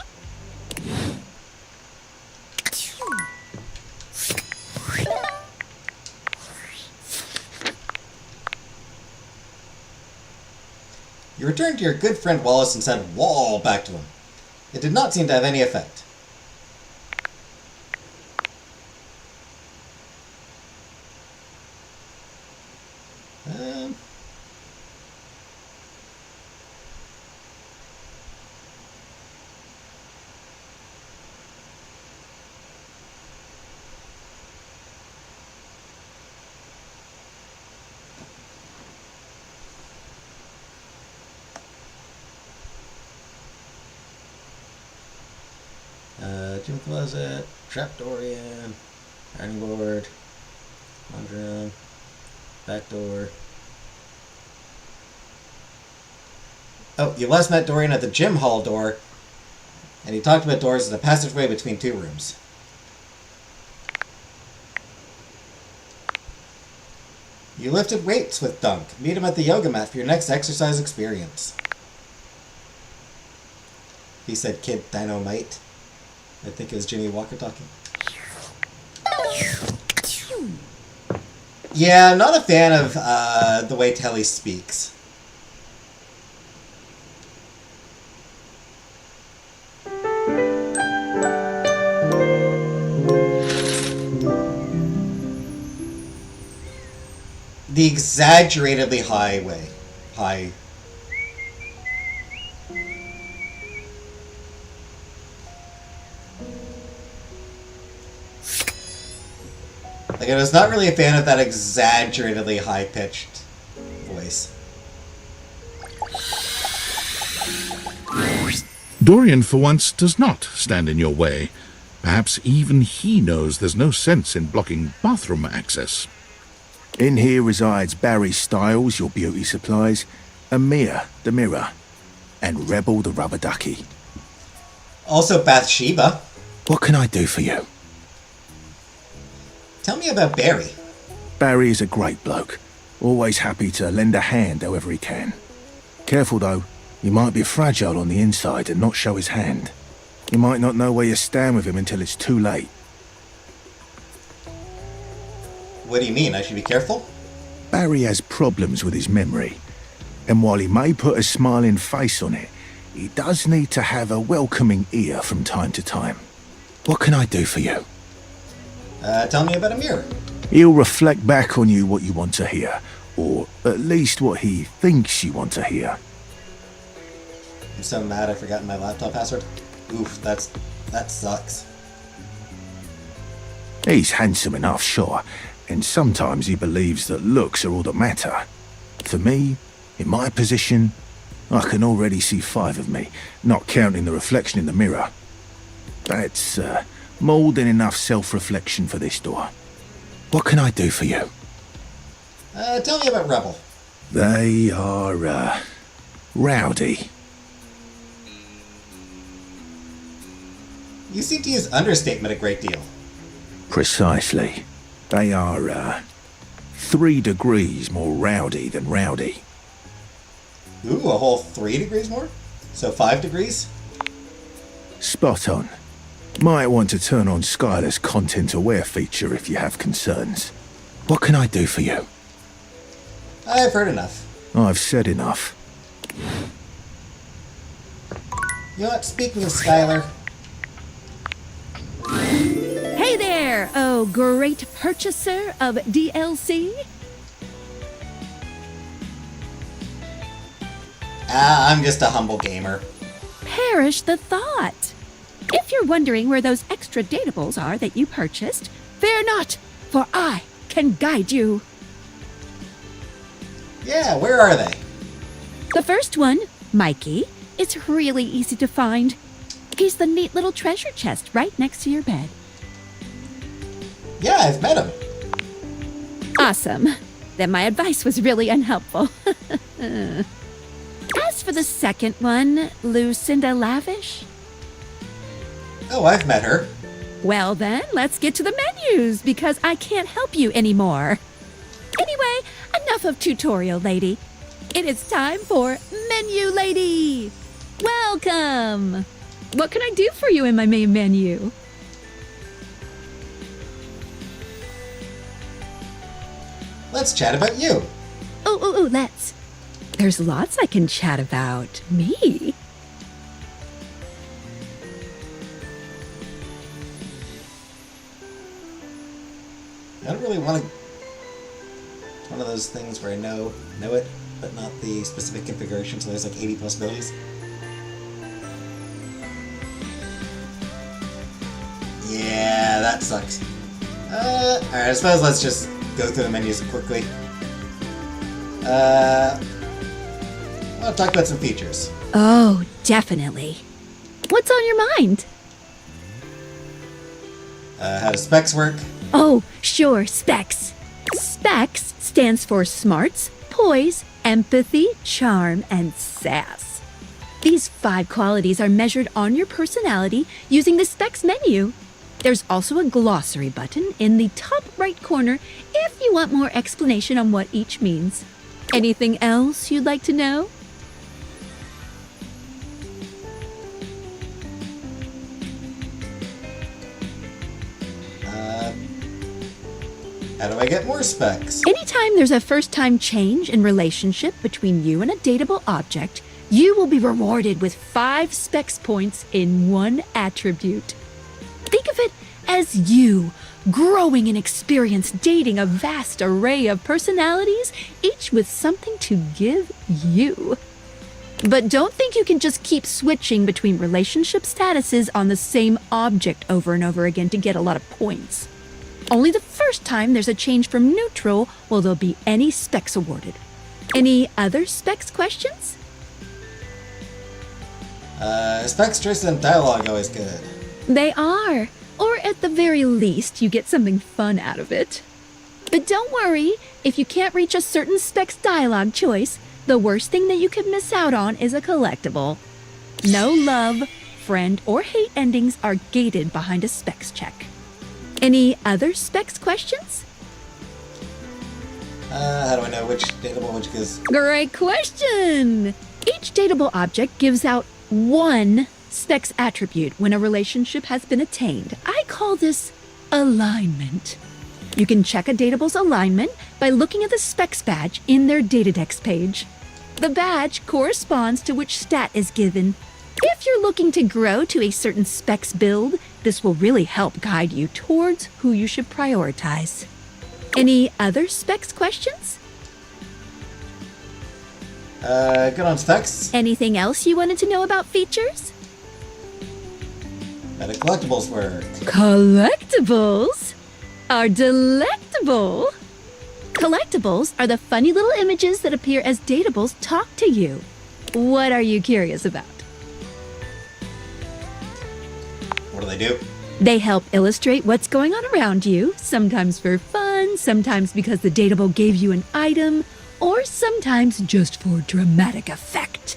You returned to your good friend Wallace and said "wall" back to him. It did not seem to have any effect. Gym closet, trapdoor in, ironing board, laundry room, back door. Oh, you last met Dorian at the gym hall door, and he talked about doors as a passageway between two rooms. You lifted weights with Dunk. Meet him at the yoga mat for your next exercise experience. He said Kid Dynamite. I think it was Jimmy Walker talking. Yeah, I'm not a fan of the way Telly speaks. The exaggeratedly high way. High. Like, I was not really a fan of that exaggeratedly high-pitched voice. Dorian, for once, does not stand in your way. Perhaps even he knows there's no sense in blocking bathroom access. In here resides Barry Styles, your beauty supplies, Amir, the mirror, and Rebel, the rubber ducky. Also Bathsheba. What can I do for you? Tell me about Barry. Barry is a great bloke. Always happy to lend a hand however he can. Careful though, he might be fragile on the inside and not show his hand. You might not know where you stand with him until it's too late. What do you mean? I should be careful? Barry has problems with his memory. And while he may put a smiling face on it, he does need to have a welcoming ear from time to time. What can I do for you? Tell me about Amir. He'll reflect back on you what you want to hear, or at least what he thinks you want to hear. I'm so mad I forgot my laptop password. Oof, that sucks. He's handsome enough, sure, and sometimes he believes that looks are all that matter. For me, in my position, I can already see 5 of me, not counting the reflection in the mirror. That's more than enough self-reflection for this door. What can I do for you? Tell me about Rebel. They are, rowdy. You seem to use understatement a great deal. Precisely. They are, 3 degrees more rowdy than rowdy. Ooh, a whole 3 degrees more? So 5 degrees? Spot on. Might want to turn on Skylar's content-aware feature if you have concerns. What can I do for you? I've heard enough. I've said enough. You know what? Speaking of Skylar... Hey there, oh great purchaser of DLC. I'm just a humble gamer. Perish the thought. If you're wondering where those extra datables are that you purchased, fear not, for I can guide you. Yeah, where are they? The first one, Mikey, It's really easy to find. He's the neat little treasure chest right next to your bed. Yeah, I've met him. Awesome. Then my advice was really unhelpful. As for the second one, Lucinda Lavish. Oh, I've met her. Well then, let's get to the menus, because I can't help you anymore. Anyway, enough of tutorial lady. It is time for Menu Lady! Welcome! What can I do for you in my main menu? Let's chat about you. Oh, let's. There's lots I can chat about. Me? I don't really want to... It's one of those things where I know it, but not the specific configuration, so there's like 80 possibilities. Yeah, that sucks. Alright, I suppose let's just go through the menus quickly. I'll talk about some features. Oh, definitely. What's on your mind? How do specs work? Oh, sure, specs. Specs stands for smarts, poise, empathy, charm, and sass. These 5 qualities are measured on your personality using the specs menu. There's also a glossary button in the top right corner if you want more explanation on what each means. Anything else you'd like to know? How do I get more specs? Anytime there's a first-time change in relationship between you and a dateable object, you will be rewarded with 5 specs points in one attribute. Think of it as you growing in experience dating a vast array of personalities, each with something to give you. But don't think you can just keep switching between relationship statuses on the same object over and over again to get a lot of points. Only the first time there's a change from neutral will there be any specs awarded. Any other specs questions? Specs, choice, and dialogue always good. They are. Or at the very least, you get something fun out of it. But don't worry, if you can't reach a certain specs dialogue choice, the worst thing that you could miss out on is a collectible. No love, friend, or hate endings are gated behind a specs check. Any other specs questions? How do I know which dateable which is? Great question! Each dateable object gives out 1 specs attribute when a relationship has been attained. I call this alignment. You can check a dateable's alignment by looking at the specs badge in their Datadex page. The badge corresponds to which stat is given. If you're looking to grow to a certain specs build, this will really help guide you towards who you should prioritize. Any other specs questions? Good on specs. Anything else you wanted to know about features? How do collectibles work? Collectibles are delectable. Collectibles are the funny little images that appear as datables talk to you. What are you curious about? What do they do? They help illustrate what's going on around you, sometimes for fun, sometimes because the datable gave you an item, or sometimes just for dramatic effect.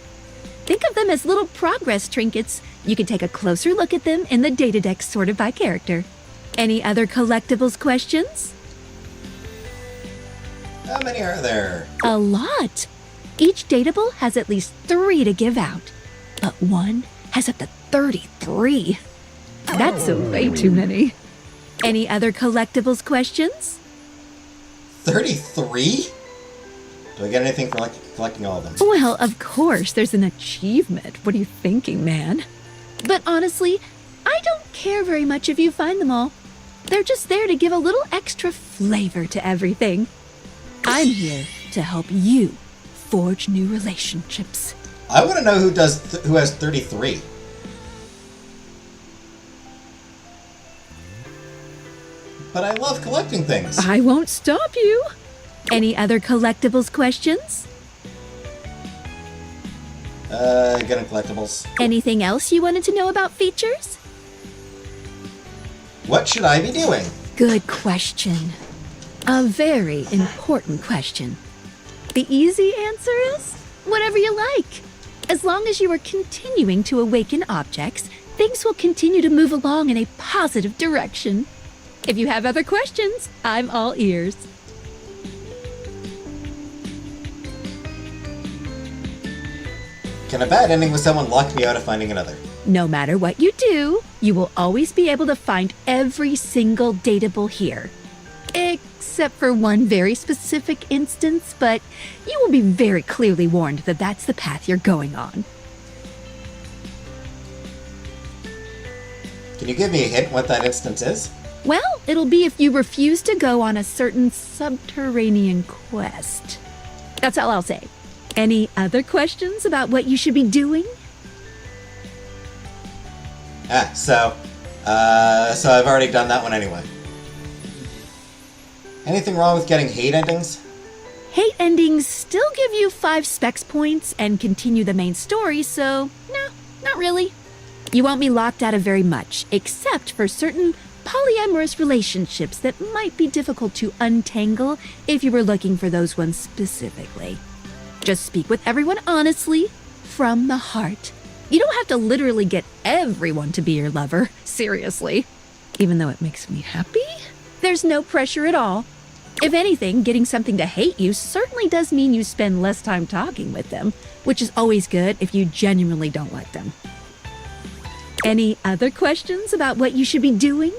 Think of them as little progress trinkets. You can take a closer look at them in the Datadex sorted by character. Any other collectibles questions? How many are there? A lot. Each datable has at least 3 to give out, but one has up to 33. That's way too many. Any other collectibles questions? 33? Do I get anything for collecting all of them? Well, of course, there's an achievement. What are you thinking, man? But honestly, I don't care very much if you find them all. They're just there to give a little extra flavor to everything. I'm here to help you forge new relationships. I want to know who has 33. But I love collecting things. I won't stop you. Any other collectibles questions? Getting collectibles. Anything else you wanted to know about features? What should I be doing? Good question. A very important question. The easy answer is whatever you like. As long as you are continuing to awaken objects, things will continue to move along in a positive direction. If you have other questions, I'm all ears. Can a bad ending with someone lock me out of finding another? No matter what you do, you will always be able to find every single dateable here. Except for one very specific instance, but you will be very clearly warned that that's the path you're going on. Can you give me a hint what that instance is? Well, it'll be if you refuse to go on a certain subterranean quest. That's all I'll say. Any other questions about what you should be doing? So I've already done that one anyway. Anything wrong with getting hate endings? Hate endings still give you 5 specs points and continue the main story, so no, not really. You won't be locked out of very much, except for certain polyamorous relationships that might be difficult to untangle if you were looking for those ones specifically. Just speak with everyone honestly, from the heart. You don't have to literally get everyone to be your lover, seriously. Even though it makes me happy, there's no pressure at all. If anything, getting something to hate you certainly does mean you spend less time talking with them, which is always good if you genuinely don't like them. Any other questions about what you should be doing?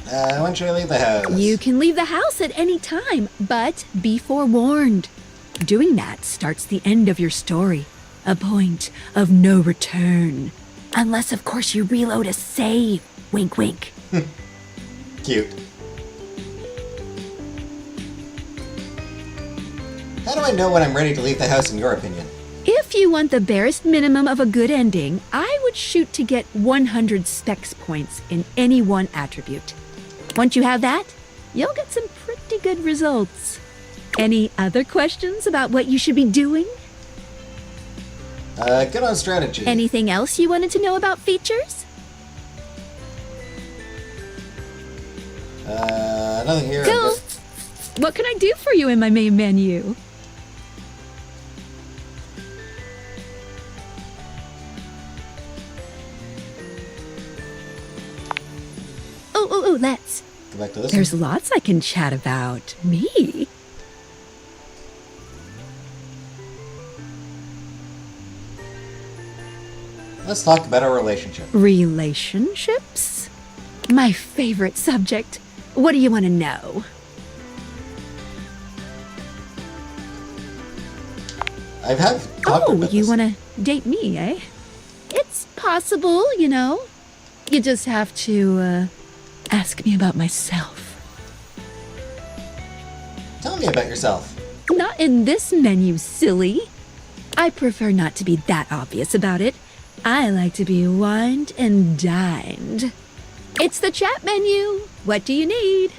When should I leave the house? You can leave the house at any time, but be forewarned. Doing that starts the end of your story, a point of no return. Unless, of course, you reload a save. Wink, wink. Cute. How do I know when I'm ready to leave the house in your opinion? If you want the barest minimum of a good ending, I would shoot to get 100 specs points in any one attribute. Once you have that, you'll get some pretty good results. Any other questions about what you should be doing? Good on strategy. Anything else you wanted to know about features? Nothing here. Cool. What can I do for you in my main menu? Oh, let's. Go back to this There's one. lots I can chat about. Me? Let's talk about our relationship. Relationships? My favorite subject. What do you want to know? Oh, you want to date me, eh? It's possible, you know. You just have to, ask me about myself. Tell me about yourself. Not in this menu, silly. I prefer not to be that obvious about it. I like to be wined and dined. It's the chat menu. What do you need?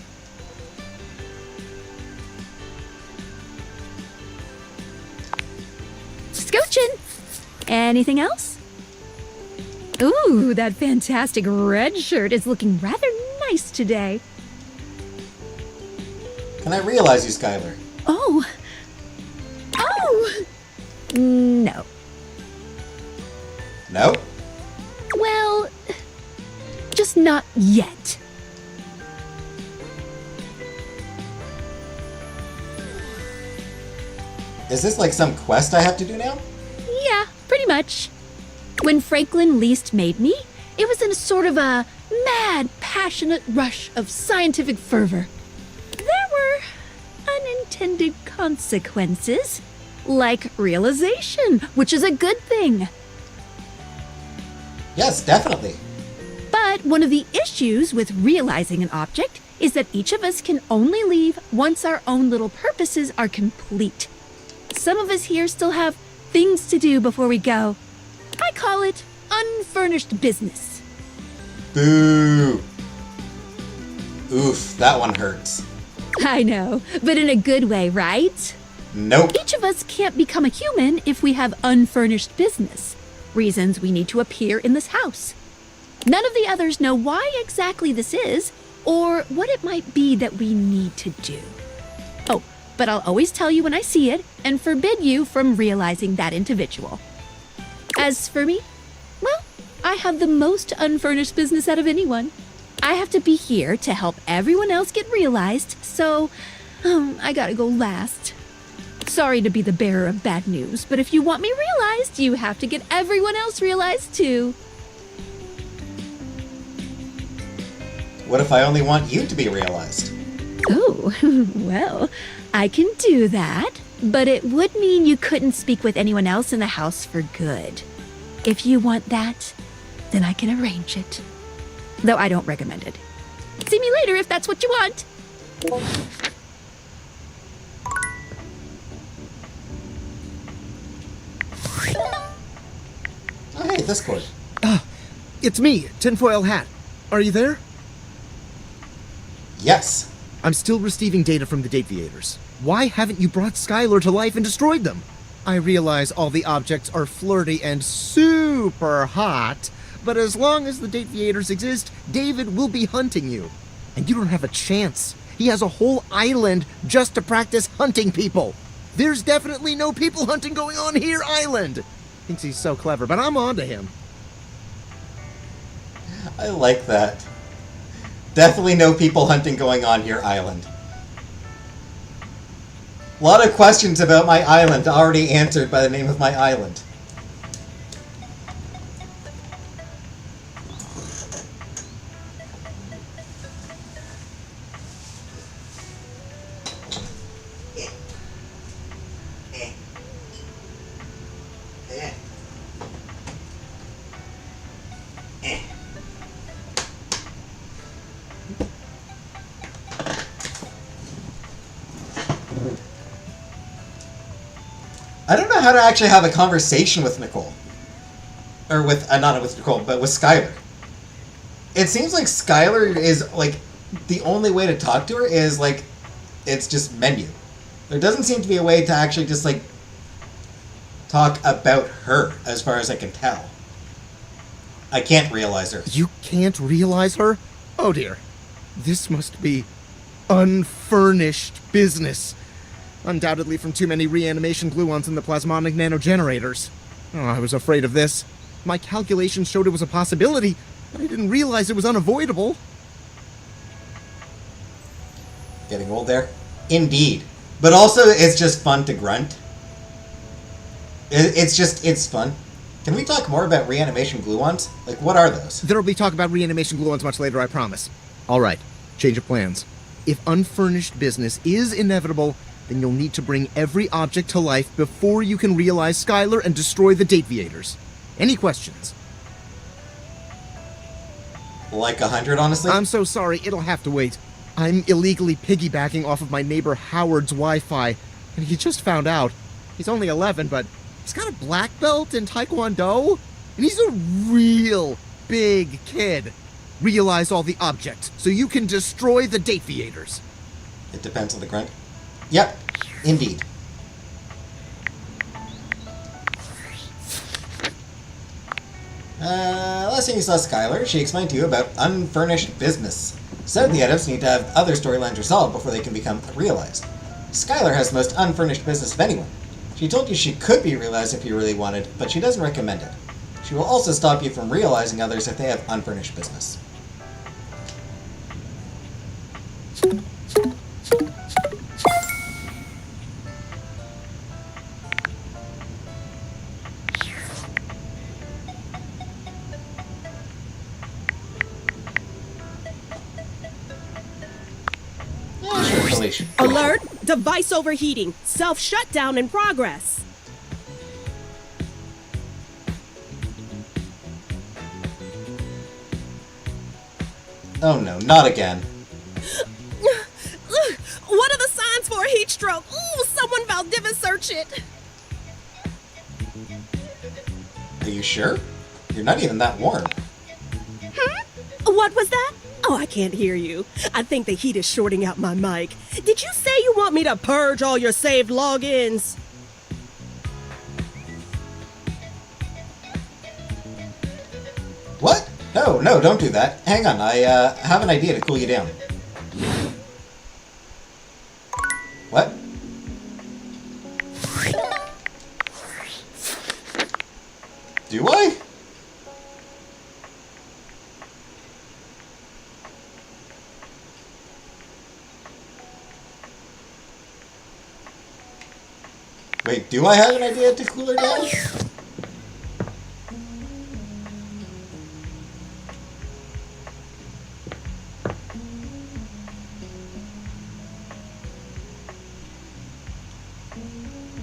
Scooching. Anything else? Ooh, that fantastic red shirt is looking rather nice today. Can I realize you, Skylar? Oh. No. No? Well, just not yet. Is this like some quest I have to do now? Yeah, pretty much. When Franklin least made me, it was in a sort of a mad, passionate rush of scientific fervor. There were unintended consequences, like realization, which is a good thing. Yes, definitely. But one of the issues with realizing an object is that each of us can only leave once our own little purposes are complete. Some of us here still have things to do before we go. I call it unfurnished business. Boo. Oof, that one hurts. I know, but in a good way, right? Nope. Each of us can't become a human if we have unfurnished business. Reasons we need to appear in this house. None of the others know why exactly this is, or what it might be that we need to do. Oh, but I'll always tell you when I see it, and forbid you from realizing that individual. As for me, well, I have the most unfurnished business out of anyone. I have to be here to help everyone else get realized, so I gotta go last. Sorry to be the bearer of bad news, but if you want me realized, you have to get everyone else realized too. What if I only want you to be realized? Oh, well, I can do that, but it would mean you couldn't speak with anyone else in the house for good. If you want that, then I can arrange it. Though I don't recommend it. See me later if that's what you want. Oh, hey, Discord. It's me, Tinfoil Hat. Are you there? Yes. I'm still receiving data from the Deviators. Why haven't you brought Skylar to life and destroyed them? I realize all the objects are flirty and super hot, but as long as the Deviators exist, David will be hunting you. And you don't have a chance. He has a whole island just to practice hunting people. There's definitely no people hunting going on here, island. Thinks he's so clever, but I'm on to him. I like that. Definitely no people hunting going on here, island. A lot of questions about my island already answered by the name of my island. I don't know how to actually have a conversation with Nicole. Or with, not with Nicole, but with Skylar. It seems like Skylar is, like, the only way to talk to her is, like, it's just menu. There doesn't seem to be a way to actually just, like, talk about her, as far as I can tell. I can't realize her. You can't realize her? Oh dear. This must be unfurnished business. Undoubtedly from too many reanimation gluons in the plasmonic nanogenerators. Oh, I was afraid of this. My calculations showed it was a possibility, but I didn't realize it was unavoidable. Getting old there? Indeed. But also, it's just fun to grunt. It's fun. Can we talk more about reanimation gluons? Like, what are those? There'll be talk about reanimation gluons much later, I promise. Alright, change of plans. If unfurnished business is inevitable, then you'll need to bring every object to life before you can realize Skylar and destroy the Deviators. Any questions? Like 100, honestly? I'm so sorry, it'll have to wait. I'm illegally piggybacking off of my neighbor Howard's Wi-Fi, and he just found out. He's only 11, but he's got a black belt in Taekwondo, and he's a real big kid. Realize all the objects, so you can destroy the Deviators. It depends on the grunt. Yep, indeed. Last time you saw Skylar, she explained to you about unfurnished business. Said the edits need to have other storylines resolved before they can become realized. Skylar has the most unfurnished business of anyone. She told you she could be realized if you really wanted, but she doesn't recommend it. She will also stop you from realizing others if they have unfurnished business. Alert! Device overheating. Self-shutdown in progress. Oh no, not again. What are the signs for a heat stroke? Ooh, someone Valdivia search it. Are you sure? You're not even that warm. What was that? Oh, I can't hear you. I think the heat is shorting out my mic. Did you say you want me to purge all your saved logins? What? No, don't do that. Hang on, I have an idea to cool you down. What? Do I? Wait, do I have an idea to cool her down?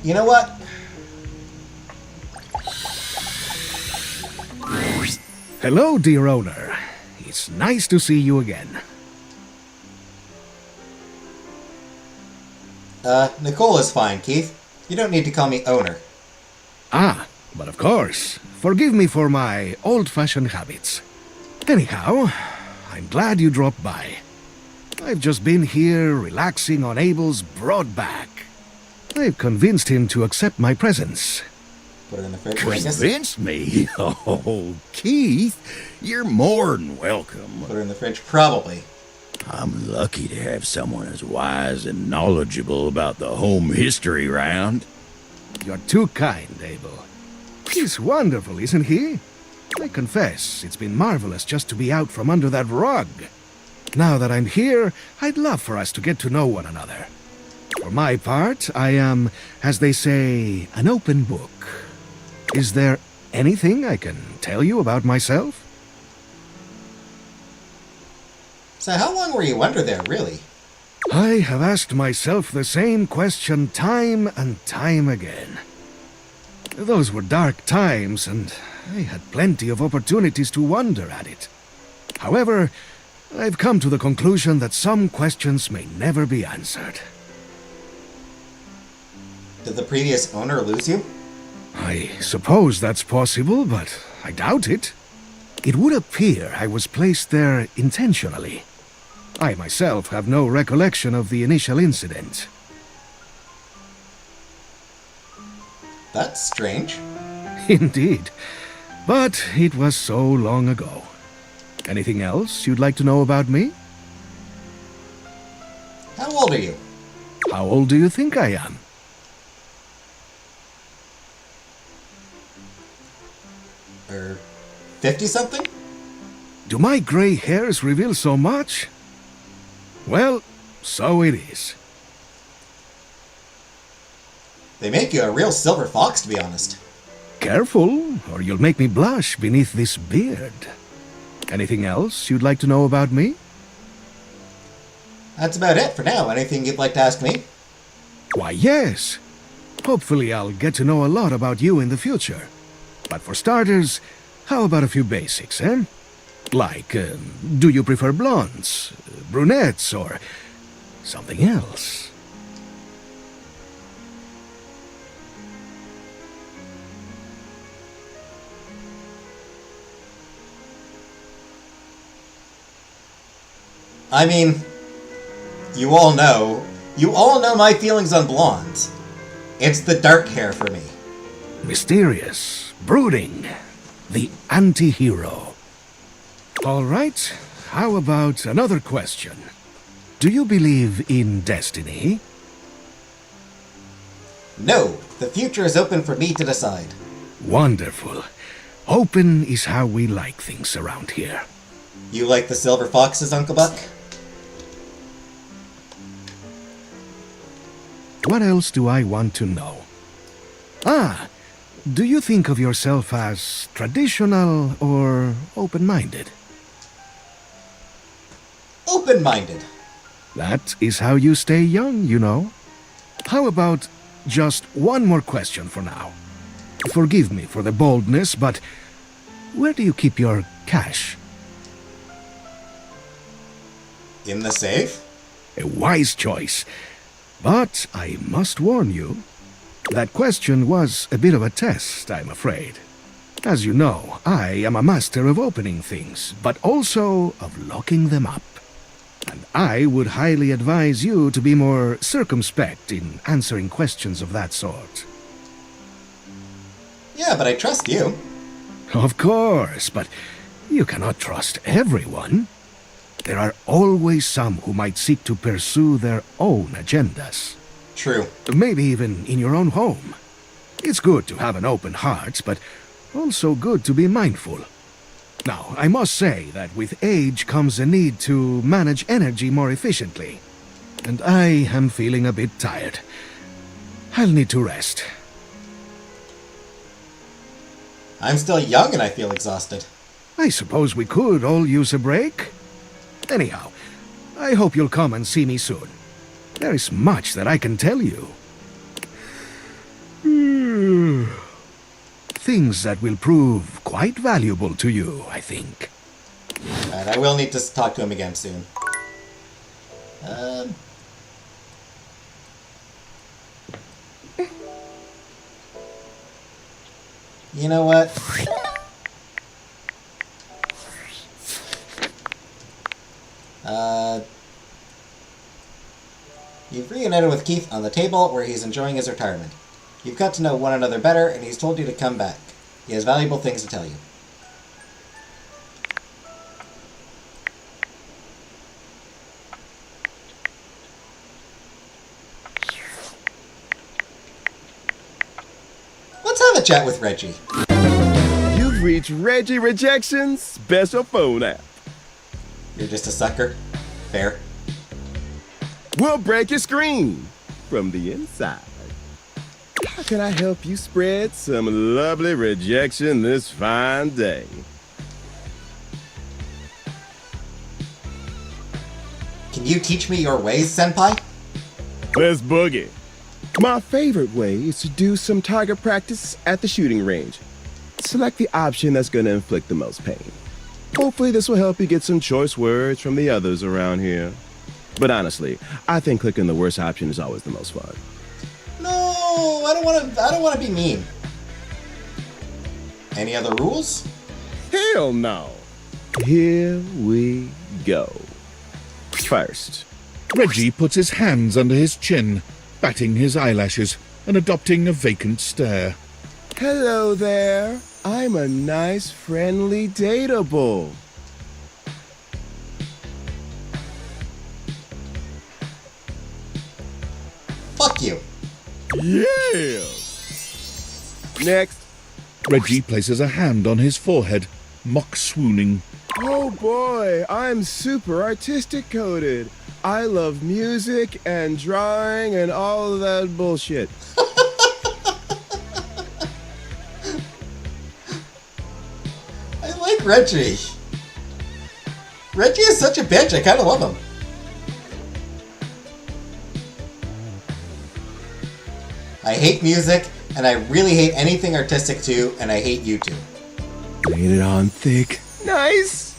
You know what? Hello, dear owner. It's nice to see you again. Nicole is fine, Keith. You don't need to call me owner. Ah, but of course. Forgive me for my old-fashioned habits. Anyhow, I'm glad you dropped by. I've just been here relaxing on Abel's broad back. I've convinced him to accept my presence. Put her in the fridge, I guess. Convince me? Oh, Keith, you're more than welcome. Put her in the fridge, probably. I'm lucky to have someone as wise and knowledgeable about the home history round. You're too kind, Abel. He's wonderful, isn't he? I confess, it's been marvelous just to be out from under that rug. Now that I'm here, I'd love for us to get to know one another. For my part, I am, as they say, an open book. Is there anything I can tell you about myself? So how long were you under there, really? I have asked myself the same question time and time again. Those were dark times, and I had plenty of opportunities to wonder at it. However, I've come to the conclusion that some questions may never be answered. Did the previous owner lose you? I suppose that's possible, but I doubt it. It would appear I was placed there intentionally. I myself have no recollection of the initial incident. That's strange. Indeed. But it was so long ago. Anything else you'd like to know about me? How old are you? How old do you think I am? Or 50-something? Do my gray hairs reveal so much? Well, so it is. They make you a real silver fox, to be honest. Careful, or you'll make me blush beneath this beard. Anything else you'd like to know about me? That's about it for now. Anything you'd like to ask me? Why, yes. Hopefully I'll get to know a lot about you in the future. But for starters, how about a few basics, eh? Like, do you prefer blondes, brunettes, or something else? I mean, you all know my feelings on blondes. It's the dark hair for me. Mysterious, brooding, the anti-hero. All right, how about another question? Do you believe in destiny? No, the future is open for me to decide. Wonderful. Open is how we like things around here. You like the silver foxes, Uncle Buck? What else do I want to know? Ah, do you think of yourself as traditional or open-minded? Open-minded. That is how you stay young, you know. How about just one more question for now? Forgive me for the boldness, but where do you keep your cash? In the safe? A wise choice. But I must warn you, that question was a bit of a test, I'm afraid. As you know, I am a master of opening things, but also of locking them up. And I would highly advise you to be more circumspect in answering questions of that sort. Yeah, but I trust you. Of course, but you cannot trust everyone. There are always some who might seek to pursue their own agendas. True. Maybe even in your own home. It's good to have an open heart, but also good to be mindful. Now, I must say that with age comes a need to manage energy more efficiently. And I am feeling a bit tired. I'll need to rest. I'm still young and I feel exhausted. I suppose we could all use a break. Anyhow, I hope you'll come and see me soon. There is much that I can tell you. Things that will prove quite valuable to you, I think. Alright, I will need to talk to him again soon. You know what? You've reunited with Keith on the table where he's enjoying his retirement. You've got to know one another better, and he's told you to come back. He has valuable things to tell you. Let's have a chat with Reggie. You've reached Reggie Rejection's special phone app. You're just a sucker? Fair. We'll break your screen from the inside. How can I help you spread some lovely rejection this fine day? Can you teach me your ways, Senpai? Let's boogie. My favorite way is to do some target practice at the shooting range. Select the option that's going to inflict the most pain. Hopefully this will help you get some choice words from the others around here. But honestly, I think clicking the worst option is always the most fun. No, I don't want to be mean. Any other rules? Hell no. Here we go. First, Reggie puts his hands under his chin, batting his eyelashes and adopting a vacant stare. Hello there. I'm a nice, friendly dateable. Fuck you. Yeah. Next. Reggie places a hand on his forehead, mock swooning. Oh boy, I'm super artistic coded. I love music and drawing and all of that bullshit. I like Reggie. Reggie is such a bitch, I kind of love him. I hate music, and I really hate anything artistic too, and I hate you too. Laid it on thick. Nice.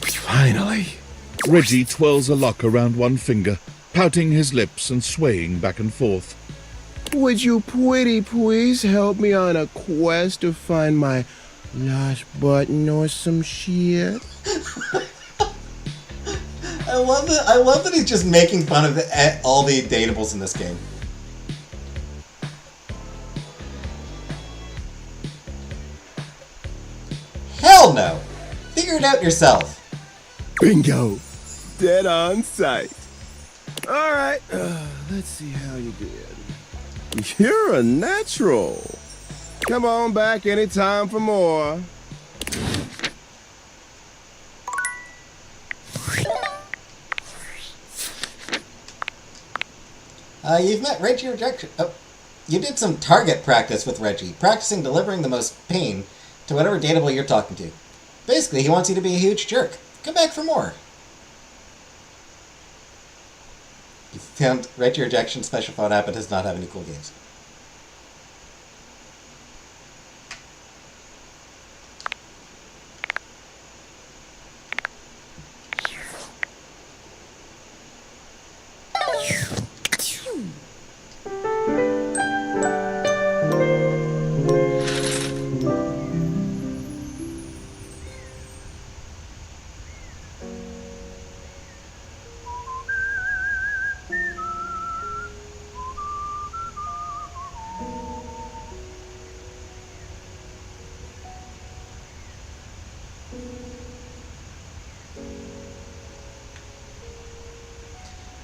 Finally. Reggie twirls a lock around one finger, pouting his lips and swaying back and forth. Would you pretty please help me on a quest to find my lost button or some shit? I love that he's just making fun of all the dateables in this game. Hell no! Figure it out yourself. Bingo. Dead on sight. Alright, let's see how you did. You're a natural. Come on back anytime for more. You've met Reggie Rejection. Oh, you did some target practice with Reggie, practicing delivering the most pain to whatever dateable you're talking to. Basically, he wants you to be a huge jerk. Come back for more. You found Reggie Rejection special phone app, but does not have any cool games.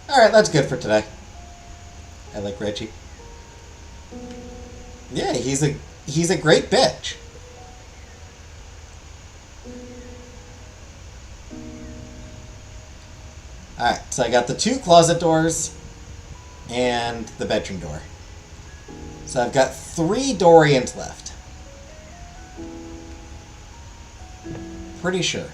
Alright, that's good for today. I like Reggie. Yeah, he's a great bitch. Alright, so I got the 2 closet doors and the bedroom door. So I've got 3 Dorians left. Pretty sure.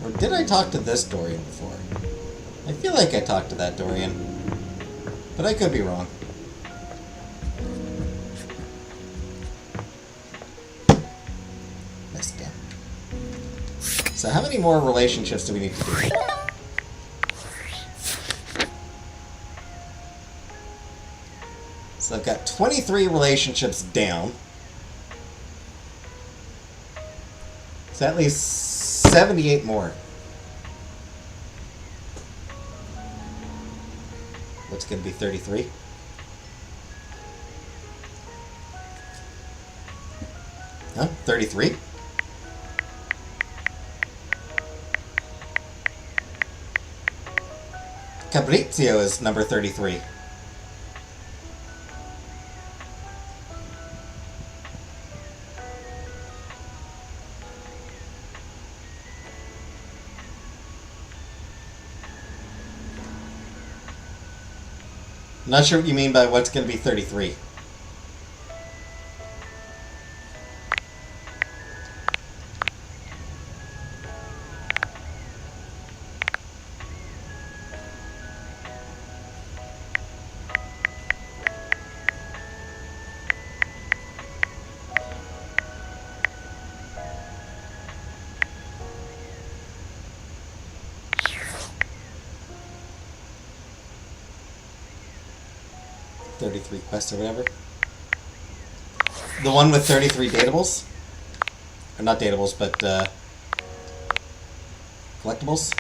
Or did I talk to this Dorian before? I feel like I talked to that Dorian. But I could be wrong. Missed again. So how many more relationships do we need to do? So I've got 23 relationships down. So at least 78 more. What's going to be 33? Huh? 33? Cabrizio is number 33. Not sure what you mean by what's going to be 33. Quests or whatever. The one with 33 datables? Or not datables, but collectibles?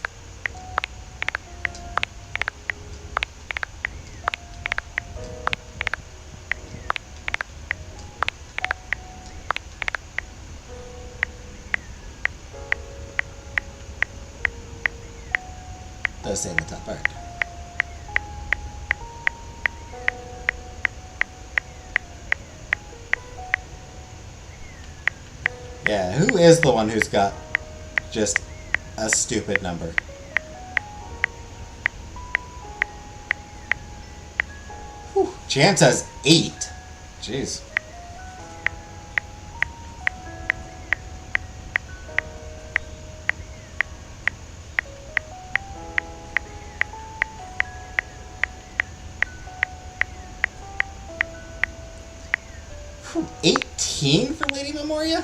Does say in the top part. Yeah, who is the one who's got just a stupid number? Whew. Chance has 8. Jeez. Whew. 18 for Lady Memoria?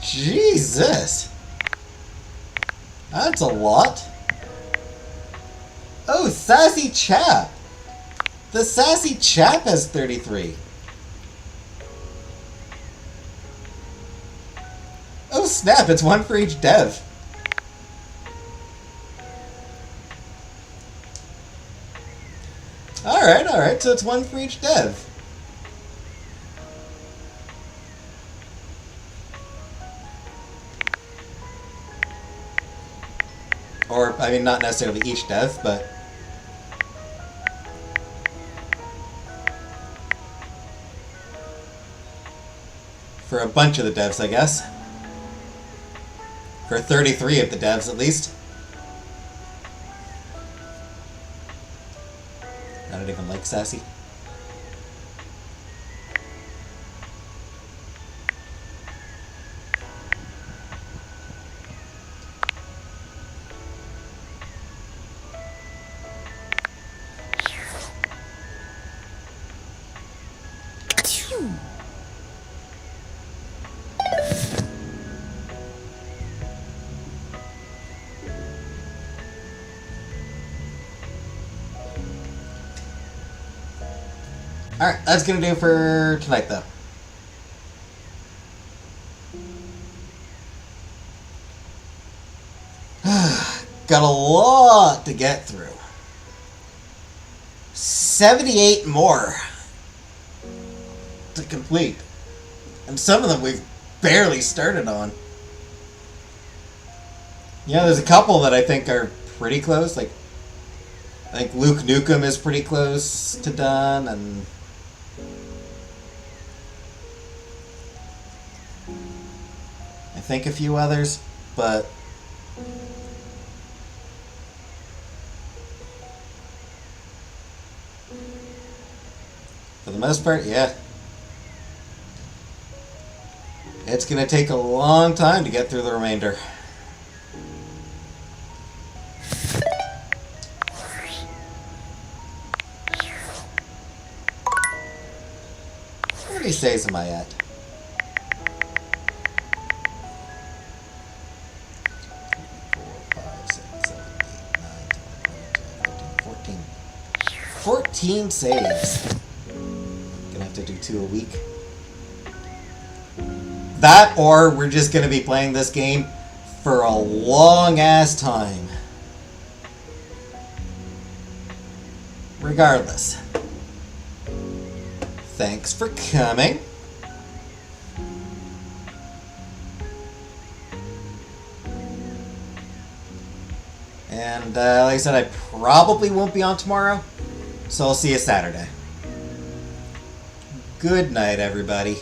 Jesus! That's a lot. Oh, Sassy Chap! The Sassy Chap has 33. Oh snap, it's 1 for each dev. Alright, so it's 1 for each dev. Or, I mean, not necessarily each dev, but... for a bunch of the devs, I guess. For 33 of the devs, at least. I don't even like Sassy. Alright, that's gonna do for tonight, though. got a lot to get through. 78 more to complete. And some of them we've barely started on. Yeah, there's a couple that I think are pretty close. Like, I think Luke Nukem is pretty close to done, and I think a few others, but for the most part, yeah. It's going to take a long time to get through the remainder. How many saves am I at? 14 saves. Gonna have to do 2 a week. That, or we're just gonna be playing this game for a long ass time. Regardless. Thanks for coming. And like I said, I probably won't be on tomorrow, so I'll see you Saturday. Good night, everybody.